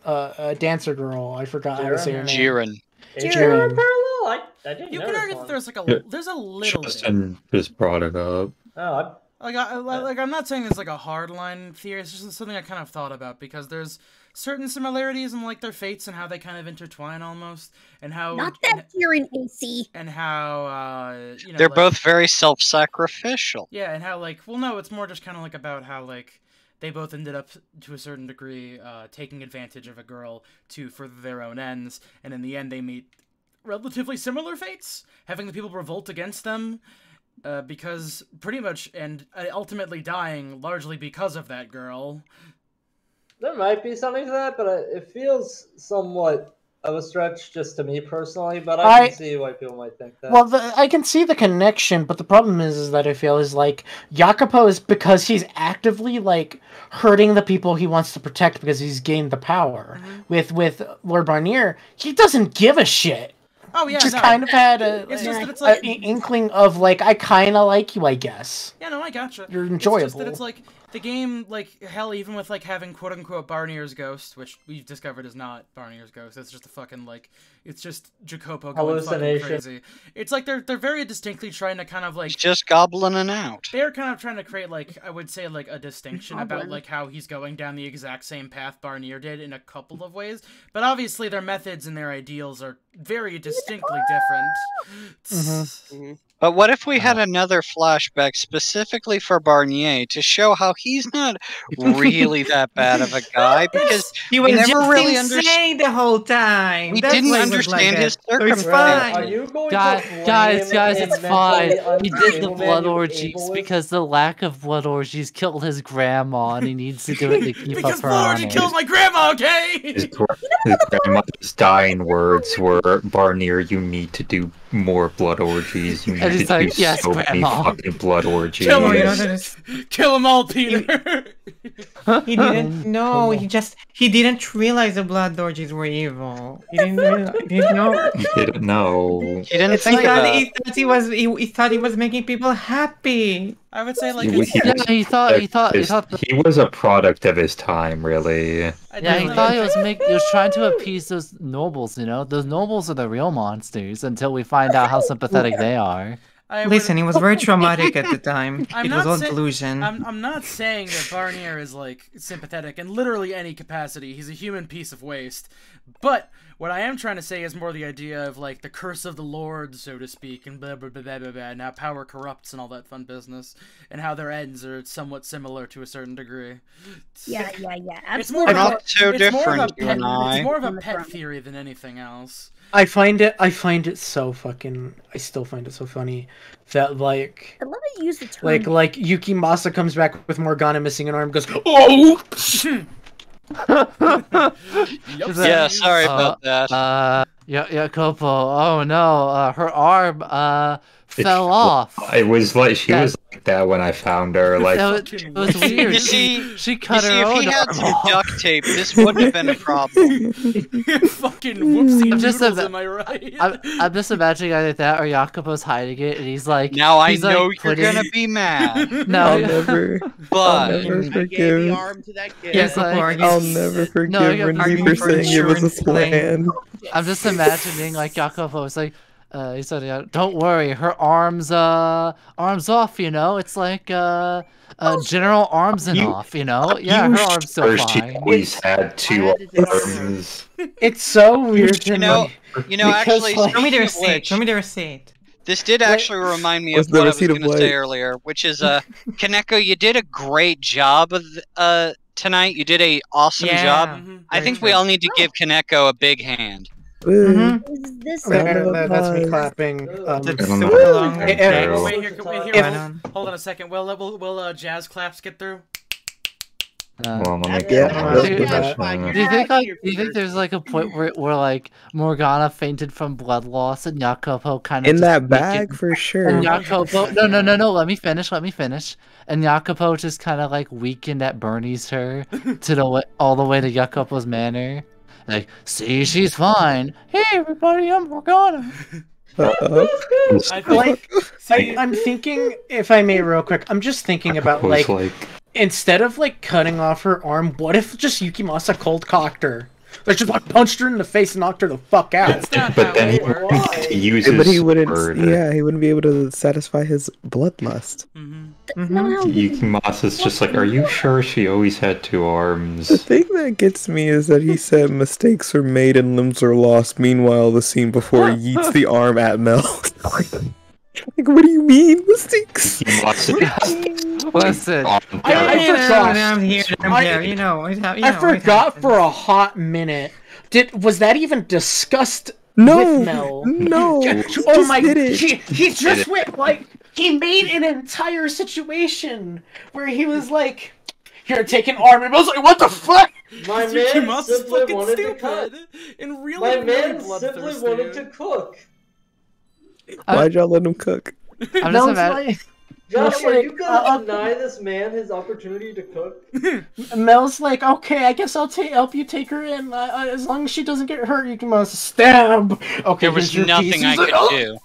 dancer girl. I forgot how to say her name. Jiren. Jiren. I didn't You know can this argue one. that there's a little bit. Justin just brought it up. Oh, I'm not saying it's like a hardline theory. It's just something I kind of thought about because there's certain similarities in like their fates and how they kind of intertwine almost, and how Not that you're in AC. and how you know They're like, both very self-sacrificial. yeah, and how like well no, it's more just kind of like about how like they both ended up to a certain degree taking advantage of a girl to further their own ends, and in the end they meet relatively similar fates, having the people revolt against them. Because pretty much, and ultimately dying largely because of that girl. there might be something to that, but it feels somewhat of a stretch just to me personally. But I can see why people might think that. Well, I can see the connection, but the problem is that I feel is like Jacopo is because he's actively like hurting the people he wants to protect because he's gained the power. With Lord Barnier, he doesn't give a shit. Oh yeah, just no. kind of had it's just that it's like an inkling of like I kind of like you, I guess. Yeah, no, I gotcha. You're enjoyable. It's just that it's like the game, like hell, even with like having quote unquote Barnier's ghost, which we've discovered is not Barnier's ghost. It's just a fucking like, it's just Jacopo going fucking crazy. It's like they're very distinctly trying to kind of like just goblining out. They're kind of trying to create like I would say like a distinction about like how he's going down the exact same path Barnier did in a couple of ways, but obviously their methods and their ideals are very distinctly different. But what if we had another flashback specifically for Barnier to show how he's not really that bad of a guy because he was we never just really insane the whole time. We That's didn't why he was understand like his that. So it's circumstances. fine. Are you going Guys, it's fine. He did the unstable blood man you're orgies able with? because the lack of blood orgies killed his grandma, and he needs to do it to keep Because up her blood orgy honor. kills my grandma, okay? His grandmother's dying words were, Barnier, you need to do more blood orgies. You And need he's to like, do "Yes, so many Grandma." fucking blood orgies. Kill him, kill them all, Peter. He didn't know. He didn't realize the blood orgies were evil. He didn't realize. He didn't know. He didn't know. He didn't think about it. He thought he was making people happy. I would say like He thought he was a product of his time, really. Yeah, he thought he was trying to appease those nobles, you know? Those nobles are the real monsters until we find out how sympathetic they are. Listen, he was very traumatic at the time. I'm It not was all say- delusion. I'm not saying that Barnier is like sympathetic in literally any capacity. He's a human piece of waste. But what I am trying to say is more the idea of like the curse of the Lord, so to speak, and blah blah blah blah blah, blah and how power corrupts and all that fun business, and how their ends are somewhat similar to a certain degree. Yeah. It's more Absolutely. of Not so different, you and I. It's more of a pet theory than anything else. I find it so fucking. I still find it so funny that like. I love that you use the term. Like Yuki Masa comes back with Morgana missing an arm, goes, oh. Yeah, sorry about that. Yeah, Copo. Oh no, her arm fell off. It was like she was like that when I found her. Like It was weird. You see, she cut her if own he had arm some off. duct tape, this wouldn't have been a problem. Fucking whoopsie I'm just doodles, ima- am I right? I'm just imagining either that or Jacopo's hiding it, and he's like, Now I he's, know like, you're putting- gonna be mad. No, I'll never But forgive. arm to that kid. He's like, I'll never forgive you're Renee for saying it was a plan. I'm just imagining like Jacopo was like, he said, yeah, "Don't worry, her arms off. You know, it's like General Armsenoff. You know, yeah, her arms still first she fine." always had two arms. It's so weird to you know, me. actually, like, Show me the speaking of receipt. which, Show me the receipt. this did actually remind me What's of the what I was receipt of going to say what? earlier, which is, Kaneko, you did a great job of tonight. You did a awesome Yeah. job. Mhm. I think we all need to give Kaneko a big hand. Woo. Is this Round of That's me applause. clapping. It's don't know. super long. Hey, Carol. Wait here, hold on a second. Will jazz claps get through? Well, let me Yeah, go. let's do do that. that. Do you think there's like a point where like Morgana fainted from blood loss and Jacopo kind of In that bag for sure. And Jacopo, no, let me finish. And Jacopo just kind of like weakened at Bernie's her to the way, all the way to Jacopo's manor. Like, see, she's fine. Hey, everybody, I'm Morgana. I'm thinking, if I may, real quick. I'm just thinking about like instead of like cutting off her arm, what if just Yukimasa cold cocked her? Like just like punched her in the face and knocked her the fuck out. But then he wouldn't use But he his wouldn't. sword. Yeah, he wouldn't be able to satisfy his bloodlust. Yukimasa's just like, are you sure she always had two arms? The thing that gets me is that he said mistakes are made and limbs are lost. Meanwhile, the scene before he yeets the arm at Mel. Like, what do you mean mistakes? Listen, I forgot for a hot minute. Was that even discussed No, with Mel? no. Oh my! He just went like he made an entire situation where he was like, "Here, take an arm," and I was like, "What the fuck?" My man simply wanted to cut. And really, My man simply wanted to cook. Why'd y'all let him cook? I'm just imagining. Josh, are you gonna deny this man his opportunity to cook? Mel's like, "Okay, I guess I'll help you take her in. As long as she doesn't get hurt, you can stab." Okay, There was nothing I could do.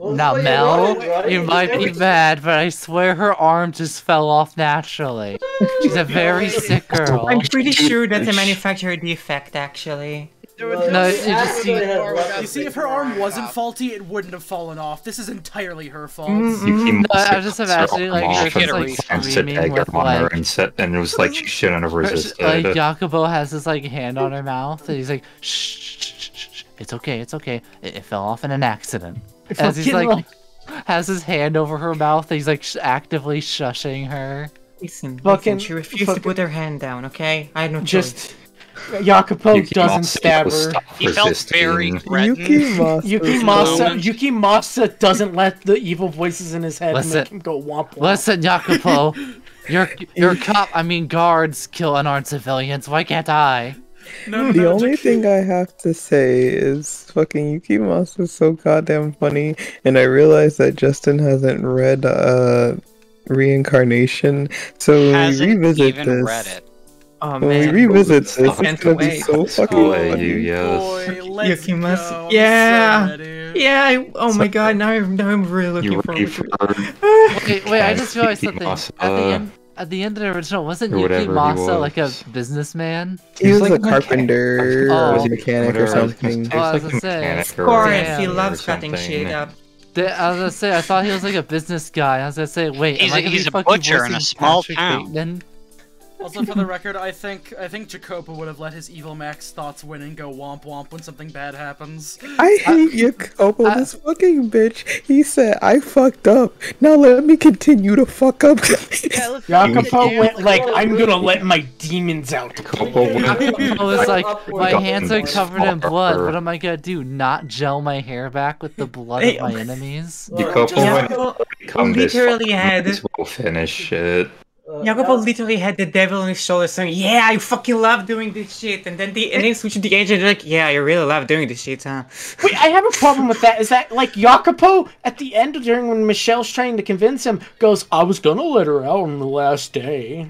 Now, Mel, you might be mad, but I swear her arm just fell off naturally. She's a very sick girl. I'm pretty sure that's a manufacturer defect, actually. No, you just see. You see, if her arm wasn't faulty, it wouldn't have fallen off. This is entirely her fault. No, I was just imagining like her just like screaming with like, and it was like she shouldn't have resisted. like Jacopo has his like hand on her mouth, and he's like, shh, it's okay, it fell off in an accident. As he's like, has his hand over her mouth, and he's like actively shushing her. Listen, she refused to put her hand down. Okay, I had no choice. Jacopo doesn't stab her. He felt very threatened. Yukimasa doesn't let the evil voices in his head make him go womp womp. Listen, Jacopo, your guards kill unarmed civilians. Why can't I? The only thing I have to say is fucking Yukimasa is so goddamn funny, and I realize that Justin hasn't read Reincarnation, so when we revisit this. Oh, when man. we revisit this, it's gonna be so fucking funny. Yukimasa. Yeah. Oh my god. Now I'm really looking forward to it. Wait. I just realized something. At the end of the original, wasn't Yukimasa like a businessman? He was a carpenter, or was he a mechanic or something? I was gonna say. Of course, he loves cutting shit up. I was gonna say, I thought he was like a business guy. I was gonna say, wait, he's a butcher in a small town. Also, for the record, I think Jacopo would have let his evil Max thoughts win and go womp womp when something bad happens. I hate Jacopo, this fucking bitch. He said, I fucked up. Now let me continue to fuck up. Jacopo went like, I'm gonna let my demons out. Jacopo was like, my hands are covered in blood. What am I gonna do? Not gel my hair back with the blood of my enemies? Jacopo literally had. We'll finish it. Jacopo literally had the devil on his shoulder saying, yeah, I fucking love doing this shit. And then they switched the agent like, yeah, I really love doing this shit, huh? Wait, I have a problem with that. Is that, like, Jacopo, at the end, during when Michelle's trying to convince him, goes, I was gonna let her out on the last day.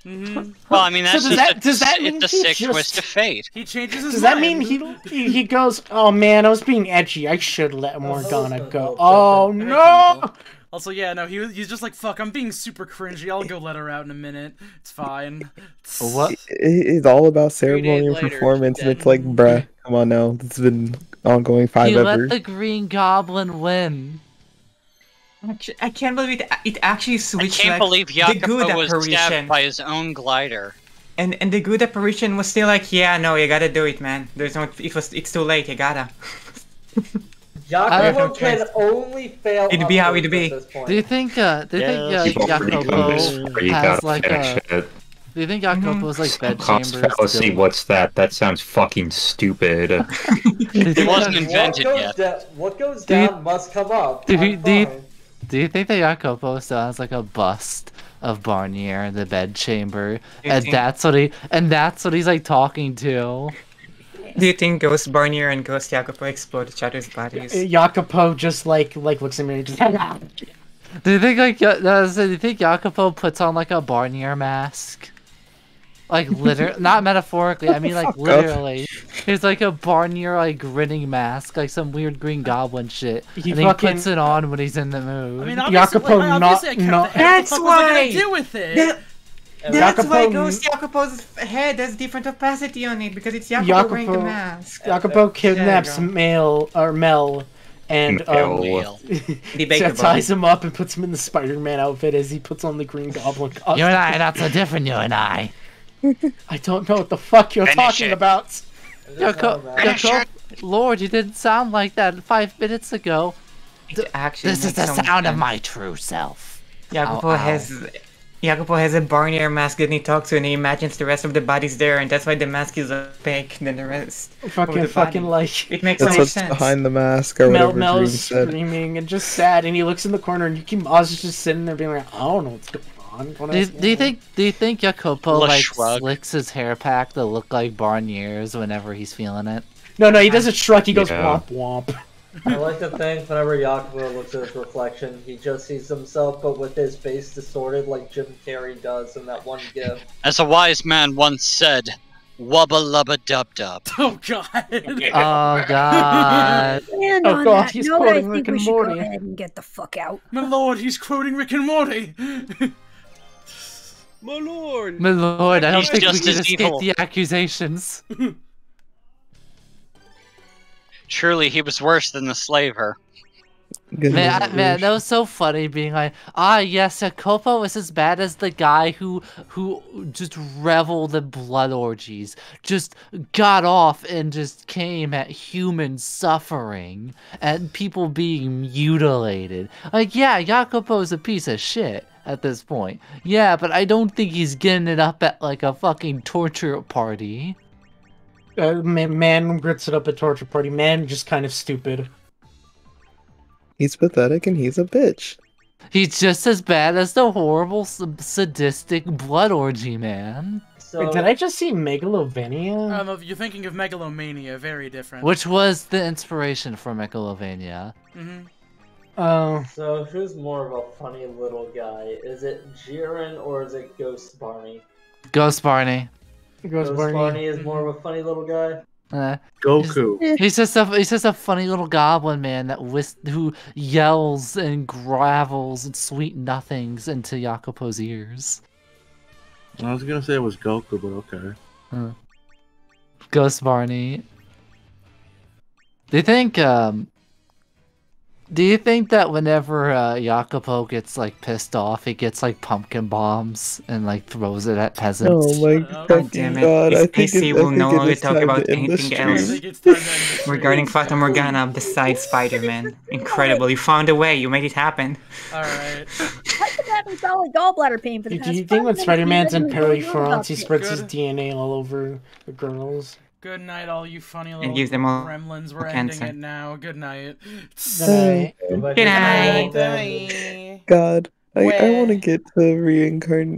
Mm-hmm. Well, I mean, that's so it's a sick twist of fate. He changes his Does mind. that mean he goes, oh man, I was being edgy. I should let Morgana go. Oh no! Also, yeah, no, he's just like, fuck, I'm being super cringy. I'll go let her out in a minute. It's fine. What? It's all about ceremony and performance, and it's like, bruh, come on now. This has been ongoing 5 He ever. let the Green Goblin win. I can't believe it actually switched. I can't believe the good Jacopo was apparition. stabbed by his own glider. And the good apparition was still like, yeah, no, you gotta do it, man. It's too late, you gotta. Jacopo can only fail. It'd be how it'd be. Do you think Jacopo has like a... Do you think Jacopo's like Cost bedchambers? fallacy, what's that? That sounds fucking stupid. It wasn't invented yet. What goes Do you- down must come up. Do I'm you, do, you, fine. do you think that Jacopo still has like a bust of Barnier in the bedchamber, You and think- that's what he's like talking to? Do you think Ghost Barnier and Ghost Jacopo explode each other's bodies? Jacopo just like looks at me and just Do you think like do you think Jacopo puts on like a Barnier mask? Like not metaphorically, I mean like Fuck literally. It's like a Barnier like grinning mask, like some weird Green Goblin shit. He and he fucking- puts it on when he's in the mood. I mean, obviously, Jacopo obviously I kept not- the head. That's what the fuck was I why! gonna do with it? That's Jacopo- why Ghost Jacopo's head has different opacity on it, because it's Jacopo wearing the mask. Jacopo kidnaps There you Mel, and Mel. ties him up and puts him in the Spider-Man outfit as he puts on the Green Goblin costume. You and I are not so different, you and I. I don't know what the fuck you're Finish talking it. about. Lord, you didn't sound like that 5 minutes ago. It actually This is makes the so much sound of sense. my true self. Jacopo Ow, ow. has a Barnier mask that he talks to, and he imagines the rest of the bodies there, and that's why the mask is opaque than the rest. of the Fucking body. like It makes That's so much what's sense. behind the mask or Mel whatever Mel's Dream said. screaming and just sad, and he looks in the corner, and Yuki Ma's just sitting there being like, I don't know what's going on. Do you think Jacopo Little like shrug. slicks his hair back to look like Barnier's whenever he's feeling it? No, he doesn't shrug. He goes Yeah. womp womp. I like to think whenever Jacopo looks at his reflection, he just sees himself, but with his face distorted like Jim Carrey does in that one gif. As a wise man once said, "Wubba lubba dub dub." Oh god. Oh god. And Oh, on God, that he's note, I quoting think Rick we and should Morty. go ahead and get the fuck out. My lord, he's quoting Rick and Morty. My lord! My lord, I don't He's think we just can as escape evil. the accusations. Surely he was worse than the slaver. Good Man, news. that was so funny being like, yes, Jacopo is as bad as the guy who just reveled in blood orgies, just got off and just came at human suffering and people being mutilated. Like, yeah, Jacopo's a piece of shit at this point. Yeah, but I don't think he's getting it up at like a fucking torture party. Man grits it up at torture party. Man just kind of stupid. He's pathetic and he's a bitch. He's just as bad as the horrible, sadistic blood orgy man. So, Wait, did I just see Megalovania? You're thinking of Megalomania, very different. Which was the inspiration for Megalovania. Mm-hmm. Oh. So who's more of a funny little guy? Is it Jiren or is it Ghost Barney? Ghost Barney. Ghost Barney is more of a funny little guy. Goku. He's just a funny little goblin man who yells and gravels and sweet nothings into Jacopo's ears. I was gonna say it was Goku, but okay. Ghost Barney. Do you think that whenever Jacopo gets like pissed off, he gets like pumpkin bombs and like throws it at peasants? Oh my God damn it. God, I think Spacey it- I will no think it longer is talk time about to end the anything stream. else I think it's time to end the stream. regarding Fata Morgana besides Spider-Man. Incredible. You found a way. You made it happen. Alright. I've been having solid gallbladder pain for the Do past you think 5 when minutes, Spider-Man's in and Perry I France, he spreads his Good. DNA all over the girls? Good night, all you funny little gives them all gremlins. We're cancer. ending it now. Good night. Good Good night. God, I want to get to reincarnate.